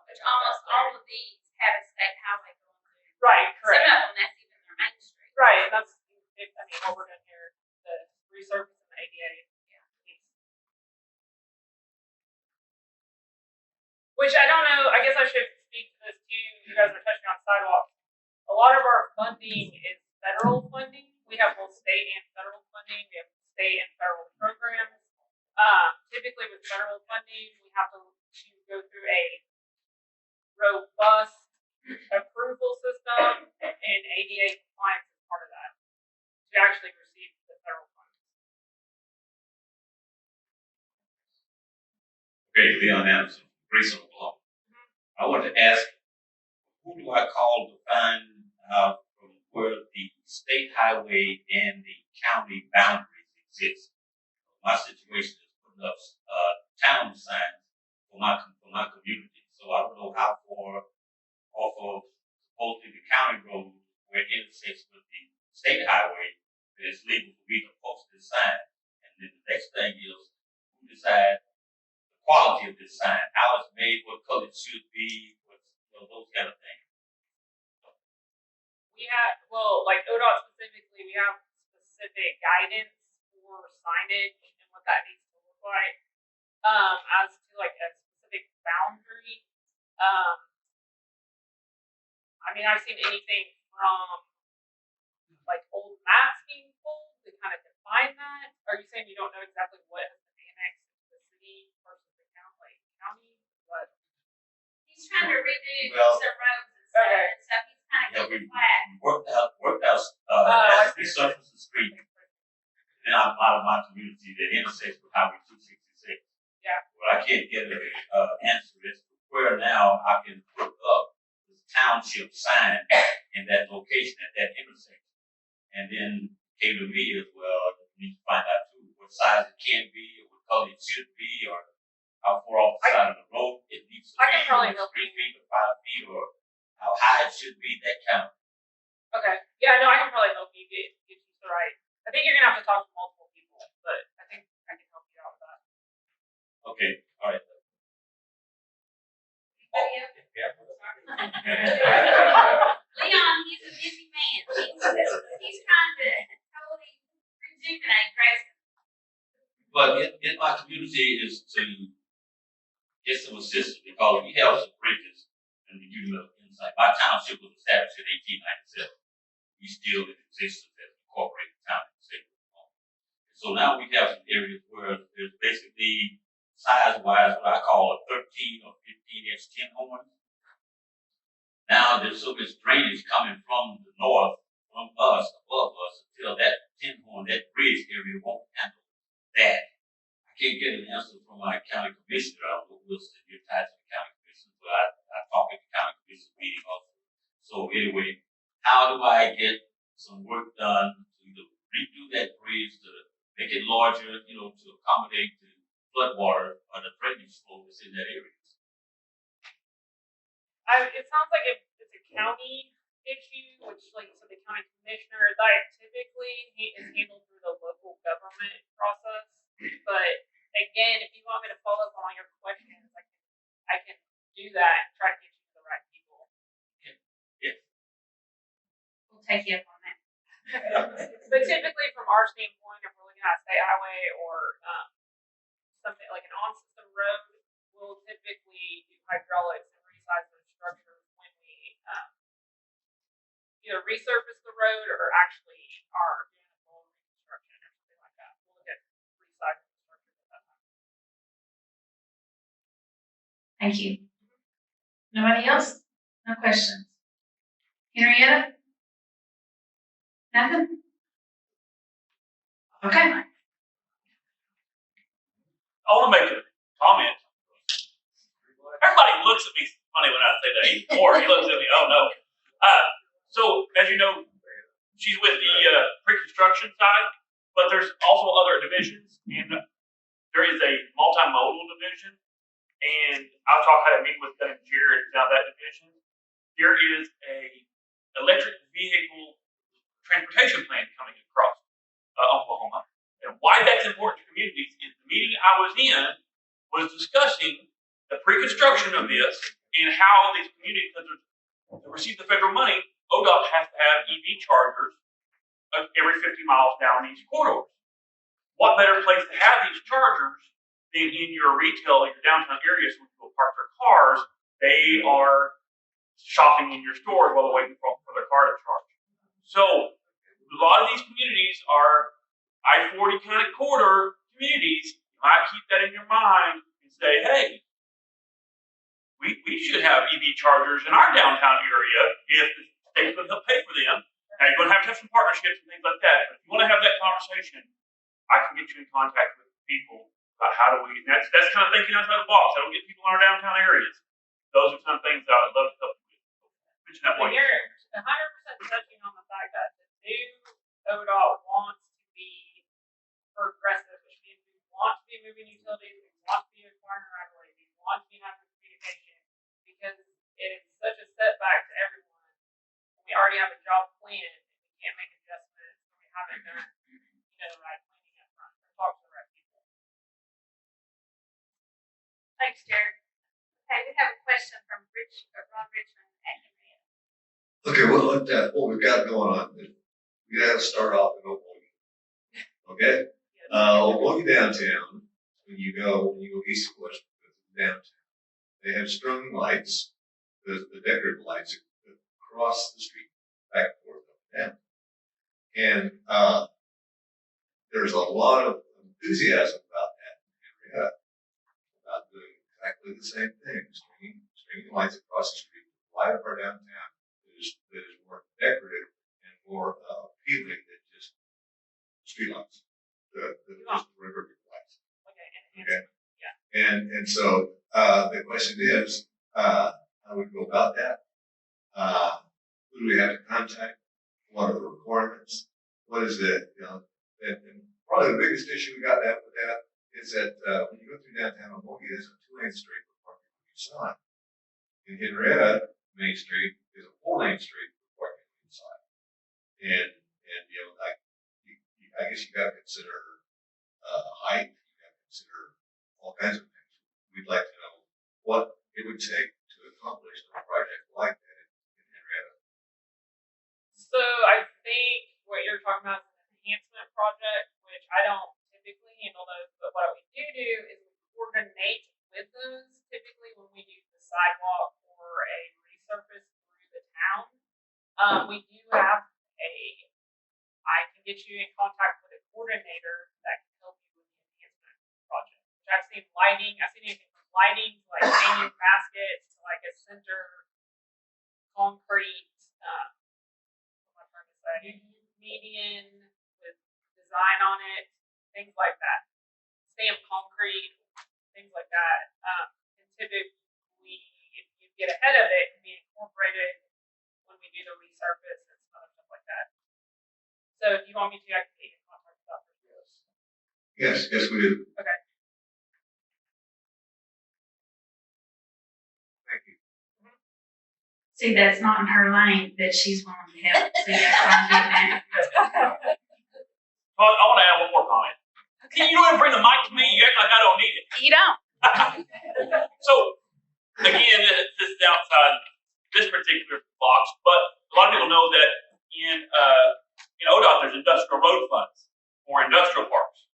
Which almost all of these have a state highway going through. Right, Some correct. of them, that's even their main street. Right, and that's, what we're doing here, the resurface and the ADA. Piece. Which I don't know, I guess I should speak to this too. You guys are touching on sidewalks. A lot of our funding is federal funding. We have both state and federal funding. We have state and federal programs. Typically with federal funding, we have to go through a robust approval system, and ADA compliance is part of that to actually receive the federal funds. Okay, Leon Anderson, Grace on the Block. I want to ask, who do I call to find out from where the state highway and the county boundaries exist? My situation is putting up town signs for my community, so I don't know how far off of supposedly the county road where it intersects with the state highway that it's legal for me to post this sign. And then the next thing is, who decides the quality of this sign, how it's made, what color it should be, those kind of things. We have, like ODOT specifically, we have specific guidance for signage and what that needs to look like. As to like a specific boundary, I've seen anything from like old maps being pulled to kind of define that. Are you saying you don't know exactly what has been annexed to the city versus the county? What? He's trying to redo Well, some roads and stuff, and so he's kind of Yeah, getting we flat. worked out I as we surface the street. And I'm out of my community that intersects with Highway 266. Yeah. Well, I can't get an answer as to where now I can put up this township sign in that location at that intersection. And then came to me as well, you need to find out too what size it can be, or what color it should be, or how far off the side of the road it needs to I can be, probably or help 3 you. feet or 5 feet, or how high it should be, that kind of. Okay. Yeah, no, I can probably help you get you the right. I think you're gonna have to talk to multiple people, but I think I can help you out with that. Okay, all right. Anybody else? Yeah. Leon, he's a busy man. He's trying to totally rejuvenate Grayson. But in my community is to get some assistance because we have some bridges and the unit insight. My township was established in 1897. We still in existence as an incorporated town in the state of Oklahoma. So now we have some areas where there's basically size-wise what I call a 13 or 15-inch tin horn. Now there's so much drainage coming from the north, from us, above us, until that tin horn, that bridge area won't handle that. I can't get an answer from my county commissioner. I don't know who else you're tied to the county commissioner, but I talk at the county commission meeting also. So anyway, how do I get some work done to redo that bridge to make it larger, to accommodate the floodwater or the drainage flow that's in that area? It sounds like it's a county issue, which, like, so the county commissioner, that typically is handled through the local government process. But again, if you want me to follow up on all your questions, I can do that and try to get you to the right people. Yeah. We'll take you up on that. But typically, from our standpoint, if we're looking at a state highway or something like an on-system road, we'll typically do hydraulics and resize those structures when we either resurface the road or actually are doing a full reconstruction or something like that. We'll look at resizing the structures at that time. Thank you. Nobody else? No questions. Henrietta? Nothing? Okay. I want to make a comment. Everybody looks at me funny when I say that. Even more, he looks at me, oh no. So, as you know, she's with the pre-construction side, but there's also other divisions, and there is a multimodal division, and had a meeting with Doug and Jared down that division. There is a electric vehicle transportation plan coming across Oklahoma. And why that's important to communities is the meeting I was in was discussing the pre-construction of this and how these communities, to receive the federal money, ODOT has to have EV chargers every 50 miles down these corridors. What better place to have these chargers than in your retail, your downtown areas where people park their cars? They are shopping in your stores while they're waiting for their car to charge. So a lot of these communities are I-40 kind of corridor communities. You might keep that in your mind and say, hey, we should have EV chargers in our downtown area if the state's going to help pay for them. Now you're going to have some partnerships and things like that. But if you want to have that conversation, I can get you in contact with people about how do we. That's kind of thinking outside the box. I don't get people in our downtown areas. Those are some things that I would love to help you with. Mention that point. You're 100% touching on the fact that the new ODOT wants to be progressive, which means we want to be moving utilities, we want to be acquiring right away, we want to be having communication, because it is such a setback to everyone. We already have a job plan, and we can't make adjustments, and we haven't done, the right planning up front, or talk to the right people. Thanks, Jared. Okay, we have a question from Ron Richmond at Henrietta. Okay, well, what we've got going on, we got to start off in Oklahoma. Okay? Oklahoma downtown, when you go east and west downtown, they have strung lights, the decorative lights across the street, back and forth, up and down. And there's a lot of enthusiasm about that in Henrietta, about doing exactly the same thing, stringing lights across the street, light up our downtown that is more decorative and more appealing than just streetlights, the river lights. Okay. Yeah. And so the question is, how do we go about that? Who do we have to contact? What are the requirements? What is it? And probably the biggest issue we got with that is that when you go through downtown Milwaukee, there's a 2-lane street for parking on each side. In Henrietta, Main Street is a 4-lane street for parking on each side. And I guess you got to consider height. You got to consider all kinds of things. We'd like to know what it would take to accomplish a project like that in Henrietta. So I think what you're talking about is an enhancement project, which I don't typically handle those, but what we do is we coordinate with those typically when we do the sidewalk or a resurface through the town. We do have I can get you in contact with a coordinator that can help you with the enhancement project. Which I've seen anything from lighting to like hanging baskets to like a center concrete, what am I trying to say, median with design on it, things like that. Stamped concrete, things like that. And typically, if you get ahead of it, can be incorporated when we do the resurface and some other stuff like that. So if you want me to, I can get in contact with Dr. Lewis. Yes, we do. Okay. Thank you. See, that's not in her lane, but she's willing to help. See, that's what I'm getting at. Well, I want to add one more comment. You don't even bring the mic to me. You act like I don't need it. You don't. So, again, this is outside this particular box, but a lot of people know that in ODOT, there's industrial road funds for industrial parks.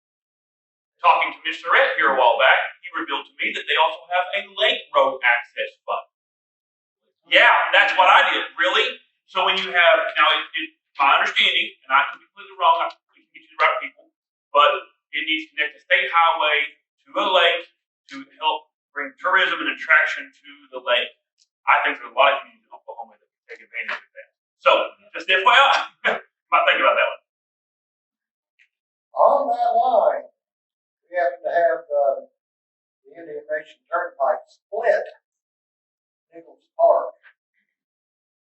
Talking to Mr. Rett here a while back, he revealed to me that they also have a lake road access fund. Yeah, that's what I did. Really? So when you have, now it's my understanding, and I could be completely wrong, we can get you the right people, but it needs to connect the state highway to a lake to help bring tourism and attraction to the lake. I think there's a lot of communities in Oklahoma that can take advantage of that. So, just FYI, might think about that one. On that line, we happen to have the Indian Nation Turnpike split, Nichols Park.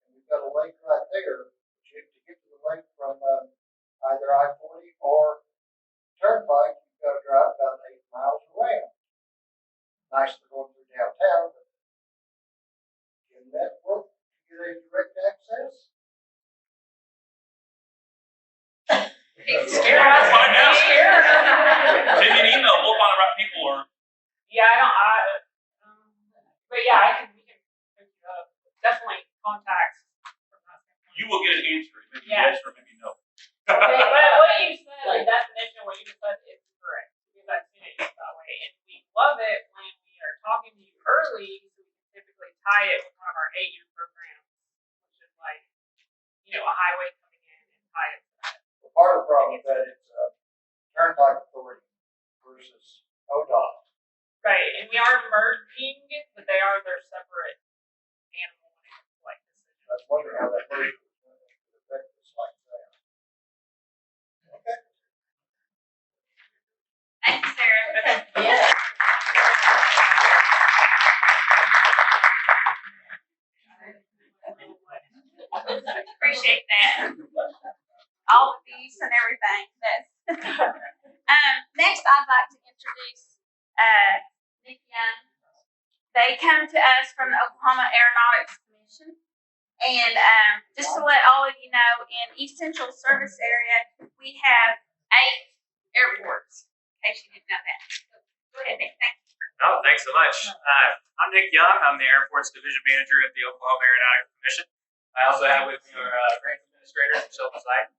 And we've got a lake right there. To get to the lake from either I-40 or Turnpike, you've got to drive about 8 miles around. Nice to go through downtown, but contacts from that standpoint. You will get an answer, maybe Yeah. yes or maybe no. But what you said, the definition, what you just said is correct, because I've seen it used that way, and we love it when we are talking to you early, so we can typically tie it with one of our 8-year programs, which is like, a highway coming in and tie it to that. Well, part of the problem with that is, Turnpike Authority versus ODOT. Right, and we are merging, but they are their separate animal when it comes to like decisions. I was wondering how that merger was going to affect us like that. Okay. Thank you, Sarah. Yeah. Appreciate that. All the beefs and everything. Next, I'd like to introduce Nick Young. They come to us from the Oklahoma Aeronautics Commission. And just to let all of you know, in East Central Service Area, we have 8 airports, in case you didn't know that. Go ahead, Nick. Thank you. Oh, thanks so much. I'm Nick Young. I'm the Airports Division Manager at the Oklahoma Aeronautics Commission. I also have with me our grants administrator, Michelle Poseidon.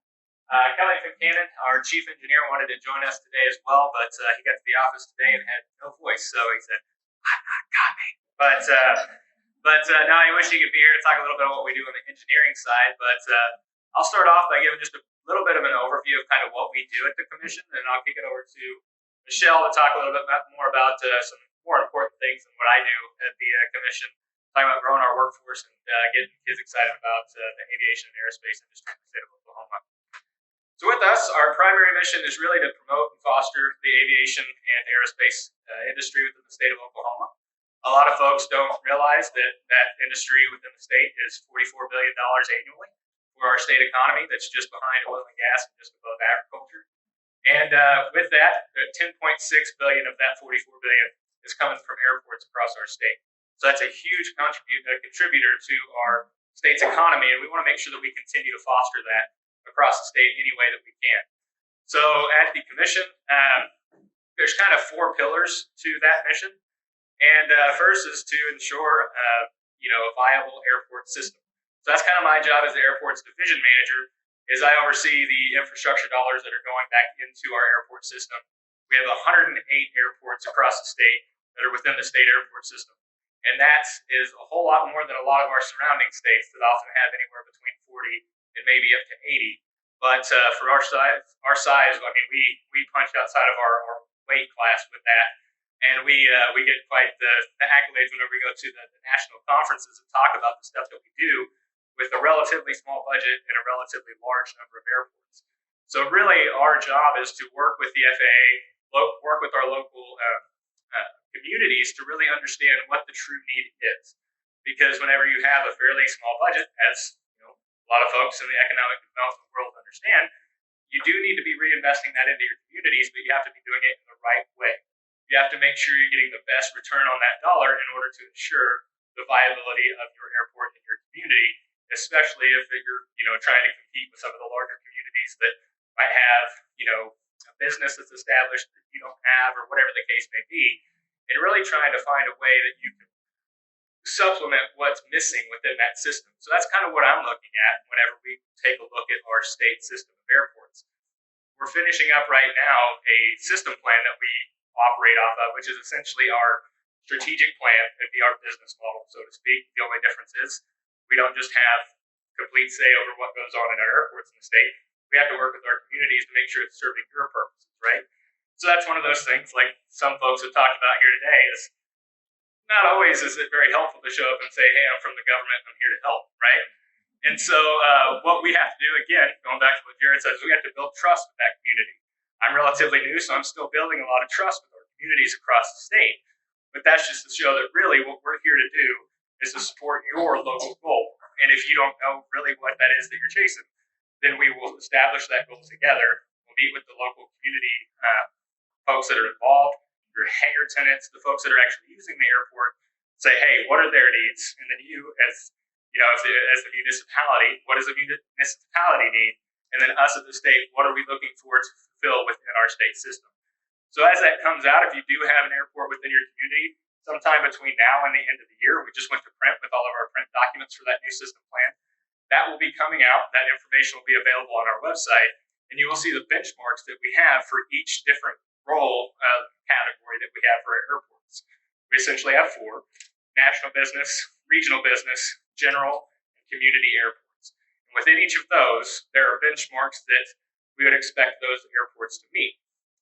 Kelly Fincannon, our chief engineer, wanted to join us today as well, but he got to the office today and had no voice, so he said, "I'm not coming." But now I wish he could be here to talk a little bit about what we do on the engineering side. But I'll start off by giving just a little bit of an overview of kind of what we do at the commission, and I'll kick it over to Michelle to talk a little bit more about some more important things than what I do at the commission, talking about growing our workforce and getting kids excited about the aviation and aerospace industry in the state of Oklahoma. So with us, our primary mission is really to promote and foster the aviation and aerospace industry within the state of Oklahoma. A lot of folks don't realize that that industry within the state is $44 billion annually for our state economy. That's just behind oil and gas and just above agriculture. And with that, $10.6 billion of that $44 billion is coming from airports across our state. So that's a huge contributor to our state's economy, and we want to make sure that we continue to foster that across the state any way that we can. So at the commission, there's kind of 4 pillars to that mission. And first is to ensure, a viable airport system. So that's kind of my job as the airports division manager, is I oversee the infrastructure dollars that are going back into our airport system. We have 108 airports across the state that are within the state airport system. And that is a whole lot more than a lot of our surrounding states that often have anywhere between 40 and maybe up to 80. But for our size, I mean, we punched outside of our weight class with that. And we get quite the accolades whenever we go to the national conferences and talk about the stuff that we do with a relatively small budget and a relatively large number of airports. So really our job is to work with the FAA, work with our local communities to really understand what the true need is. Because whenever you have a fairly small budget, as a lot of folks in the economic development world understand, you do need to be reinvesting that into your communities, but you have to be doing it in the right way. You have to make sure you're getting the best return on that dollar in order to ensure the viability of your airport in your community, especially if you're trying to compete with some of the larger communities that might have, a business that's established that you don't have, or whatever the case may be, and really trying to find a way that you can supplement what's missing within that system. So that's kind of what I'm looking at whenever we take a look at our state system of airports. We're finishing up right now a system plan that we operate off of, which is essentially our strategic plan. It'd be our business model, so to speak. The only difference is we don't just have complete say over what goes on in our airports in the state. We have to work with our communities to make sure it's serving your purposes, right? So that's one of those things, like some folks have talked about here today, is not always is it very helpful to show up and say, hey, I'm from the government, I'm here to help, right? And so what we have to do, again, going back to what Jared says, we have to build trust with that community. I'm relatively new, so I'm still building a lot of trust with our communities across the state. But that's just to show that really what we're here to do is to support your local goal. And if you don't know really what that is that you're chasing, then we will establish that goal together. We'll meet with the local community folks that are involved, your hangar tenants, the folks that are actually using the airport, say, hey, what are their needs? And then you, as the municipality, what does the municipality need? And then us at the state, what are we looking for to fulfill within our state system? So as that comes out, if you do have an airport within your community, sometime between now and the end of the year. We just went to print with all of our print documents for that new system plan. That will be coming out. That information will be available on our website, and you will see the benchmarks that we have for each different role category that we have for our airports. We essentially have 4: national business, regional business, general, and community airports. And within each of those, there are benchmarks that we would expect those airports to meet.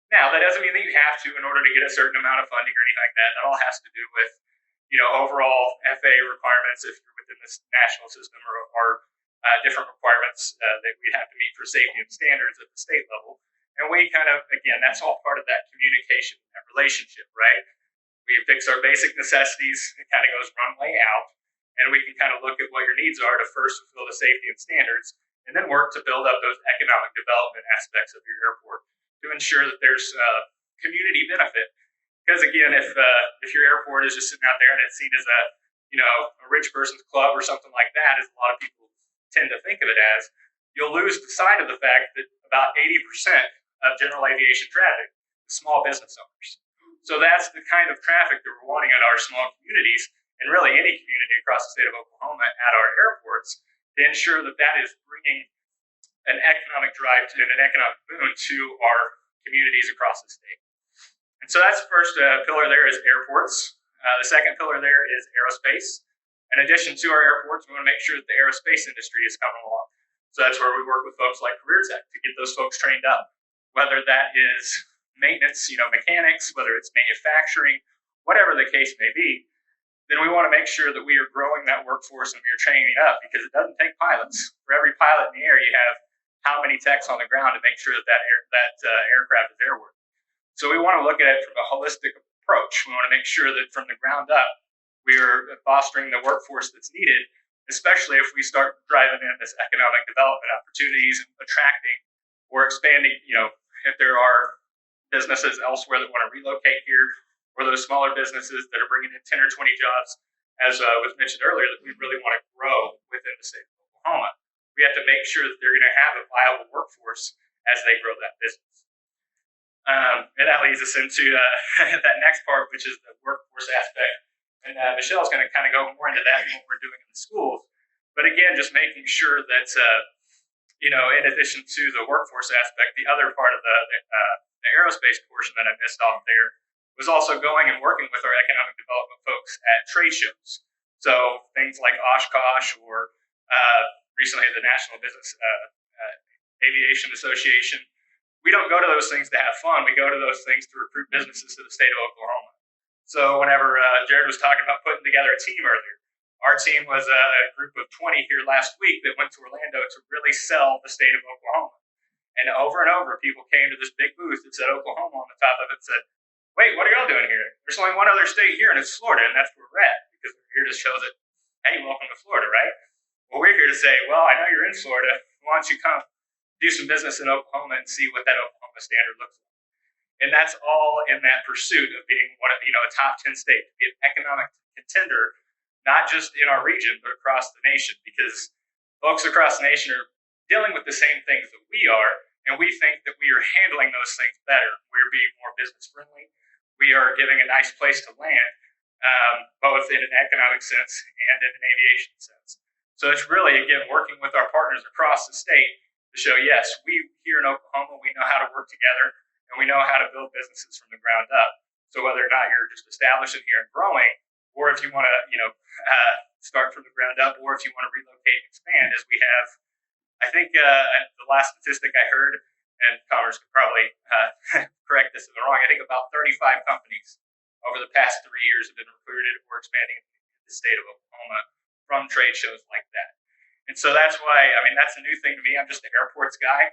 Now, that doesn't mean that you have to in order to get a certain amount of funding or anything like that. That all has to do with, overall FAA requirements if you're within this national system or different requirements that we have to meet for safety and standards at the state level. And we kind of, again, that's all part of that communication and relationship, right? We fix our basic necessities. It kind of goes runway out. And we can kind of look at what your needs are to first fulfill the safety and standards, and then work to build up those economic development aspects of your airport to ensure that there's community benefit. Because again, if your airport is just sitting out there and it's seen as a rich person's club or something like that, as a lot of people tend to think of it as, you'll lose sight of the fact that about 80% of general aviation traffic is small business owners. So that's the kind of traffic that we're wanting at our small communities, and really any community across the state of Oklahoma at our airports, to ensure that that is bringing an economic drive and an economic boon to our communities across the state. And so that's the first pillar there is airports. The second pillar there is aerospace. In addition to our airports, we want to make sure that the aerospace industry is coming along. So that's where we work with folks like Career Tech to get those folks trained up, whether that is maintenance, mechanics, whether it's manufacturing, whatever the case may be. Then we want to make sure that we are growing that workforce and we are training up, because it doesn't take pilots. For every pilot in the air, you have how many techs on the ground to make sure that aircraft is airworthy. So we want to look at it from a holistic approach. We want to make sure that from the ground up, we are fostering the workforce that's needed, especially if we start driving in this economic development opportunities and attracting or expanding, if there are businesses elsewhere that want to relocate here, or those smaller businesses that are bringing in 10 or 20 jobs, as was mentioned earlier, that we really want to grow within the state of Oklahoma. We have to make sure that they're going to have a viable workforce as they grow that business. And that leads us into that next part, which is the workforce aspect. And Michelle's going to kind of go more into that and what we're doing in the schools. But again, just making sure that, in addition to the workforce aspect, the other part of the aerospace portion that I missed off there was also going and working with our economic development folks at trade shows. So things like Oshkosh or recently the National Business Aviation Association. We don't go to those things to have fun. We go to those things to recruit businesses to the state of Oklahoma. So whenever Jared was talking about putting together a team earlier, our team was a group of 20 here last week that went to Orlando to really sell the state of Oklahoma. And over, people came to this big booth that said Oklahoma on the top of it and said, wait, what are y'all doing here? There's only one other state here, and it's Florida, and that's where we're at, because we're here to show that, hey, welcome to Florida, right? Well, we're here to say, well, I know you're in Florida. Why don't you come do some business in Oklahoma and see what that Oklahoma standard looks like? And that's all in that pursuit of being one of, a top 10 state, to be an economic contender, not just in our region, but across the nation, because folks across the nation are dealing with the same things that we are, and we think that we are handling those things better. We're being more business friendly. We are giving a nice place to land, both in an economic sense and in an aviation sense. So it's really, again, working with our partners across the state to show, yes, we here in Oklahoma, we know how to work together, and we know how to build businesses from the ground up. So whether or not you're just establishing here and growing, or if you want to, start from the ground up, or if you want to relocate and expand, as we have, I think the last statistic I heard, and Commerce could probably correct this if I'm wrong, I think about 35 companies over the past 3 years have been recruited or expanding in the state of Oklahoma from trade shows like that. And so that's why, that's a new thing to me. I'm just the airports guy.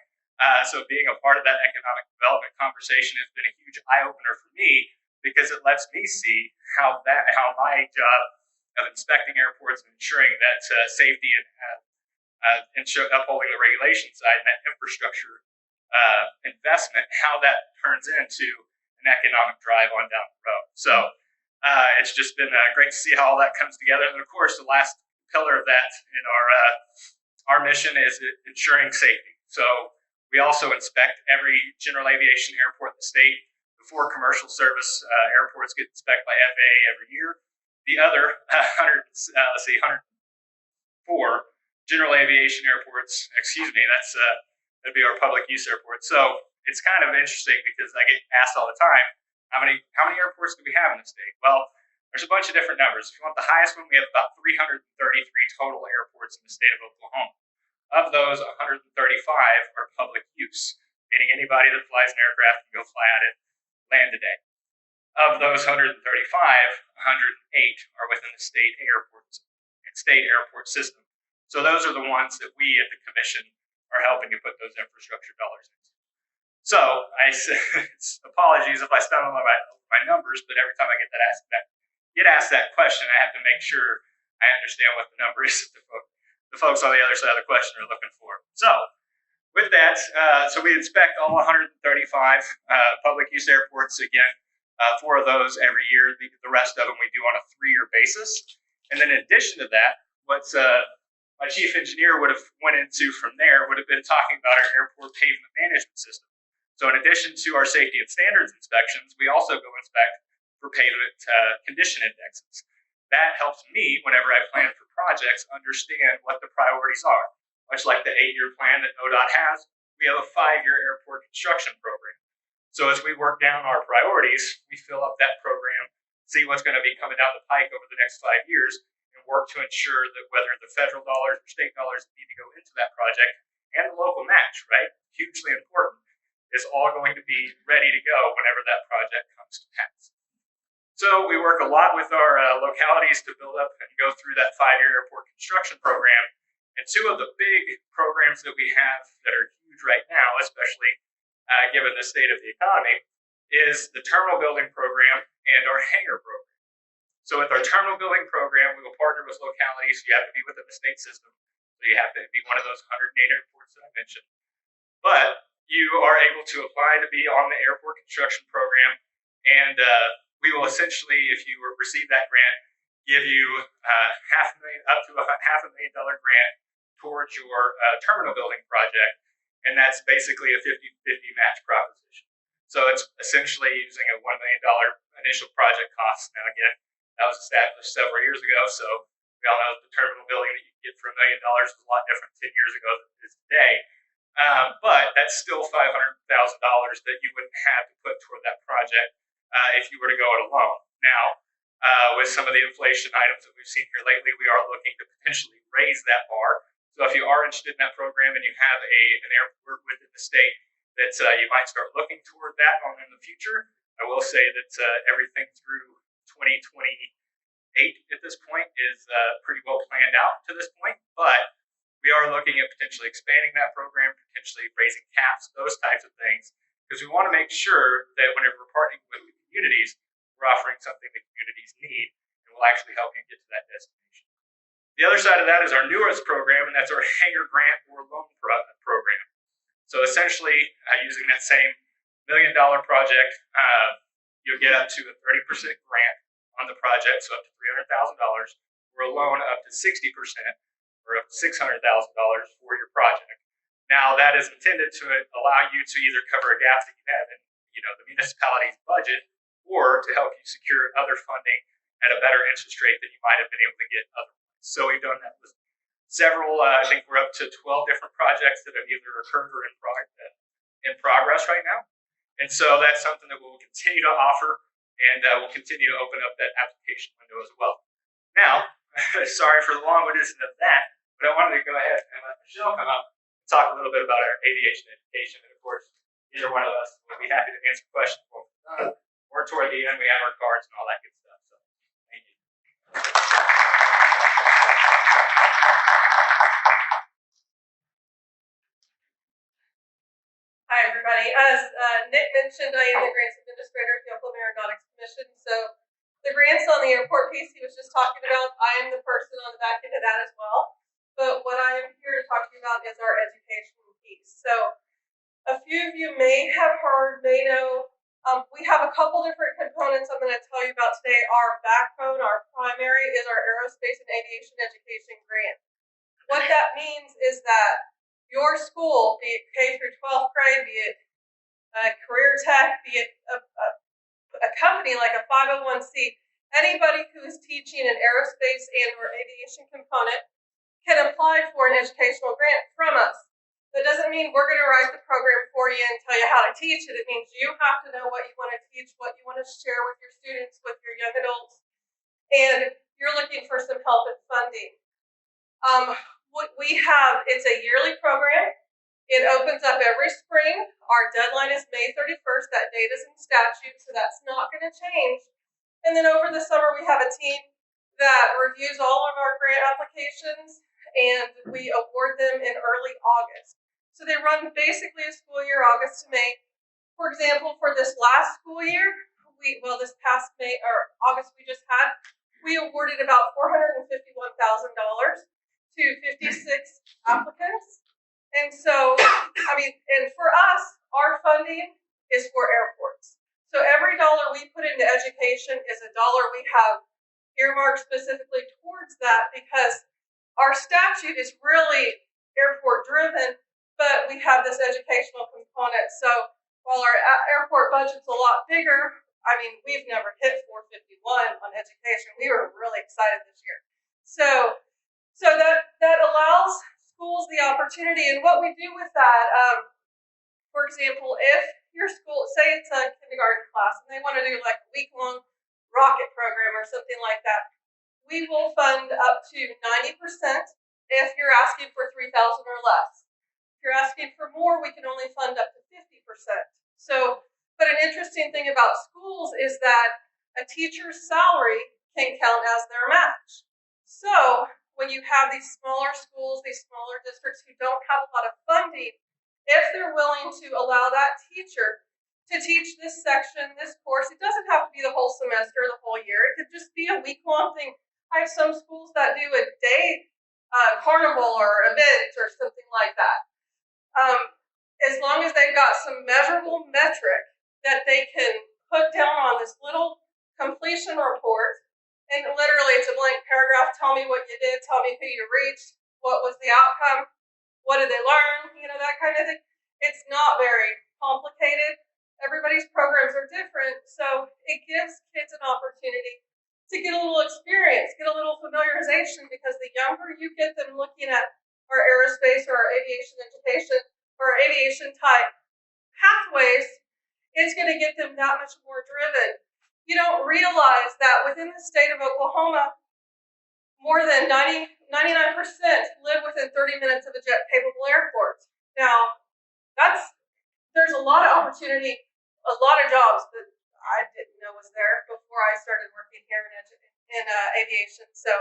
So being a part of that economic development conversation has been a huge eye-opener for me, because it lets me see how my job of inspecting airports and ensuring that safety and upholding the regulation side and that infrastructure investment, how that turns into an economic drive on down the road. So it's just been great to see how all that comes together. And of course, the last pillar of that in our mission is ensuring safety. So we also inspect every general aviation airport in the state 4 commercial service airports get inspected by FAA every year. The other 104 general aviation airports, that'd be our public use airports. So it's kind of interesting because I get asked all the time, how many airports do we have in the state? Well, there's a bunch of different numbers. If you want the highest one, we have about 333 total airports in the state of Oklahoma. Of those, 135 are public use, meaning anybody that flies an aircraft can go fly at it, land today. Of those 135, 108 are within the state airport system. So those are the ones that we at the commission are helping to put those infrastructure dollars into. So apologies if I stumble on my numbers, but every time I get asked that question, I have to make sure I understand what the number is that the folks on the other side of the question are looking for. So with that, so we inspect all 135 public use airports again. 4 of those every year. The rest of them we do on a 3-year basis. And then in addition to that, what my chief engineer would have went into from there would have been talking about our airport pavement management system. So in addition to our safety and standards inspections, we also go inspect for pavement condition indexes. That helps me, whenever I plan for projects, understand what the priorities are. Much like the 8-year plan that ODOT has, we have a 5-year airport construction program. So as we work down our priorities, we fill up that program, see what's going to be coming down the pike over the next 5 years, and work to ensure that whether the federal dollars or state dollars need to go into that project and the local match, right, hugely important, is all going to be ready to go whenever that project comes to pass. So we work a lot with our localities to build up and go through that 5-year airport construction program. And 2 of the big programs that we have that are huge right now, especially given the state of the economy, is the terminal building program and our hangar program. So with our terminal building program, we will partner with localities. You have to be within the state system. So you have to be one of those 108 airports that I mentioned. But you are able to apply to be on the airport construction program, and we will essentially, if you receive that grant, give you up to a $500,000 grant towards your terminal building project, and that's basically a 50-50 match proposition. So it's essentially using a $1 million initial project cost. Now again, that was established several years ago, so we all know that the terminal building that you can get for $1 million is a lot different 10 years ago than it is today. But that's still $500,000 that you wouldn't have to put toward that project if you were to go it alone. Now, with some of the inflation items that we've seen here lately, we are looking to potentially raise that bar. So if you are interested in that program and you have an airport within the state that you might start looking toward that on in the future, I will say that everything through 2028 at this point is pretty well planned out to this point, but we are looking at potentially expanding that program, potentially raising caps, those types of things, because we want to make sure that whenever we're partnering with the communities, we're offering something the communities need and will actually help you get to that destination. The other side of that is our newest program, and that's our hangar grant or loan program. So essentially, using that same $1 million project, you'll get up to a 30% grant on the project, so up to $300,000, or a loan up to 60%, or up to $600,000 for your project. Now, that is intended to allow you to either cover a gap that you have in, the municipality's budget, or to help you secure other funding at a better interest rate than you might have been able to get otherwise. So we've done that with several. I think we're up to 12 different projects that have either occurred or in progress right now. And so that's something that we'll continue to offer, and we'll continue to open up that application window as well. Now, sorry for the long-windedness of that, but I wanted to go ahead and let Michelle come up and talk a little bit about our aviation education. And of course, either one of us would be happy to answer questions when we're done, or toward the end we have our cards and all that good stuff. So, thank you. Hi, everybody. As Nick mentioned, I am the grants administrator at the Oklahoma Aeronautics Commission. So the grants on the airport piece he was just talking about, I am the person on the back end of that as well. But what I am here to talk to you about is our education piece. So a few of you may have heard, may know, we have a couple different components I'm going to tell you about today. Our backbone, our primary, is our aerospace and aviation education grant. What that means is that your school, be it K through 12th grade, be it a career tech, be it a company like a 501c, anybody who is teaching an aerospace and or aviation component can apply for an educational grant from us. That doesn't mean we're going to write the program for you and tell you how to teach it. It means you have to know what you want to teach, what you want to share with your students, with your young adults, and you're looking for some help in funding. What we have, it's a yearly program. It opens up every spring. Our deadline is May 31st. That date is in statute, so that's not going to change. And then over the summer, we have a team that reviews all of our grant applications, and we award them in early August. So they run basically a school year, August to May. For example, for this last school year, this past May or August we just had, we awarded about $451,000 to 56 applicants. And so, and for us, our funding is for airports. So every dollar we put into education is a dollar we have earmarked specifically towards that, because our statute is really airport driven, but we have this educational component. So while our airport budget's a lot bigger, we've never hit 451 on education. We were really excited this year. So that allows schools the opportunity. And what we do with that, for example, if your school, say it's a kindergarten class and they want to do like a week-long rocket program or something like that, we will fund up to 90% if you're asking for $3,000 or less. If you're asking for more, we can only fund up to 50%. So, but an interesting thing about schools is that a teacher's salary can count as their match. So when you have these smaller schools, these smaller districts who don't have a lot of funding, if they're willing to allow that teacher to teach this section, this course, it doesn't have to be the whole semester, the whole year. It could just be a week-long thing. I have some schools that do a day carnival or event or something like that. As long as they've got some measurable metric that they can put down on this little completion report, and literally it's a blank paragraph, tell me what you did, tell me who you reached, what was the outcome, what did they learn, that kind of thing. It's not very complicated. Everybody's programs are different, so it gives kids an opportunity to get a little experience, get a little familiarization, because the younger you get them looking at our aerospace or our aviation education or our aviation type pathways, it's going to get them that much more driven. You don't realize that within the state of Oklahoma, more than 99% live within 30 minutes of a jet-capable airport. Now, there's a lot of opportunity, a lot of jobs that I didn't know was there before I started working here in aviation. So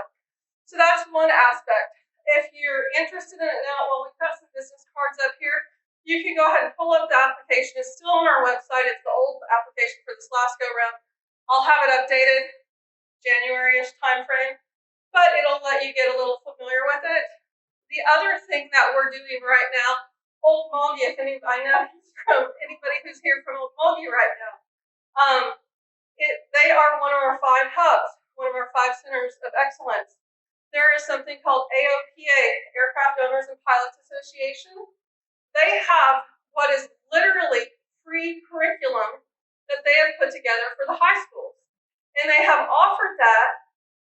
that's one aspect. If you're interested in it now, well, we've got some business cards up here. You can go ahead and pull up the application. It's still on our website. It's the old application for this last go-round. I'll have it updated January-ish timeframe, but it'll let you get a little familiar with it. The other thing that we're doing right now, Old Mulvey, I know from anybody who's here from Old Mulvey right now, they are one of our 5 hubs, one of our 5 centers of excellence. There is something called AOPA, Aircraft Owners and Pilots Association. They have what is literally free curriculum that they have put together for the high schools. And they have offered that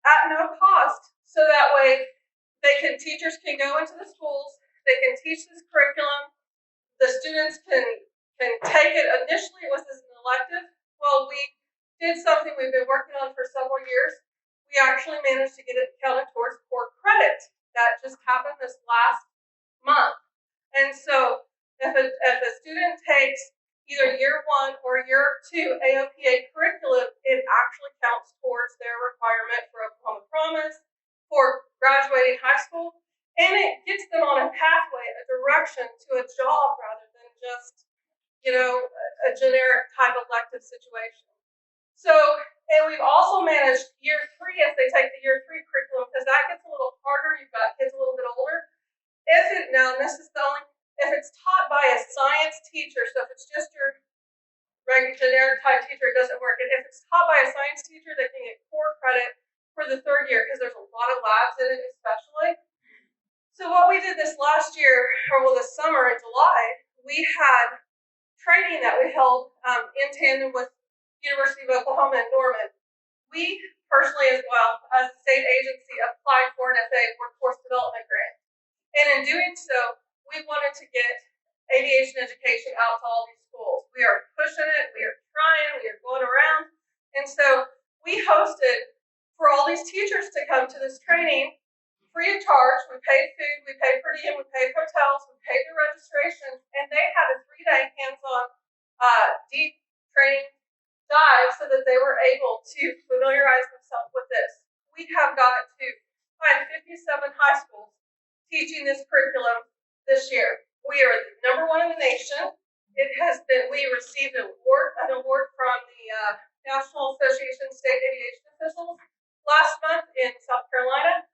at no cost, so that way teachers can go into the schools, they can teach this curriculum, the students can take it. Initially it was as an elective. Well, we did something we've been working on for several years. We actually managed to get it counted towards core credit. That just happened this last month. And so if a student takes either year 1 or year 2 AOPA curriculum, it actually counts towards their requirement for Oklahoma Promise, for graduating high school, and it gets them on a pathway, a direction to a job rather than just, a generic type elective situation. So, and we've also managed year 3 if they take the year 3 curriculum, because that gets a little harder. You've got kids a little bit older. If it's taught by a science teacher, so if it's just your regular generic type teacher, it doesn't work. And if it's taught by a science teacher, they can get core credit for the 3rd year, because there's a lot of labs in it especially. So what we did this last year, this summer in July, we had training that we held in tandem with University of Oklahoma in Norman, we personally, as well as a state agency, applied for an FA workforce development grant. And in doing so, we wanted to get aviation education out to all these schools. We are pushing it, we are trying, we are going around. And so we hosted for all these teachers to come to this training free of charge. We paid food, we paid per diem, we paid hotels, we paid their registration, and they had a 3-day hands-on deep training dive so that they were able to familiarize themselves with this. We have got to 57 high schools teaching this curriculum this year. We are number 1 in the nation. It has been, we received an award from the National Association of State Aviation Officials last month in South Carolina,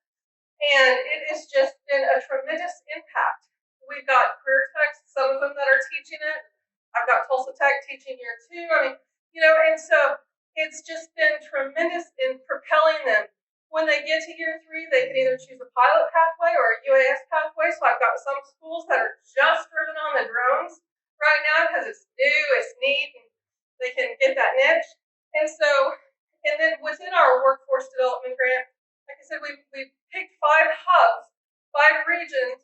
and it has just been a tremendous impact. We've got career techs, some of them that are teaching it. I've got Tulsa Tech teaching year 2. I mean, and so it's just been tremendous in propelling them. When they get to year 3, they can either choose a pilot pathway or a UAS pathway. So I've got some schools that are just driven on the drones right now because it's new, it's neat, and they can get that niche. And so, and then within our workforce development grant, like I said, we picked 5 hubs, 5 regions,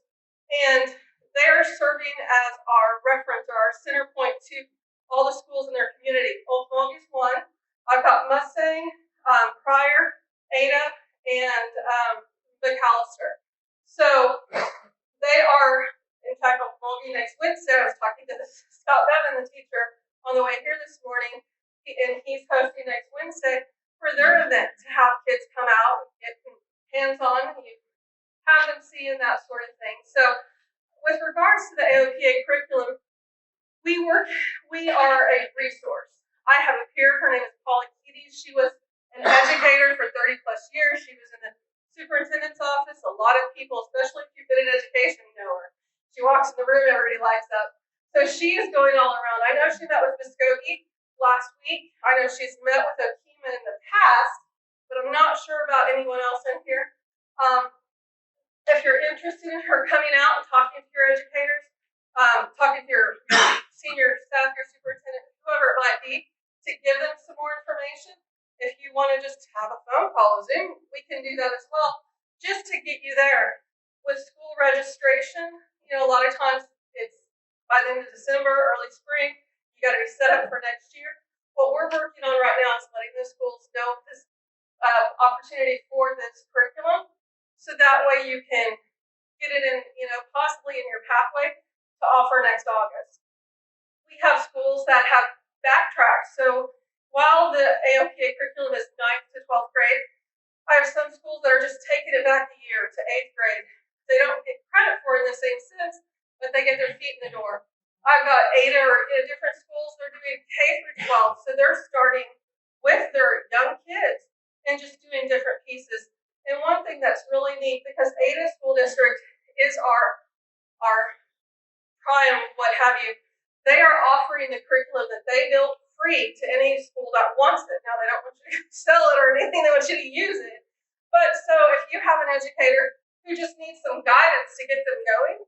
and they're serving as our reference or our center point to all the schools in their community. Old Milwaukee's 1. I've got Mustang, Pryor, Ada, and McAllister. So they are, in fact, Old Milwaukee next Wednesday. I was talking to Scott Bevan, the teacher, on the way here this morning, and he's hosting next Wednesday for their event to have kids come out and get hands-on, and you have them see and that sort of thing. So with regards to the AOPA curriculum, we are a resource. I have a peer, her name is Paula Keating. She was an educator for 30 plus years. She was in the superintendent's office. A lot of people, especially if you've been in education, know her. She walks in the room, everybody lights up. So she is going all around. I know she met with Muskogee last week. I know she's met with Okema in the past, but I'm not sure about anyone else in here. If you're interested in her coming out and talking to your educators, talking to your senior staff, your superintendent, whoever it might be, to give them some more information. If you want to just have a phone call, a Zoom, we can do that as well, just to get you there. With school registration, a lot of times it's by the end of December, early spring, you got to be set up for next year. What we're working on right now is letting the schools know this opportunity for this curriculum, so that way you can get it in, possibly in your pathway to offer next August. We have schools that have backtracked. So while the AOPA curriculum is 9th to 12th grade, I have some schools that are just taking it back a year to 8th grade. They don't get credit for it in the same sense, but they get their feet in the door. I've got Ada or different schools that are doing K through 12, so they're starting with their young kids and just doing different pieces. And one thing that's really neat, because Ada School District is our prime, what have you, they are offering the curriculum that they built free to any school that wants it. Now, they don't want you to sell it or anything, they want you to use it. But so if you have an educator who just needs some guidance to get them going,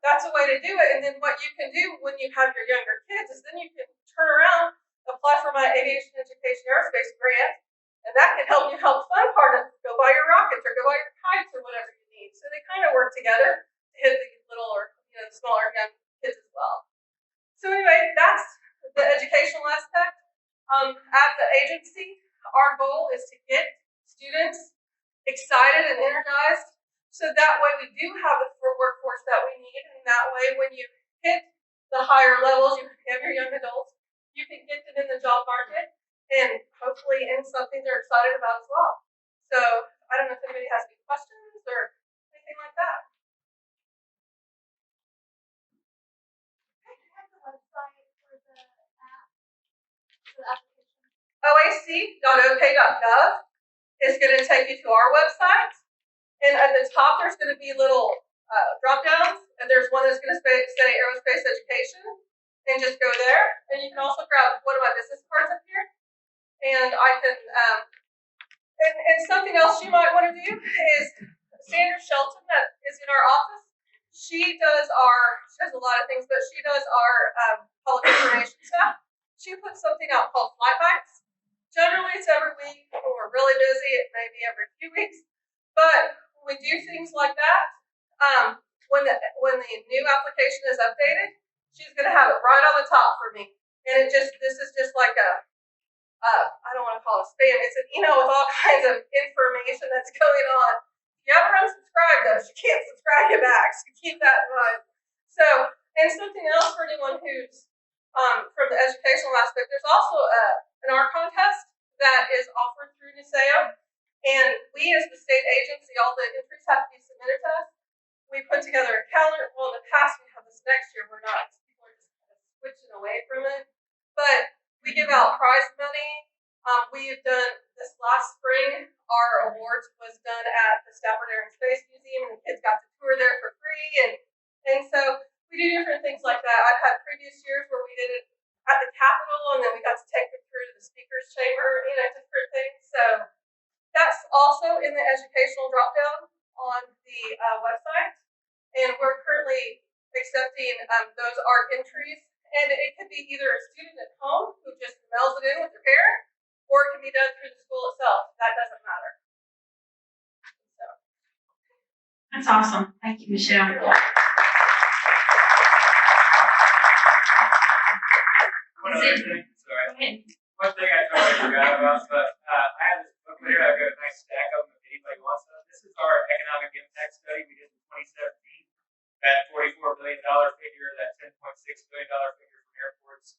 that's a way to do it. And then what you can do when you have your younger kids is then you can turn around, apply for my aviation education aerospace grant, and that can help you help fund part of it. Go buy your rockets or go buy your kites or whatever you need. So they kind of work together to hit the little or the smaller young kids as well. So anyway, that's the educational aspect. At the agency, our goal is to get students excited and energized, so that way we do have the workforce that we need, and that way when you hit the higher levels, you have your young adults, you can get them in the job market and hopefully in something they're excited about as well. So I don't know if anybody has any questions or anything like that. OAC.ok.gov is going to take you to our website, and at the top there's going to be little drop downs, and there's one that's going to say aerospace education, and just go there. And you can also grab one of my business cards up here, and I can and something else you might want to do is Sandra Shelton, that is in our office. She does a lot of things, but she does our public information stuff. She puts something out called Flight Bites. Generally, it's every week. When we're really busy, it may be every few weeks. But when we do things like that, when the new application is updated, she's going to have it right on the top for me. And this is just like I don't want to call it spam. It's an email with all kinds of information that's going on. If you ever unsubscribe though, she can't subscribe you back. So keep that in mind. So, and something else for anyone who's from the educational aspect, there's also an art contest that is offered through NUSEO. And we as the state agency, all the entries have to be submitted to us. We put together a calendar. Well, in the past, we have this next year. We're not. People are just kind of switching away from it. But we give out prize money. We've done this last spring. Our awards was done at the Stafford Air and Space Museum, and the kids got to tour there for free. And so we do different things like that. I've had previous years where we did it at the Capitol, and then we got to take them through to the Speaker's Chamber, different things. So that's also in the educational dropdown on the website. And we're currently accepting those art entries. And it could be either a student at home who just mails it in with their parent, or it can be done through the school itself. That doesn't matter. So. That's awesome. Thank you, Michelle. One other thing, sorry. One thing I totally forgot about, but I have this book here. I've got a nice stack of them if anybody wants them. This is our economic impact study we did in 2017. That $44 billion figure, that $10.6 billion figure from airports.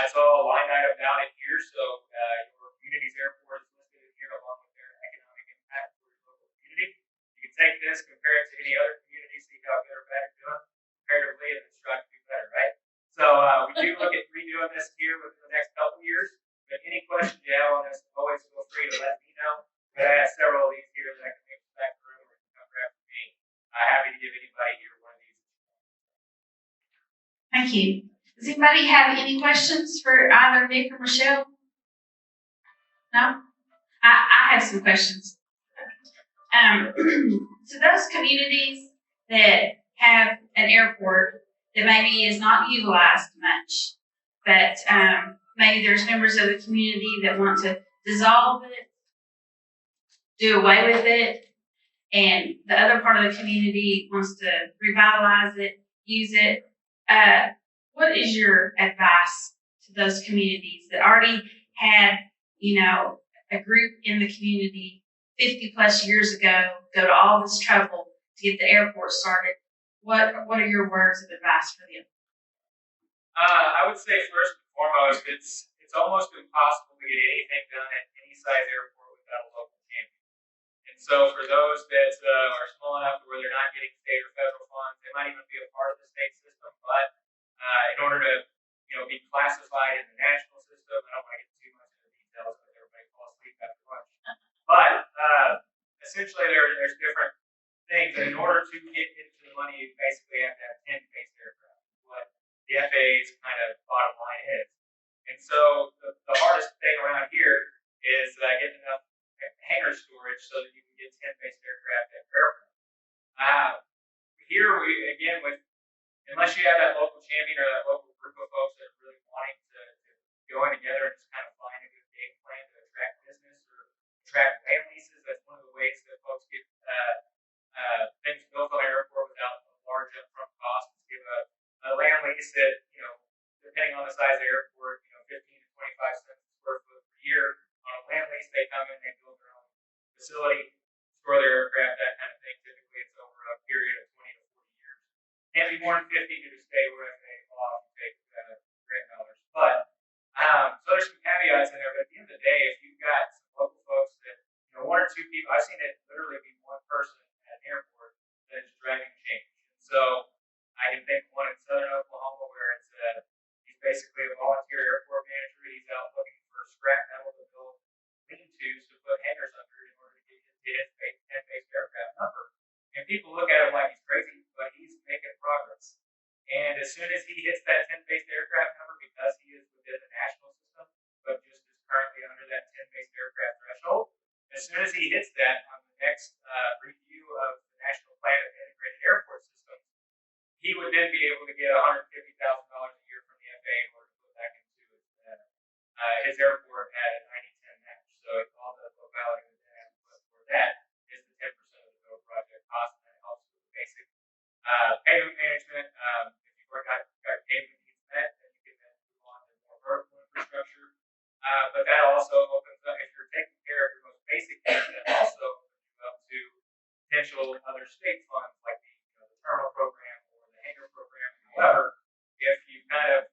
It's all line item down in here, so your community's airport is listed in here along with their economic impact for your local community. You can take this, compare it to any other community, see how good or bad you're doing comparatively, and then strive to do better, right? So we do look at redoing this here within the next couple of years. But any questions you have on this, always feel free to let me know. But I have several of these here that I can make back the room or you can come grab from me. Happy to give anybody here one of these. Thank you. Does anybody have any questions for either Nick or Michelle? No? I have some questions. So those communities that have an airport that maybe is not utilized much, but maybe there's members of the community that want to dissolve it, do away with it, and the other part of the community wants to revitalize it, use it. What is your advice to those communities that already had, a group in the community 50 plus years ago go to all this trouble to get the airport started? What are your words of advice for them? I would say first and foremost, it's almost impossible to get anything done at any size airport without a local champion. And so for those that are small enough to where they're not getting state or federal funds, they might even be a part of the state system, but in order to be classified in the national system, I don't want to get too much into the details because everybody falls asleep after lunch. But essentially there's different things, and in order to get into the money, you basically have to have 10-based aircraft, what the FAA's kind of bottom line is. And so the hardest thing around here is getting enough hangar storage so that you can get 10-based aircraft at your airport. Here unless you have that local champion or that local group of folks that are really wanting to go in together and just kind of find a good game plan to attract business or attract land leases, that's one of the ways that folks get things built on the airport without a large upfront cost. Give a land lease that, depending on the size of the airport, 15 to 25 cents a square foot per year. On a land lease, they come in, they build their own facility, store their aircraft, that kind of thing. Typically, it's over a period of 20 to 40 years. Can't be more than 50 to just stay where they allow to take grant dollars. But so there's some caveats in there. But at the end of the day, if you've got some local folks that, one or two people, I've seen it literally be one person at an airport that is driving change. And so I can think of one in southern Oklahoma where it's he's basically a volunteer airport manager. He's out looking for scrap metal to build lean-tos to put hangars under in order to get his 10-based aircraft number. And people look at him like he's crazy, but he's making progress. And as soon as he hits that 10-based aircraft number, because he is within the national system, but just is currently under that 10-based aircraft threshold, as soon as he hits that on the next review of the National Plan of Integrated Airport Systems, Pavement management, if you've already got pavement needs met, then you can then move on to more vertical infrastructure. But that also opens up, if you're taking care of your most basic needs, that also opens you up to potential other state funds like the terminal program or the hangar program. However, if you kind of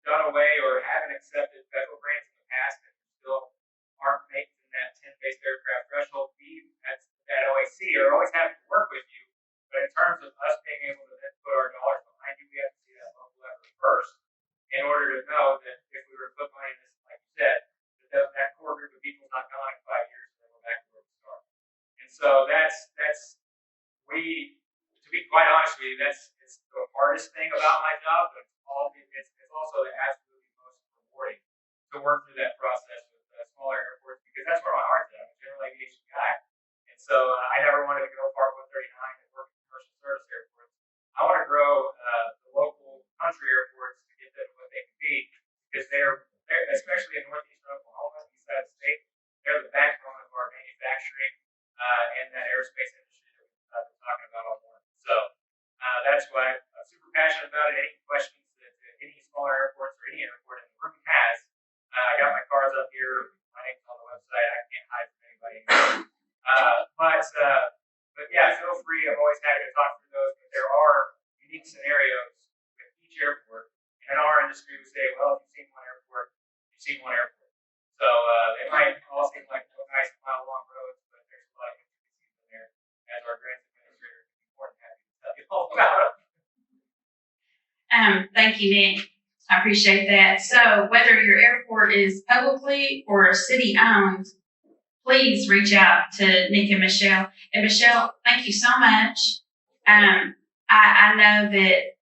done away or haven't accepted federal grants in the past and still aren't making that 10 base aircraft threshold, we at OAC are always happy to work with you. But in terms of us being able to then put our dollars behind you, we have to see that local effort first in order to know that if we were to put money in this, like you said, that core group of people is not gone in 5 years and then we're back to where we started. And so to be quite honest with you, it's the hardest thing about my job, but it's also the absolutely most rewarding to work through that process with smaller airports because that's where my heart's at. I'm a general aviation guy. And so I never wanted to go Part 139 and work in commercial service airports. I want to grow the local country airports to get them what they can be because they're especially in northeastern Oklahoma, east side of the state, they're the backbone of our manufacturing and that aerospace industry that we've been talking about all morning. So that's why I'm super passionate about it. Any questions that any smaller airports or any airport in the room has, I got my cards up here. My name's on the website. I can't hide from anybody. But yeah, feel free. I'm always happy to talk through those. But there are unique scenarios with each airport. And in our industry, we say, well, if you've seen one airport, you've seen one airport. So they might all seem like nice mile-long roads, but there's a lot of intricacies in there. As our grants administrator, can be more than happy to tell you all about it. Thank you, Nick. I appreciate that. So whether your airport is publicly or city owned, please reach out to Nick and Michelle. And Michelle, thank you so much. I know that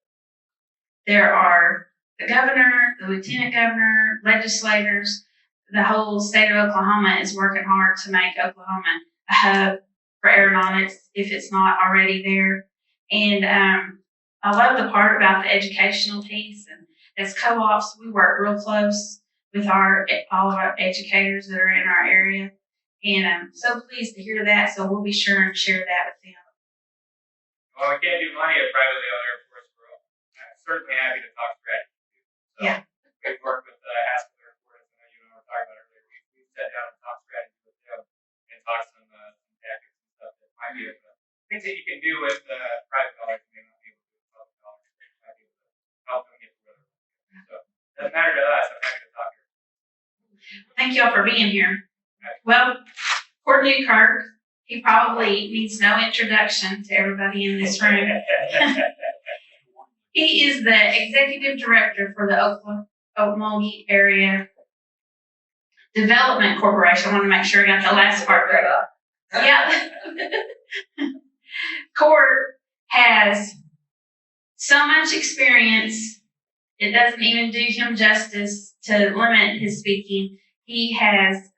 there are the governor, the lieutenant governor, legislators, the whole state of Oklahoma is working hard to make Oklahoma a hub for aeronautics if it's not already there. And I love the part about the educational piece. And as co-ops, we work real close with all of our educators that are in our area. And I'm so pleased to hear that. So we'll be sure and share that with them. Well, we can't do money at privately owned airports, bro. I'm certainly happy to talk strategy. So Yeah. We've worked with Haskell Airport, as you and I were talking about earlier. We've sat down and talked strategy with them and talked some tactics and stuff that might be able to, things that you can do with private dollars you may not be able to do with public dollars. Might be able to help them get to where they're going. So it doesn't matter to us. I'm happy to talk here. Thank you all for being here. Well, Court Newkirk, he probably needs no introduction to everybody in this room. He is the executive director for the Okmulgee Area Development Corporation. I want to make sure I got the last part right. Yeah. Court has so much experience, it doesn't even do him justice to limit his speaking. He has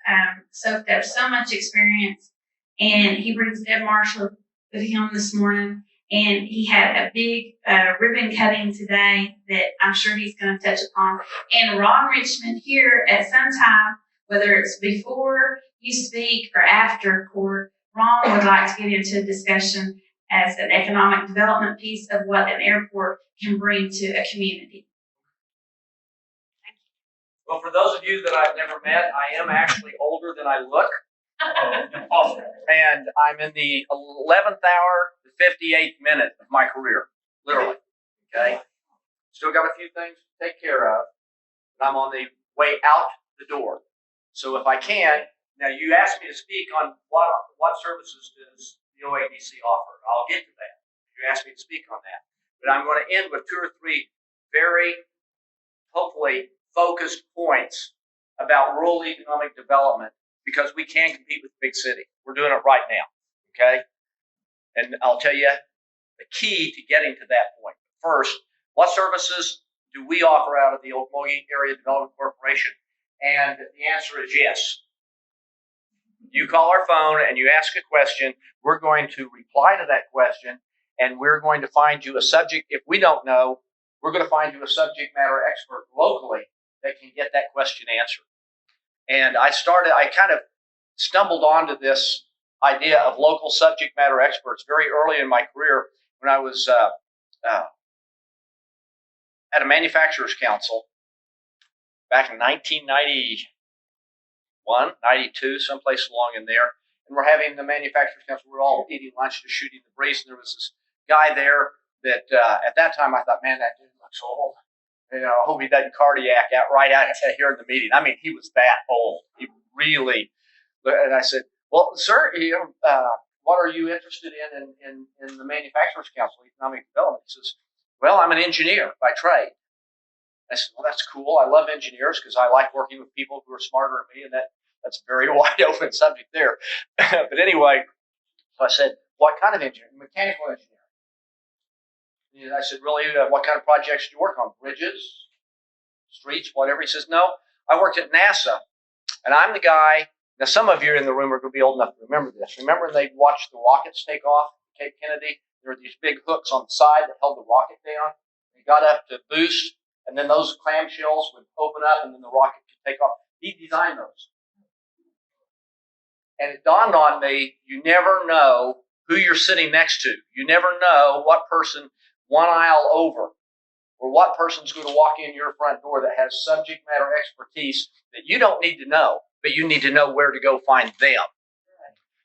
soaked up so much experience, and he brings Deb Marshall with him this morning. And he had a big ribbon cutting today that I'm sure he's going to touch upon. And Ron Richmond here at some time, whether it's before you speak or after court, Ron would like to get into a discussion as an economic development piece of what an airport can bring to a community. Well, for those of you that I've never met, I am actually older than I look. And I'm in the 11th hour, the 58th minute of my career, literally. Okay? Still got a few things to take care of. And I'm on the way out the door. So if I can, now you asked me to speak on what services does the OADC offer. I'll get to that. You asked me to speak on that. But I'm going to end with 2 or 3 very, hopefully, focused points about rural economic development because we can compete with the big city. We're doing it right now, okay? And I'll tell you the key to getting to that point. First, what services do we offer out of the Okmulgee Area Development Corporation? And the answer is yes. You call our phone and you ask a question, we're going to reply to that question, and we're going to find you a subject. If we don't know, we're going to find you a subject matter expert locally that can get that question answered. And I kind of stumbled onto this idea of local subject matter experts very early in my career when I was at a manufacturers council back in 1991, 92, someplace along in there. And we're having the manufacturers council. We're all eating lunch, just shooting the breeze. And there was this guy there that at that time I thought, man, that dude looks old. You know, I hope he doesn't cardiac out right out here in the meeting. I mean, he was that old. He really. And I said, well, sir, what are you interested in the manufacturers council, economic development? He says, well, I'm an engineer by trade. I said, well, that's cool. I love engineers because I like working with people who are smarter than me, and that's a very wide open subject there. But anyway, so I said, what kind of engineer? Mechanical engineer. And I said, really, what kind of projects do you work on? Bridges, streets, whatever? He says, no, I worked at NASA, and I'm the guy. Now, some of you in the room are going to be old enough to remember this. Remember they watched the rockets take off at Cape Kennedy? There were these big hooks on the side that held the rocket down. They got up to boost, and then those clamshells would open up, and then the rocket could take off. He designed those. And it dawned on me, you never know who you're sitting next to. You never know what person 1 aisle over or what person's going to walk in your front door that has subject matter expertise that you don't need to know, but you need to know where to go find them.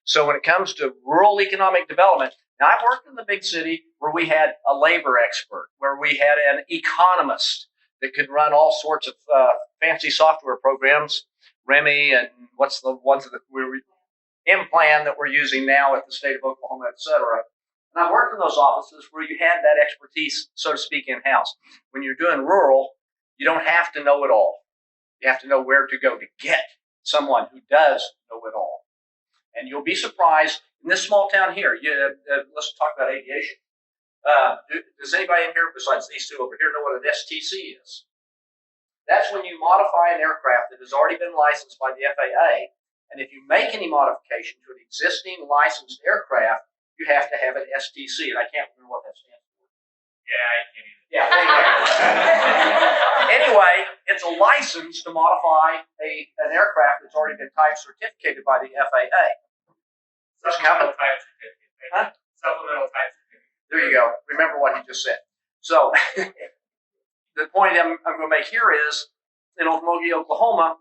So when it comes to rural economic development, now I've worked in the big city where we had a labor expert, where we had an economist that could run all sorts of fancy software programs, Remy and what's the ones that we're Implan that we're using now at the state of Oklahoma, et cetera. And I worked in those offices where you had that expertise, so to speak, in-house. When you're doing rural, you don't have to know it all. You have to know where to go to get someone who does know it all. And you'll be surprised, in this small town here, let's talk about aviation. Does anybody in here, besides these two over here, know what an STC is? That's when you modify an aircraft that has already been licensed by the FAA. And if you make any modification to an existing licensed aircraft, you have to have an STC. And I can't remember what that stands for. Yeah, I can't either. Yeah, anyway, it's a license to modify an aircraft that's already been type certificated by the FAA. Supplemental type certificate. Huh? Supplemental type certificate. There you go. Remember what he just said. So the point I'm going to make here is in Okmulgee, Oklahoma,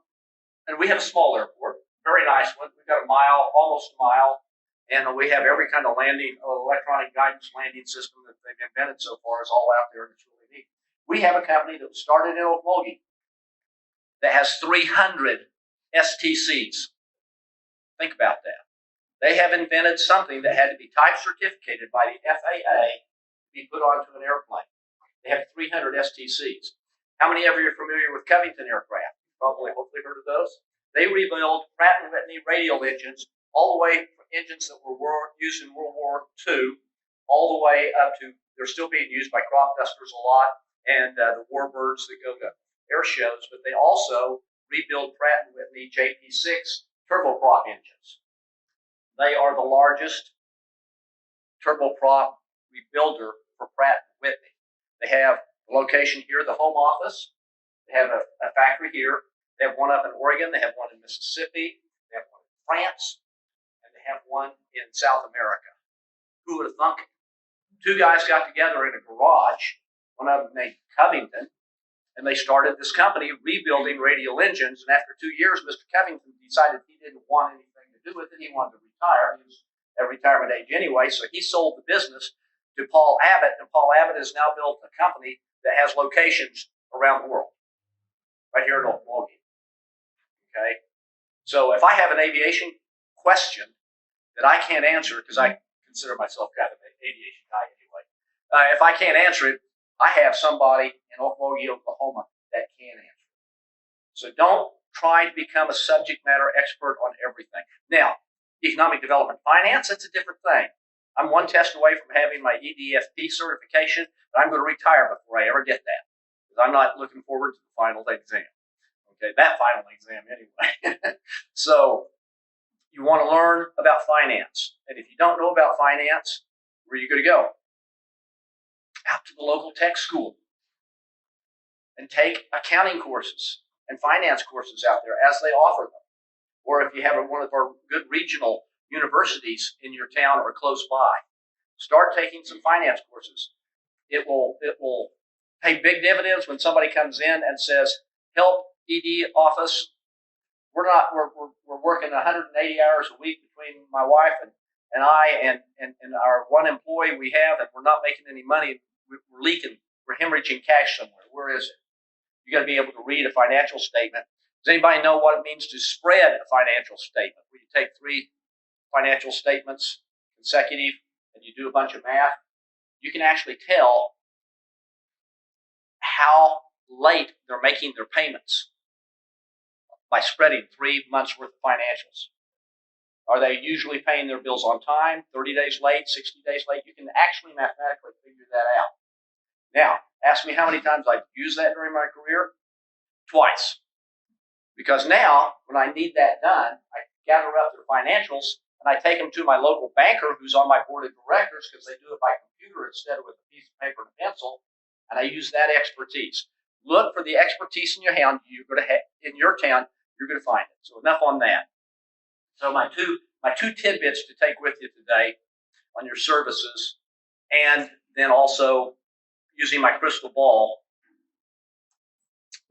and we have a small airport, very nice one. We've got almost a mile, and we have every kind of electronic guidance landing system that they've invented so far is all out there, and it's really neat. We have a company that was started in Okmulgee that has 300 STCs. Think about that. They have invented something that had to be type certificated by the FAA to be put onto an airplane. They have 300 STCs. How many of you are familiar with Covington aircraft? Probably, hopefully heard of those. They rebuild Pratt & Whitney radial engines, all the way from engines that were used in World War II, all the way up to, they're still being used by crop dusters a lot, and the warbirds that go to air shows, but they also rebuild Pratt & Whitney JP6 turboprop engines. They are the largest turboprop rebuilder for Pratt & Whitney. They have a location here, the home office. They have a factory here. They have one up in Oregon. They have one in Mississippi. They have one in France. And they have one in South America. Who would have thunk it? Two guys got together in a garage, one of them named Covington, and they started this company rebuilding radial engines. And after 2 years, Mr. Covington decided he didn't want anything to do with it. He wanted to retire. He was at retirement age anyway, so he sold the business to Paul Abbott, and Paul Abbott has now built a company that has locations around the world, right here in Okmulgee. Okay, so if I have an aviation question that I can't answer, because I consider myself kind of an aviation guy anyway, if I can't answer it, I have somebody in Okmulgee, Oklahoma that can answer it. So don't try to become a subject matter expert on everything. Now, economic development finance, that's a different thing. I'm one test away from having my EDFP certification, but I'm going to retire before I ever get that, because I'm not looking forward to the final exam. Okay, that final exam anyway. So you want to learn about finance. And if you don't know about finance, where are you going to go? Out to the local tech school and take accounting courses and finance courses out there as they offer them. Or if you have one of our good regional universities in your town or close by, start taking some finance courses. it will pay big dividends when somebody comes in and says, "Help, ED office. We're working 180 hours a week between my wife and I and our one employee we have, and we're not making any money. We're leaking. We're hemorrhaging cash somewhere. Where is it?" You got to be able to read a financial statement. Does anybody know what it means to spread a financial statement? Where you take 3 financial statements consecutive and you do a bunch of math, you can actually tell how late they're making their payments by spreading 3 months worth of financials. Are they usually paying their bills on time, 30 days late, 60 days late? You can actually mathematically figure that out. Now, ask me how many times I've used that during my career. Twice. Because now, when I need that done, I gather up their financials and I take them to my local banker who's on my board of directors, because they do it by computer instead of with a piece of paper and a pencil, and I use that expertise. Look for the expertise in your town. You're going to find it. So enough on that. So my two tidbits to take with you today on your services, and then also using my crystal ball.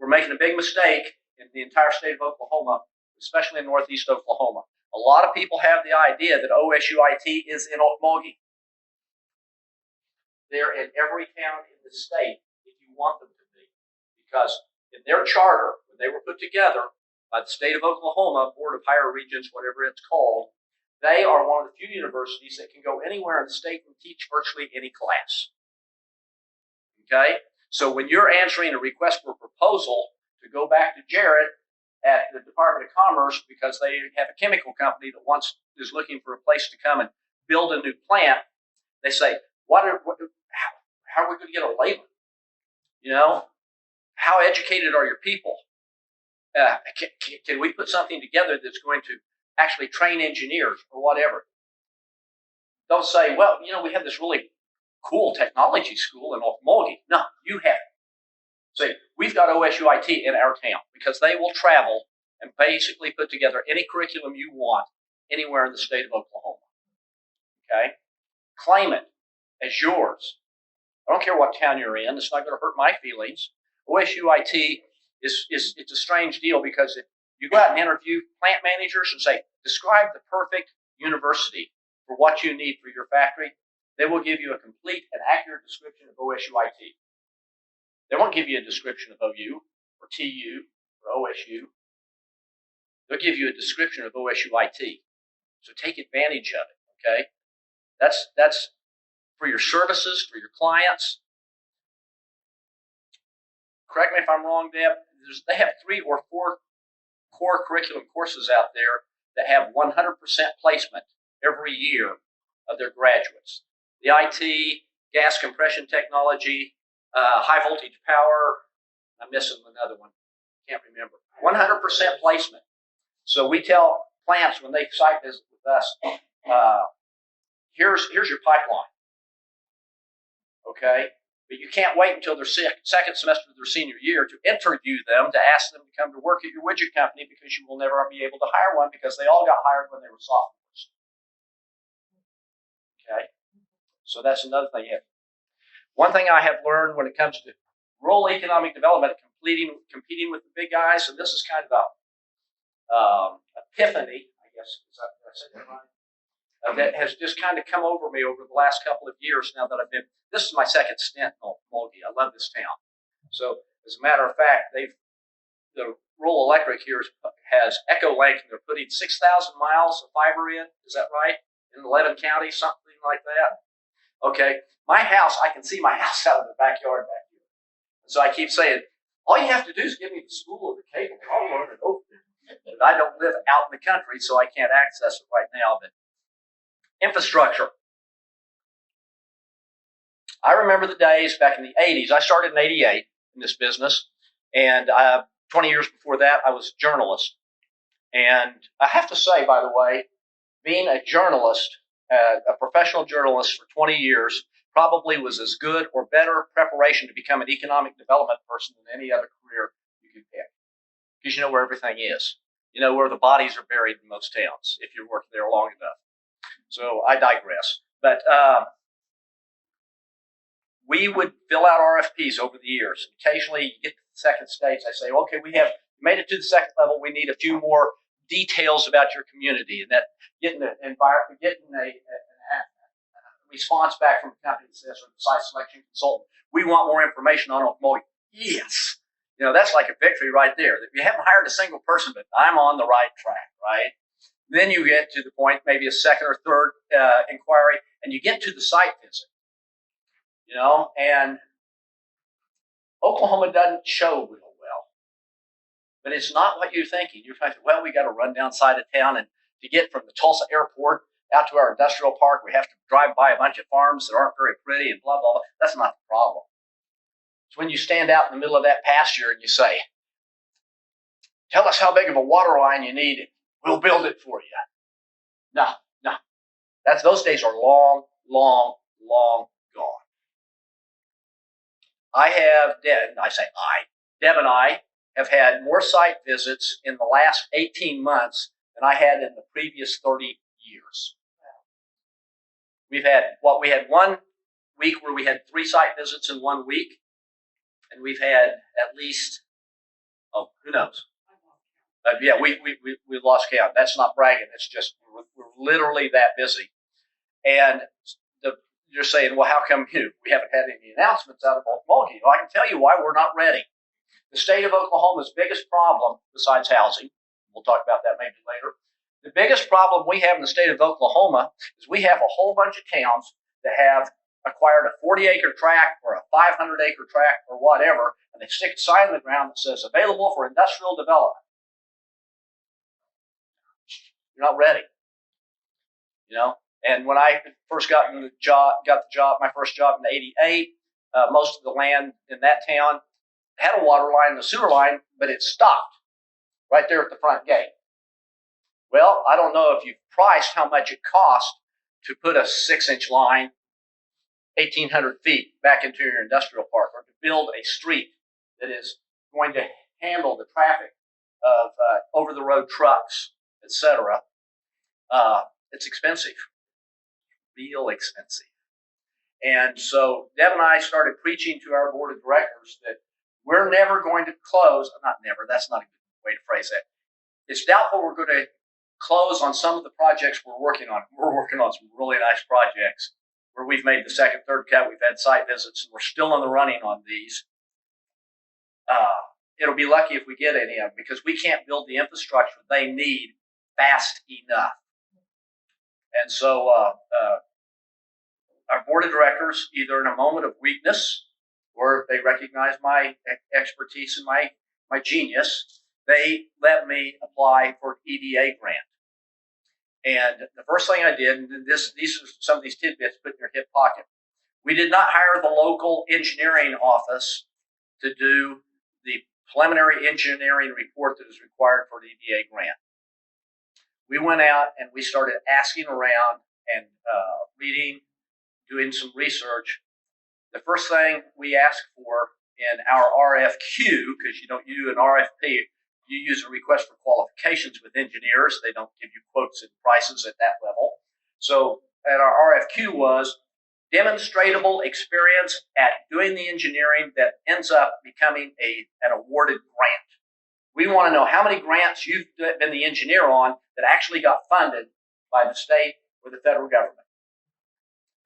We're making a big mistake in the entire state of Oklahoma, especially in northeast Oklahoma. A lot of people have the idea that OSUIT is in Okmulgee. They're in every town in the state if you want them to be. Because in their charter, when they were put together by the state of Oklahoma, Board of Higher Regents, whatever it's called, they are one of the few universities that can go anywhere in the state and teach virtually any class. Okay? So when you're answering a request for a proposal to go back to Jared at the Department of Commerce because they have a chemical company that is looking for a place to come and build a new plant, they say, how are we going to get a labor? You know, how educated are your people? Can we put something together that's going to actually train engineers or whatever? Don't say, well, you know, we have this really cool technology school in Okmulgee. No, you have it. Say, we've got OSUIT in our town, because they will travel and basically put together any curriculum you want anywhere in the state of Oklahoma. Okay? Claim it as yours. I don't care what town you're in. It's not going to hurt my feelings. OSUIT it's a strange deal, because if you go out and interview plant managers and say, describe the perfect university for what you need for your factory, they will give you a complete and accurate description of OSUIT. They won't give you a description of OU or TU or OSU. They'll give you a description of OSUIT. So take advantage of it, okay? That's for your services, for your clients. Correct me if I'm wrong, Deb. They have 3 or 4 core curriculum courses out there that have 100% placement every year of their graduates. The IT, gas compression technology, high voltage power. I'm missing another one. Can't remember. 100% placement. So we tell plants when they site visit with us, here's your pipeline. Okay? But you can't wait until their second semester of their senior year to interview them, to ask them to come to work at your widget company, because you will never be able to hire one, because they all got hired when they were sophomores. Okay? So that's another thing. One thing I have learned when it comes to rural economic development, competing with the big guys, and this is kind of a epiphany, I guess, did I say that right? That has just kind of come over me over the last couple of years now that this is my second stint in Okmulgee. I love this town. So, as a matter of fact, the rural electric here has Echolink, and they're putting 6,000 miles of fiber in. Is that right? In 11 counties, something like that. Okay, my house, I can see my house out of the backyard back here. So I keep saying, all you have to do is give me the spool of the cable. I'll learn it over. But I don't live out in the country, so I can't access it right now. But infrastructure. I remember the days back in the 80s. I started in 88 in this business. And 20 years before that, I was a journalist. And I have to say, by the way, being a journalist, a professional journalist for 20 years, probably was as good or better preparation to become an economic development person than any other career you could pick. Because you know where everything is. You know where the bodies are buried in most towns if you're working there long enough. So I digress. But we would fill out RFPs over the years. Occasionally, you get to the second stage, they say, okay, we have made it to the second level. We need a few more details about your community, and that getting a response back from the company that says, or the site selection consultant, we want more information on Okmulgee. Yes. That's like a victory right there. You haven't hired a single person, but I'm on the right track, right? Then you get to the point, maybe a second or third inquiry, and you get to the site visit. And Oklahoma doesn't show real well. But it's not what you're thinking. You're thinking, well, we got to run down side of town, and to get from the Tulsa airport out to our industrial park, we have to drive by a bunch of farms that aren't very pretty and blah, blah, blah. That's not the problem. It's when you stand out in the middle of that pasture and you say, tell us how big of a water line you need, and we'll build it for you. No. Those days are long, long, long gone. Deb and I have had more site visits in the last 18 months than I had in the previous 30 years. We had 1 week where we had 3 site visits in 1 week, and we've had at least, who knows? We lost count. That's not bragging. It's just we're literally that busy. And you're saying, well, how come we haven't had any announcements out of Okmulgee? Well, I can tell you why we're not ready. The state of Oklahoma's biggest problem, besides housing, we'll talk about that maybe later, the biggest problem we have in the state of Oklahoma is we have a whole bunch of towns that have acquired a 40-acre tract or a 500-acre tract or whatever, and they stick a sign in the ground that says available for industrial development. You're not ready. And when I first got the job, my first job in '88, most of the land in that town had a water line and a sewer line, but it stopped right there at the front gate. Well, I don't know if you've priced how much it cost to put a 6-inch line 1,800 feet back into your industrial park, or to build a street that is going to handle the traffic of over-the-road trucks, etc. It's expensive, real expensive. And so Deb and I started preaching to our board of directors that we're never going to close, not never, that's not a good way to phrase that. It's doubtful we're going to close on some of the projects we're working on. We're working on some really nice projects where we've made the second, third cut. We've had site visits, and we're still in the running on these. It'll be lucky if we get any of them, because we can't build the infrastructure they need fast enough. And so our board of directors, either in a moment of weakness or if they recognize my expertise and my genius, they let me apply for an EDA grant. And the first thing I did, and these are some of these tidbits put in your hip pocket, we did not hire the local engineering office to do the preliminary engineering report that is required for an EDA grant. We went out and we started asking around and reading, doing some research. The first thing we asked for in our RFQ, because you don't use an RFP, you use a request for qualifications with engineers. They don't give you quotes and prices at that level. So at our RFQ was demonstrratable experience at doing the engineering that ends up becoming an awarded grant. We want to know how many grants you've been the engineer on that actually got funded by the state or the federal government.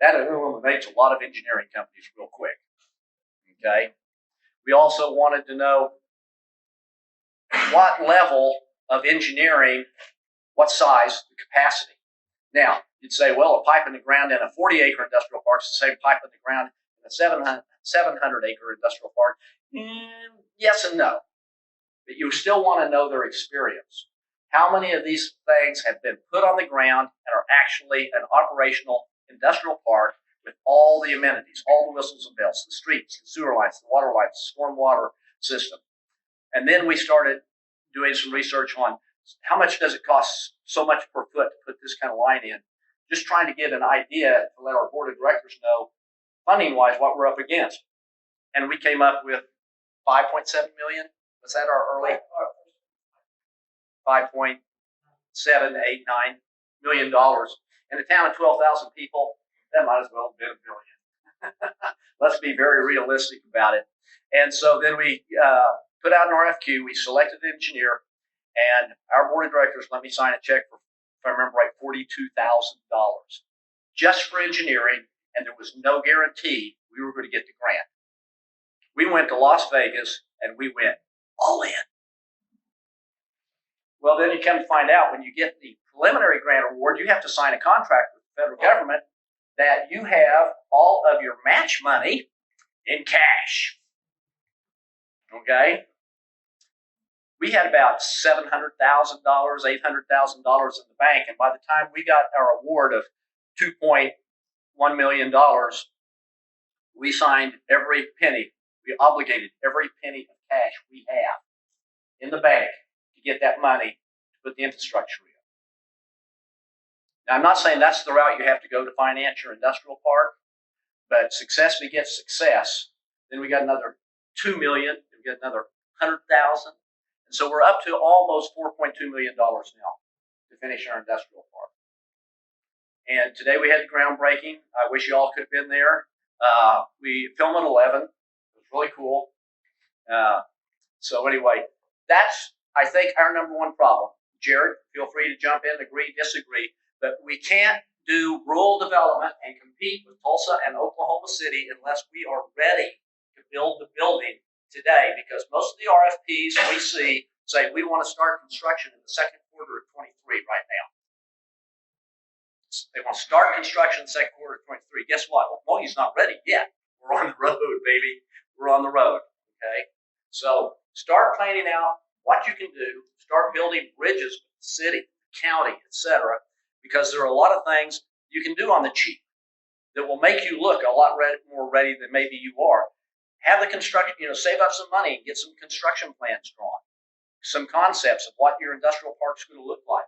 That eliminates a lot of engineering companies real quick. Okay. We also wanted to know what level of engineering, what size, the capacity. Now, you'd say, well, a pipe in the ground in a 40-acre industrial park is the same pipe in the ground in a 700-acre industrial park. Yes and no. But you still want to know their experience. How many of these things have been put on the ground and are actually an operational industrial park with all the amenities, all the whistles and bells, the streets, the sewer lines, the water lines, the storm water system. And then we started doing some research on how much does it cost so much per foot to put this kind of line in, just trying to get an idea to let our board of directors know, funding-wise, what we're up against. And we came up with $5.7 million. Was that our early? $5.7, $8, $9 million. In a town of 12,000 people, that might as well have been $1 billion. Let's be very realistic about it. And so then we put out an RFQ. We selected an engineer, and our board of directors let me sign a check for, if I remember right, $42,000 just for engineering, and there was no guarantee we were going to get the grant. We went to Las Vegas, and we went all in. Well, then you come to find out when you get the preliminary grant award, you have to sign a contract with the federal government that you have all of your match money in cash. Okay? We had about $700,000, $800,000 in the bank, and by the time we got our award of $2.1 million, we signed every penny. We obligated every penny of cash we have in the bank to get that money to put the infrastructure in. Now, I'm not saying that's the route you have to go to finance your industrial park, but success begets success. Then we got another $2 million, we got another $100,000, and so we're up to almost $4.2 million now to finish our industrial park. And today we had the groundbreaking. I wish you all could have been there. We filmed at 11. It was really cool. So anyway, that's, I think, our number one problem. Jared, feel free to jump in, agree, disagree, but we can't do rural development and compete with Tulsa and Oklahoma City unless we are ready to build the building today, because most of the RFPs we see say we want to start construction in the second quarter of 23 right now. They want to start construction in the second quarter of 23. Guess what? Well, Mogi's not ready yet. We're on the road, baby. We're on the road, okay? So start planning out what you can do. Start building bridges with the city, county, etc., because there are a lot of things you can do on the cheap that will make you look a lot more ready than maybe you are. Have the construction, save up some money and get some construction plans drawn, some concepts of what your industrial park's going to look like,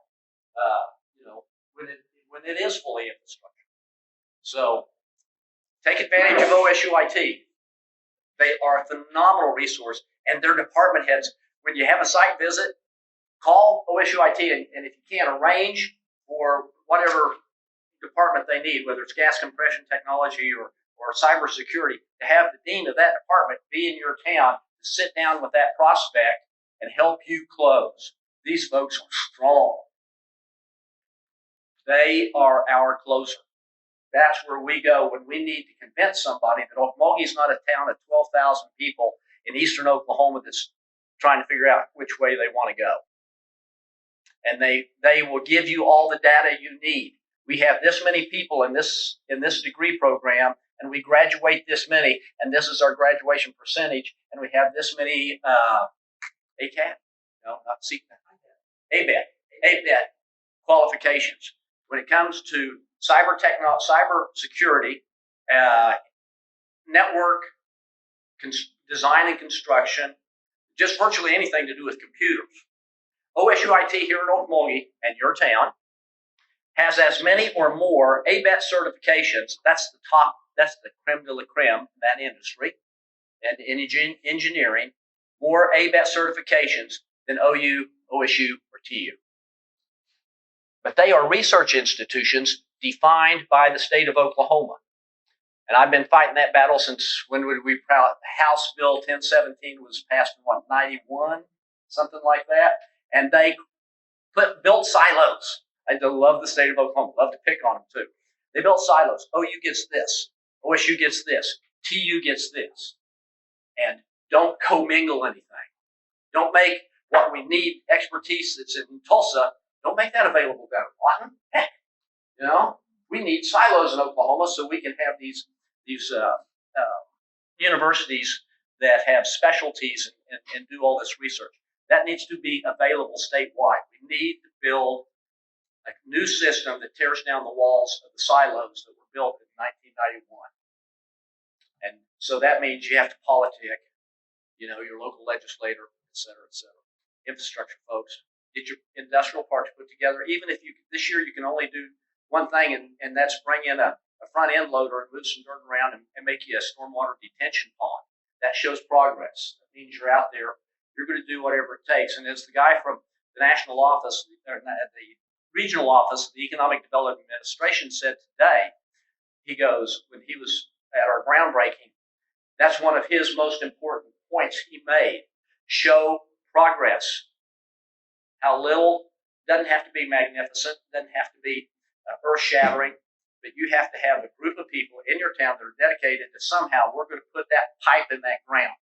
when it is fully infrastructure. So take advantage of OSUIT. They are a phenomenal resource, and their department heads, when you have a site visit, call OSUIT, and if you can't arrange for whatever department they need, whether it's gas compression technology or cybersecurity, to have the dean of that department be in your town to sit down with that prospect and help you close. These folks are strong. They are our closer. That's where we go when we need to convince somebody that Okmulgee's not a town of 12,000 people in eastern Oklahoma that's trying to figure out which way they want to go. And they will give you all the data you need. We have this many people in this degree program, and we graduate this many, and this is our graduation percentage, and we have this many ACAT? No, not CCAT. ABET qualifications. When it comes to cyber security, network design and construction, just virtually anything to do with computers. OSUIT here in Okmulgee and your town has as many or more ABET certifications. That's the top, that's the creme de la creme in that industry and in engineering, more ABET certifications than OU, OSU, or TU. But they are research institutions defined by the state of Oklahoma. And I've been fighting that battle since when House Bill 1017 was passed in 91, something like that. And they built silos. I love the state of Oklahoma, love to pick on them too. They built silos. OU gets this, OSU gets this, TU gets this. And don't commingle anything. Don't make what we need, expertise that's in Tulsa, don't make that available down in Lawton. Heck, we need silos in Oklahoma so we can have these universities that have specialties and do all this research. That needs to be available statewide. We need to build a new system that tears down the walls of the silos that were built in 1991. And so that means you have to politic, your local legislator, et cetera, et cetera. Infrastructure folks. Get your industrial parks put together. Even if this year you can only do one thing, and that's bring in a front end loader and move some dirt around and make you a stormwater detention pond. That shows progress. That means you're out there. You're going to do whatever it takes. And as the guy from the national office, or the regional office, the Economic Development Administration said today, he goes, when he was at our groundbreaking, That's one of his most important points he made. Show progress. How little doesn't have to be magnificent, doesn't have to be earth-shattering, but you have to have a group of people in your town that are dedicated to somehow we're going to put that pipe in that ground.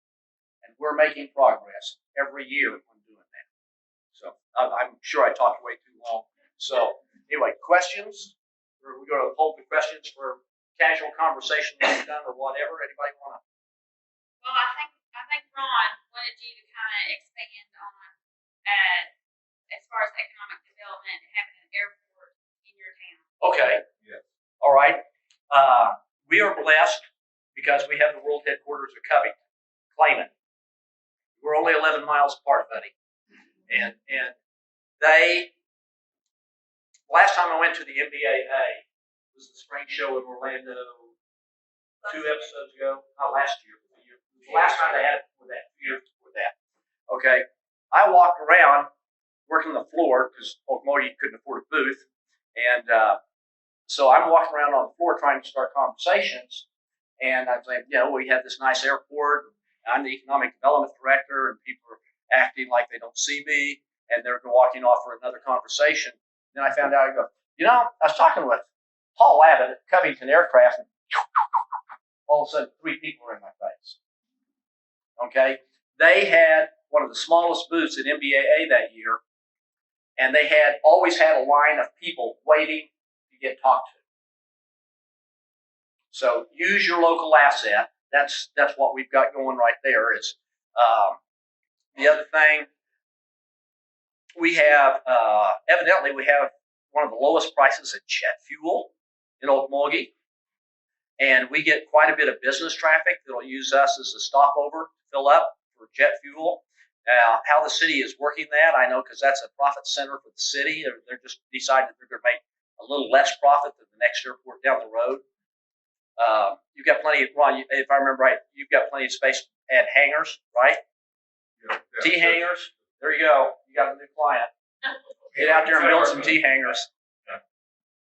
And we're making progress every year on doing that. So I'm sure I talked way too long. So anyway, questions? Or we're going to hold the questions for casual conversation when we're done or whatever. Anybody want to? Well, I think Ron wanted you to kind of expand on as far as economic development and having an airport in your town. Okay. Yeah. All right. We are blessed because we have the world headquarters of Covington. Claim it. We're only 11 miles apart, buddy. And they, last time I went to the MBAA was the spring show in Orlando 2 episodes ago. Not last year, but the year. The last time they had it before that, 2 years before that. Okay. I walked around working the floor because Okmulgee couldn't afford a booth. And so I'm walking around on the floor trying to start conversations. And I'm saying, we have this nice airport. I'm the economic development director, and people are acting like they don't see me, and they're walking off for another conversation. Then I found out, I go, I was talking with Paul Abbott at Covington Aircraft, and all of a sudden 3 people are in my face. Okay? They had one of the smallest booths at MBAA that year, and they had always had a line of people waiting to get talked to. So use your local asset. That's what we've got going right there. Is the other thing we have? Evidently, we have one of the lowest prices of jet fuel in Okmulgee, and we get quite a bit of business traffic that'll use us as a stopover to fill up for jet fuel. How the city is working that, I know, because that's a profit center for the city. They're just decided they're going to make a little less profit than the next airport down the road. You've got plenty, Ron, if I remember right, you've got plenty of space at hangars, right? Yeah. T-hangars. There you go. You got a new client. Get out there and build some T-hangars. Yeah.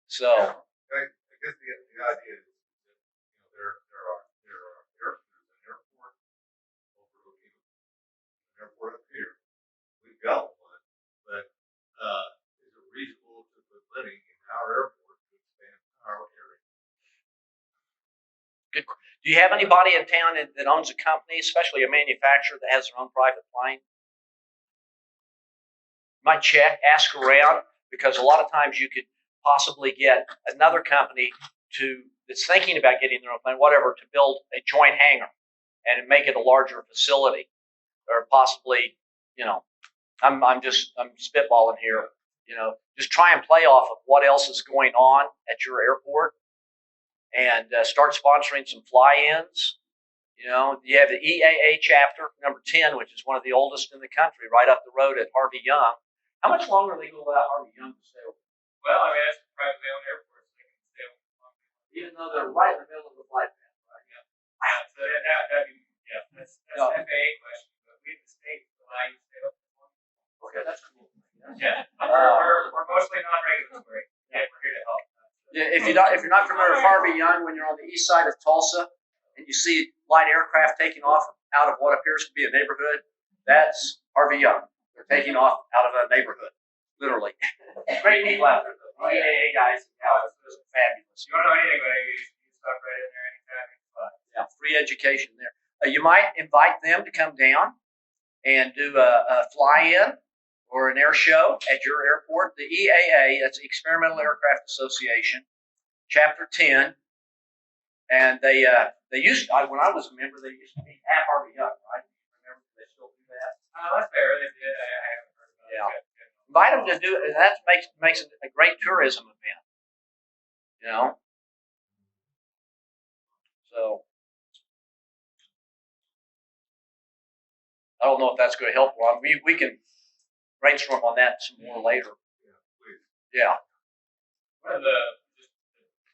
So. I guess the idea is that there are airports overlooking an airport up here. We've got one, but is it reasonable to put money in our airport to expand our area? Good. Do you have anybody in town that owns a company, especially a manufacturer that has their own private plane? Might check, ask around, because a lot of times you could possibly get another company that's thinking about getting their own plane, whatever, to build a joint hangar and make it a larger facility, or possibly, I'm spitballing here. Just try and play off of what else is going on at your airport, and start sponsoring some fly-ins. You have the EAA chapter, number 10, which is one of the oldest in the country, right up the road at Harvey Young. How much longer are they going to allow Harvey Young to stay open? Well, I mean, that's a privately owned airport, so they can stay open longer. Even though they're right in the middle of the flight path, right? Yeah. So that'd be, that's No. an FAA question, but we at the state allow you to stay open longer. Okay, that's cool. Yeah. We're mostly non-regulatory. Yeah, we're here to help. Yeah, if you're not familiar with Harvey Young, when you're on the east side of Tulsa and you see light aircraft taking off out of what appears to be a neighborhood, that's Harvey Young. They're taking off out of a neighborhood, literally. Great people out there, though. EAA guys, those are fabulous. You want to know anything about it, you stop right in there anytime. Yeah, free education there. You might invite them to come down and do a fly-in or an air show at your airport. The EAA, that's the Experimental Aircraft Association, Chapter 10, and they used to, when I was a member, they used to be at Harvey Young, right? Remember, they still do that. That's fair. They did. I haven't heard about Yeah. it. Invite them to do it, and that makes it a great tourism event. So I don't know if that's going to help, Ron. We can brainstorm on that some more later. Yeah, please. Yeah. One of the,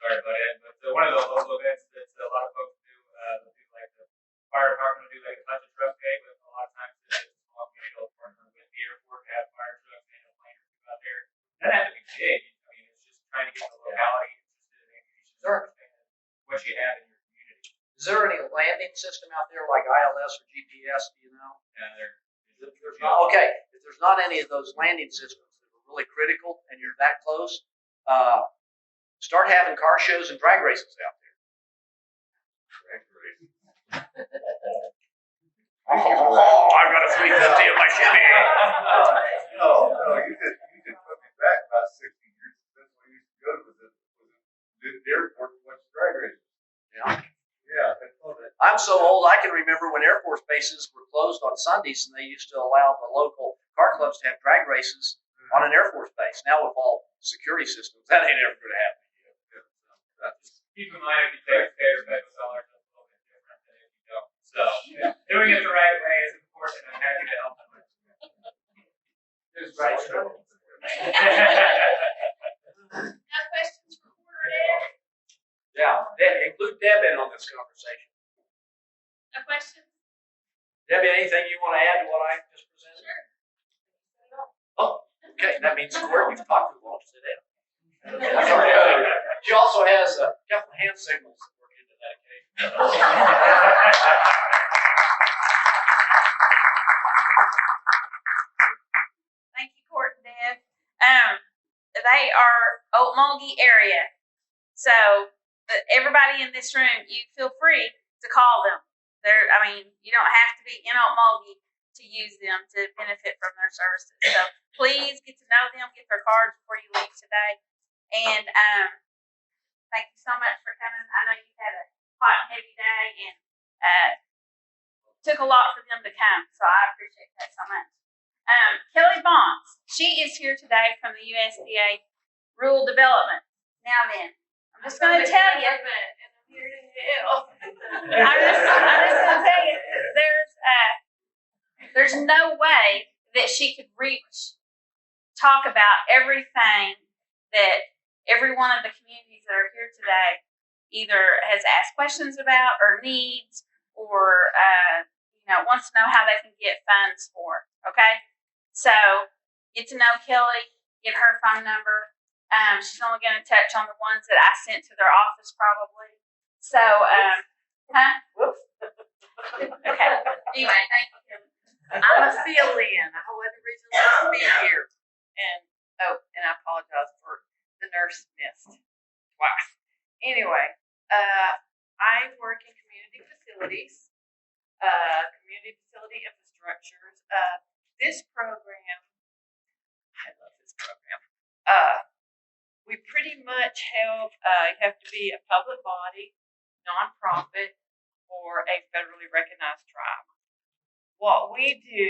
sorry about it, but one of the local events that a lot of folks do, like the fire department will do like a touch of truck day, but a lot of times it's a small community partner with the airport to have fire trucks and a plane or two out there. It doesn't have to be big. I mean, it's just trying to get the locality interested in what you have in your community. Is there any landing system out there like ILS or GPS? Do you know? Yeah, There's not. Okay, if there's not any of those landing systems that are really critical, and you're that close, start having car shows and drag races out there. I've got a 350 in my Chevy. No, you could put me back about 60 years. That's what we used to go to the airport to watch drag races. Yeah. Yeah, that's all that. I'm so old I can remember when Air Force bases were closed on Sundays and they used to allow the local car clubs to have drag races on an Air Force base. Now with all security systems, that ain't ever going to happen. Keep in mind, if you taxpayer federal dollars, it's a little bit different than if you don't. So doing it the right way is important. I'm happy to help them. Just right. No questions for Porter, Deb? Yeah, include Deb in on this conversation. No questions? Debbie, anything you want to add to what I just presented? Sure. Oh, okay. That means Squirt, you've talked to won't sit down. She also has a couple hand signals that work into that occasion. Thank you, Court and Deb. They are Old Mulgee area. So everybody in this room, you feel free to call them. You don't have to be in Old Mulgee to use them to benefit from their services. So please get to know them, get their cards before you leave today. And thank you so much for coming. I know you had a hot and heavy day and took a lot for them to come. So I appreciate that so much. Kelly Bonds, she is here today from the USDA Rural Development. Now then, I'm just going to tell you. I'm just going to tell you, there's no way that she could talk about everything that every one of the communities that are here today either has asked questions about or needs or wants to know how they can get funds for. Okay, so get to know Kelly, get her phone number. She's only going to touch on the ones that I sent to their office probably. So, okay. Anyway, thank you, Kelly. I'm a fill-in. I wasn't originally supposed to be here. And I apologize for the nurse missed twice. Anyway, I work in community facilities, community facility infrastructures. This program, I love this program. We pretty much help, you have to be a public body, nonprofit, or a federally recognized tribe. What we do,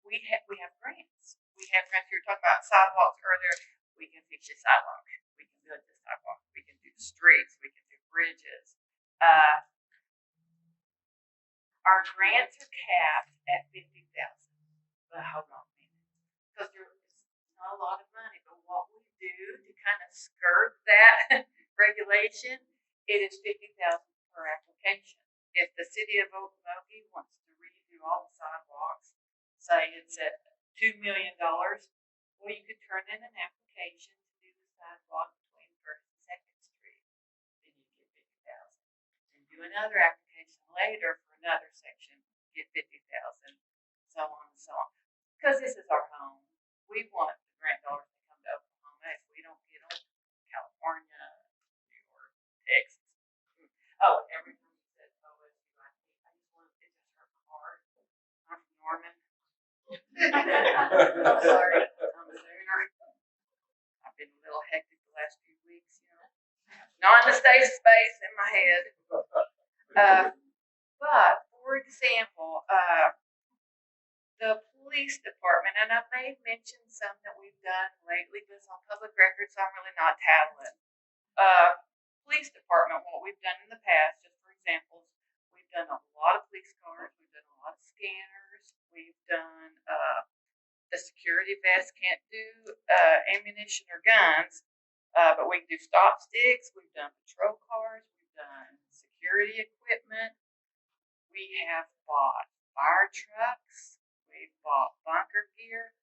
we have grants. We have grants. You were talking about sidewalks earlier. We can fix your sidewalk. We can build your sidewalk. We can do streets. We can do bridges. Our grants are capped at $50,000. But hold on a minute, because there's not a lot of money. But what we do to kind of skirt that regulation, it is $50,000 per application. If the city of Okmulgee wants to redo all the sidewalks, say it's at $2 million, well, you could turn in an application to do the sidewalk between 1st and 2nd Street. Then you get $50,000. Then do another application later for another section, get $50,000, so on and so on. Because this is our home. We want the grant dollars to come to Oklahoma. If we don't get them, California, New York, Texas. Oh, every time you said OSU, I just want it just hurt my heart. I'm from Norman. I'm sorry. I'm a Sooner. I've been a little hectic the last few weeks, Not in the safe space in my head. But, for example, the police department, and I may have mentioned some that we've done lately, but it's on public record, so I'm really not tattling. Police department, what we've done in the past, just for examples, we've done a lot of police cars, we've done a lot of scanners, we've done the security vest can't do ammunition or guns, but we can do stop sticks, we've done patrol cars, we've done security equipment, we have bought fire trucks, we've bought bunker gear.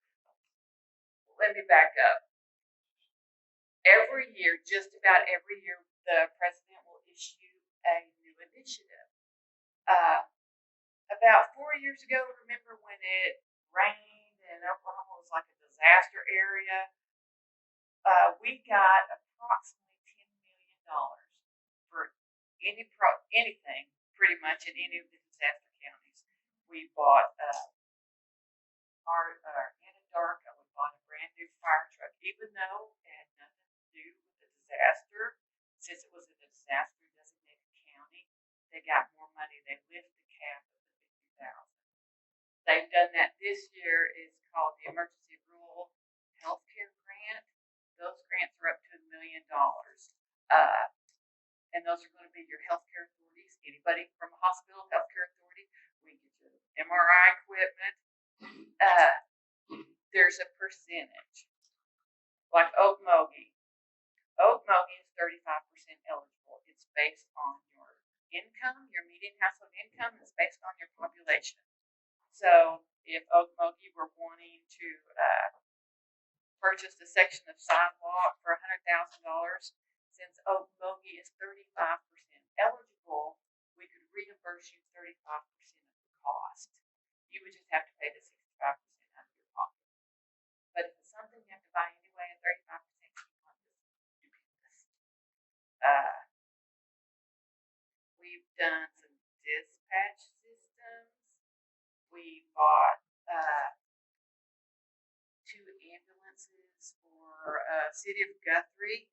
Let me back up. Every year, just about every year, the president will issue a new initiative. About 4 years ago, remember when it rained and Oklahoma was like a disaster area? We got approximately $10 million for anything, pretty much in any of the disaster counties. We bought our Anadarko. We bought a brand new fire truck, even though it had nothing to do with the disaster. Since it was a disaster designated county, they got more money. They lifted the cap of the 50,000. They've done that this year. It's called the Emergency Rural Healthcare Grant. Those grants are up to $1 million. And those are going to be your healthcare authorities. Anybody from a hospital, healthcare authority, we get you MRI equipment. There's a percentage. Like Okmulgee. Okmulgee is 35% eligible. It's based on your income, your median household income is based on your population. So if Okmulgee were wanting to purchase a section of sidewalk for $100,000, since Okmulgee is 35% eligible, we could reimburse you 35% of the cost. You would just have to pay the 65% out of your pocket. But if it's something you have to buy anyway, and 35% keep on this stupendous. We've done some dispatch systems. We bought 2 ambulances for City of Guthrie,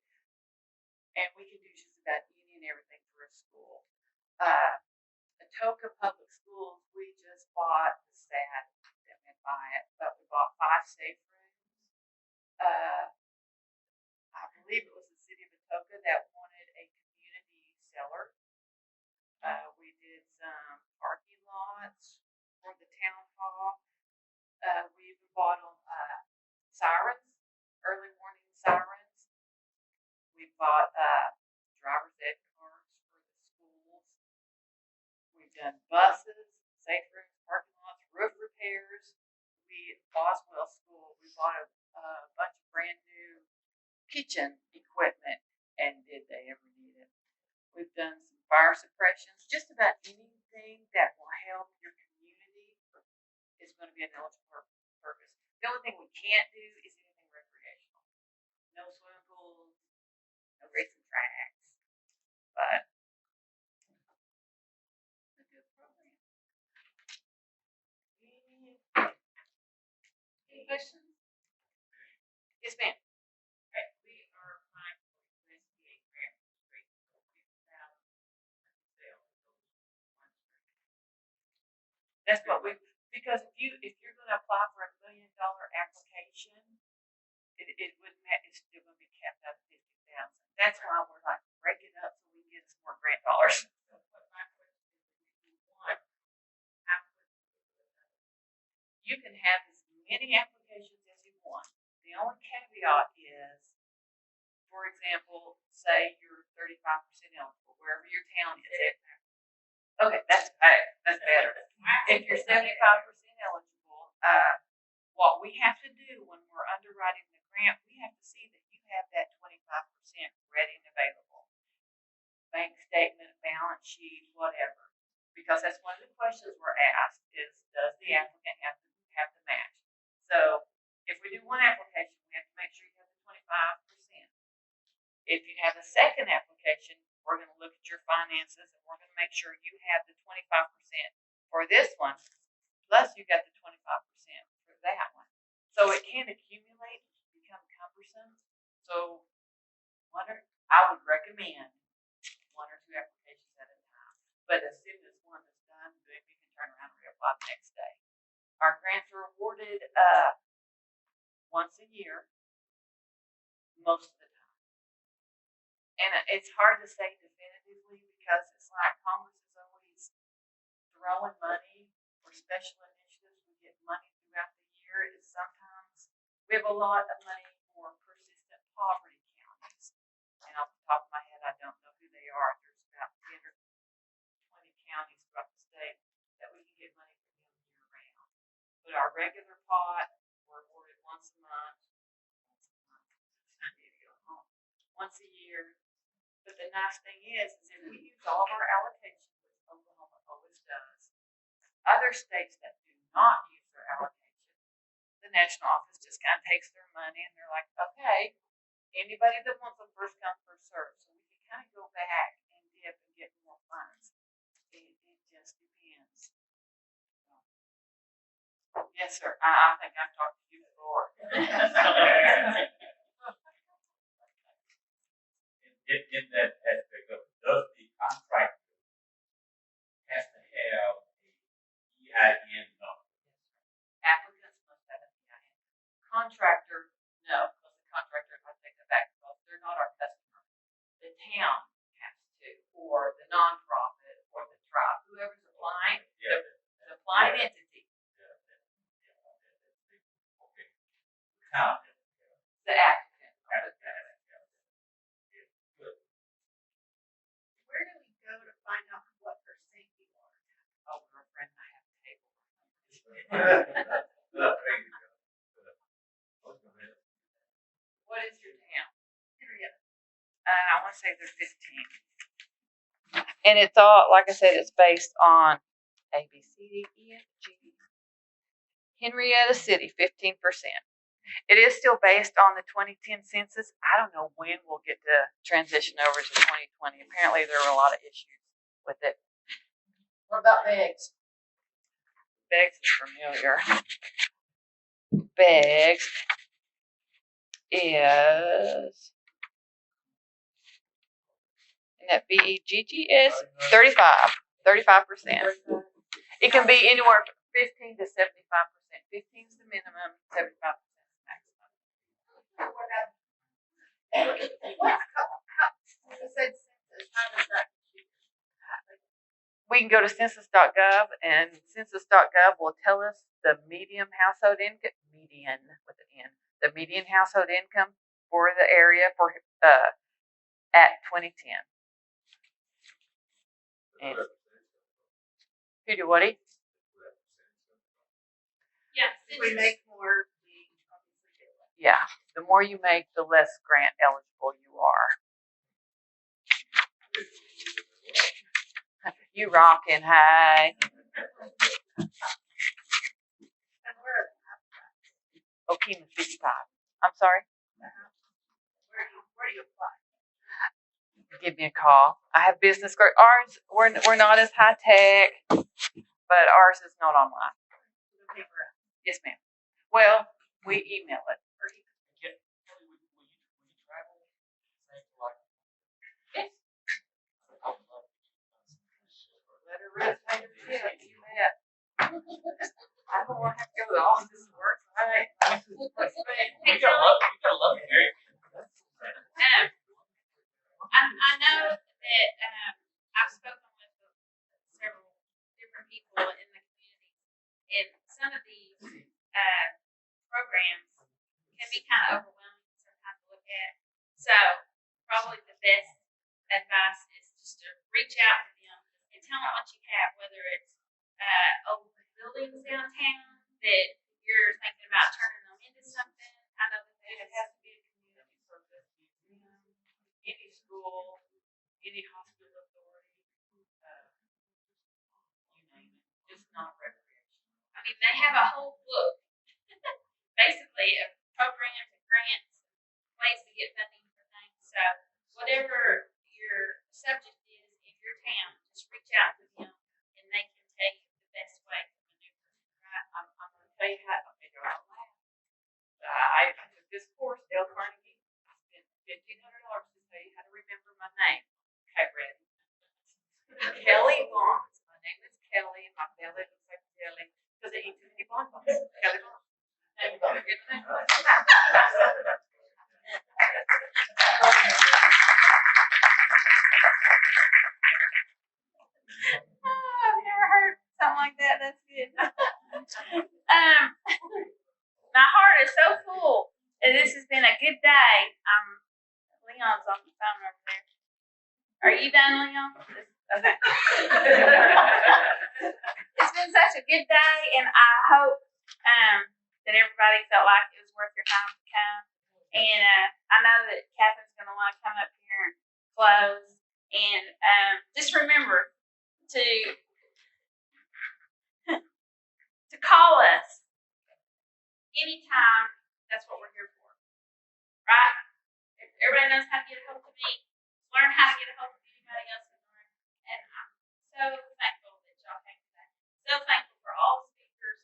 and we can do just about any and everything for a school. Atoka Public Schools, we just bought the SAD that went by it, but we bought 5 safe rooms. I believe it was the City of Atoka that wanted a community cellar. We did some parking lots for the town hall. We even bought them sirens, early warning sirens. We bought driver's ed cars for the schools. We've done buses, safe rooms, parking lots, roof repairs. Boswell School, we bought a bunch of brand new kitchen equipment, and did they ever need it? We've done some fire suppressions. Just about anything that will help your community is going to be an eligible purpose. The only thing we can't do is anything recreational. No swimming pools, no racing tracks, but it's a good program. Any questions? Yes, ma'am. Okay, we are applying for USDA grant for streets for $50,000 That's what we, because if you're going to apply for $1 million application, it wouldn't matter. It's still going to be capped out at 50,000. That's why we're like break it up so we can get some more grant dollars. So what my question is, if you want, how quickly do it? You can have as many applications as you want. The only caveat is, for example, say you're 35% eligible, wherever your town is. Okay, that's better. If you're 75% eligible, what we have to do when we're underwriting the grant, we have to see that you have that 25% ready and available. Bank statement, balance sheet, whatever. Because that's one of the questions we're asked is, does the applicant have the match? So if we do one application, we have to make sure you have the 25%. If you have a second application, we're going to look at your finances and we're going to make sure you have the 25% for this one, plus you got the 25% for that one. So it can accumulate, become cumbersome. So I would recommend 1 or 2 applications at a time. But as soon as one is done, then you can turn around and reapply the next day. Our grants are awarded once a year, most of the time. And it's hard to say definitively because it's like Congress is always throwing money for special initiatives. We get money throughout the year. It's sometimes we have a lot of money for persistent poverty counties. And off the top of my head, I don't know who they are. There's about 10 or 20 counties throughout the state that we can get money from them year round. But our regular pot, we're awarded once a month. Once a year. But the nice thing is if we use all of our allocations, which Oklahoma always does, Other states that do not use their allocation, the national office just kind of takes their money and they're like, okay, anybody that wants them first come, first serve. So we can kind of go back and dip and get more funds. It just depends. Yes, sir. I think I've talked to you before. In that aspect of it, does the contractor has to have a EIN number? Applicants must have an EIN. Contractor, no, because the contractor, if I take that back, because they're not our customer. The town has to, or the nonprofit, or the tribe, whoever's applying, the applying entity. Okay. Town. The applicant. Where do we go to find out what percent you are? Oh, girlfriend, I have a table. What is your town? Henrietta. I want to say they're 15. And it's all, like I said, it's based on A, B, C, D, E, F, G. Henrietta City, 15%. It is still based on the 2010 census. I don't know when we'll get to transition over to 2020. Apparently, there were a lot of issues with it. What about bags? Beggs is familiar. Beggs is, isn't that BEGGS? 35%. It can be anywhere from 15 to 75%. 15 is the minimum, 75% is the maximum. We can go to census.gov, and census.gov will tell us the median household income, the median household income for the area for at 2010. And who do what? Yeah, If we make more, we obviously get less. Yeah, the more you make, the less grant eligible you are. You rockin', hey. Okina 55. I'm sorry? Where do you apply? Give me a call. I have business cards. Ours, we're not as high tech, but ours is not online. Yes, ma'am. Well, we email it. Yes. Let her rest. You bet. I don't want to have to go to the office and work. Right. You gotta love it, Gary. I know that I've spoken with several different people in the community, and some of these programs can be kind of overwhelming sometimes to look at. So probably the best advice is just to reach out to them and tell them what you have, whether it's old buildings downtown that you're thinking about turning them into something. I know that it has to be a community service, any school, any hospital authority, you name it, just not recreational. I mean, they have a whole book, basically, of programs and grants, ways to get funding for things. So whatever your subject is in your town, just reach out to them, and they can tell you the best way to maneuver. Right? I'm going to tell you how to figure out that. I took this course, Dale Carnegie. I spent $1,500 to tell you how to remember my name. Okay, ready? Kelly Bonds. My name is Kelly, and my belly looks like jelly because I eat too many bonbons. Kelly Bonds. I've never heard something like that. That's good. My heart is so full. And this has been a good day. Leon's on the phone over there. Are you done, Leon? Okay. It's been such a good day, and I hope that everybody felt like it was worth your time to come. And I know that Catherine's going to want to come up here and close. And just remember to call us anytime. That's what we're here for, right? If everybody knows how to get a hold of me, learn how to get a hold of anybody else in the room. And I'm so thankful that y'all came today. So thankful for all the speakers.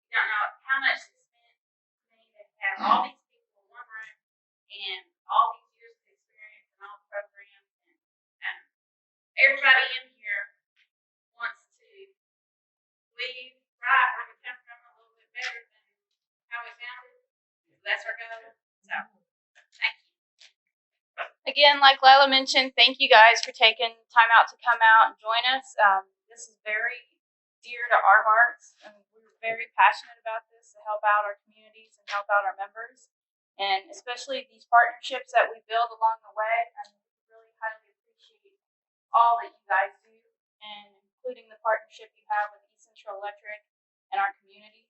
You don't know how much this meant to me to have all these people in one room and all these years of experience and all the programs. And everybody in here wants to leave right where we come from a little bit better than how we found it. So that's our goal. So thank you. Again, like Lila mentioned, thank you guys for taking time out to come out and join us. This is very dear to our hearts, and we're very passionate about this to help out our communities and help out our members, and especially these partnerships that we build along the way. I really highly appreciate all that you guys do, and including the partnership you have with Central Electric and our community.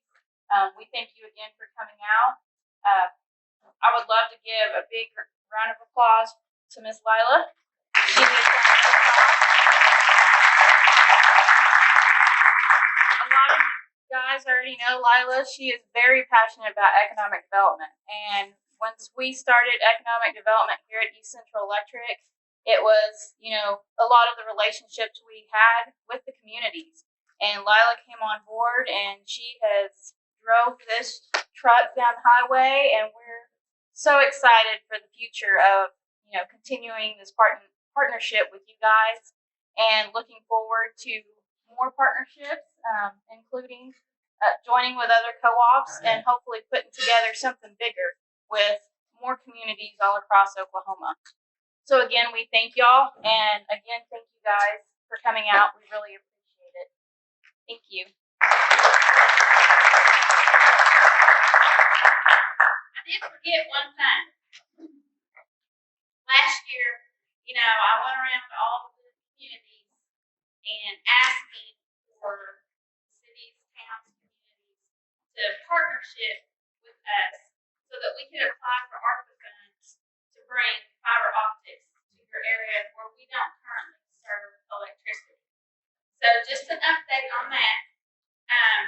We thank you again for coming out. I would love to give a big round of applause to Miss Lila. She needs a lot of you guys already know Lila. She is very passionate about economic development. And once we started economic development here at East Central Electric, it was, a lot of the relationships we had with the communities. And Lila came on board, and she has drove this truck down the highway, and we're so excited for the future of continuing this partnership with you guys, and looking forward to more partnerships, including joining with other co-ops and hopefully putting together something bigger with more communities all across Oklahoma. So again, we thank y'all, and again, thank you guys for coming out. We really appreciate it. Thank you. I did forget one thing. Last year, I went around to all the communities and asking for cities, towns, communities to partnership with us so that we could apply for ARPA funds to bring fiber optics to your area where we don't currently serve electricity. So just an update on that.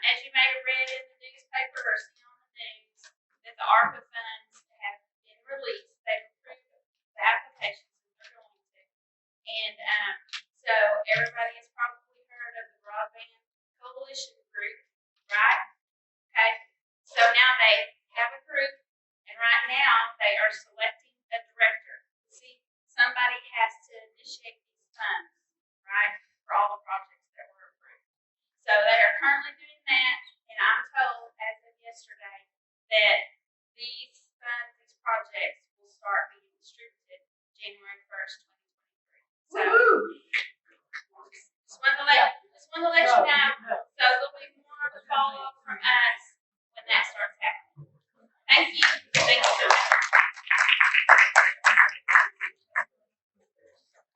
As you may have read in the newspaper or seen on the news, that the ARPA funds have been released. They've approved the applications that they're going to. And so everybody has probably heard of the Broadband Coalition Group, right? Okay. So now they have a group, and right now they are selecting a director. See, somebody has to initiate these funds, right, for all the projects that were approved. So they are currently doing that, and I'm told as of yesterday that these funds, these projects will start being distributed January 1st, 2023. So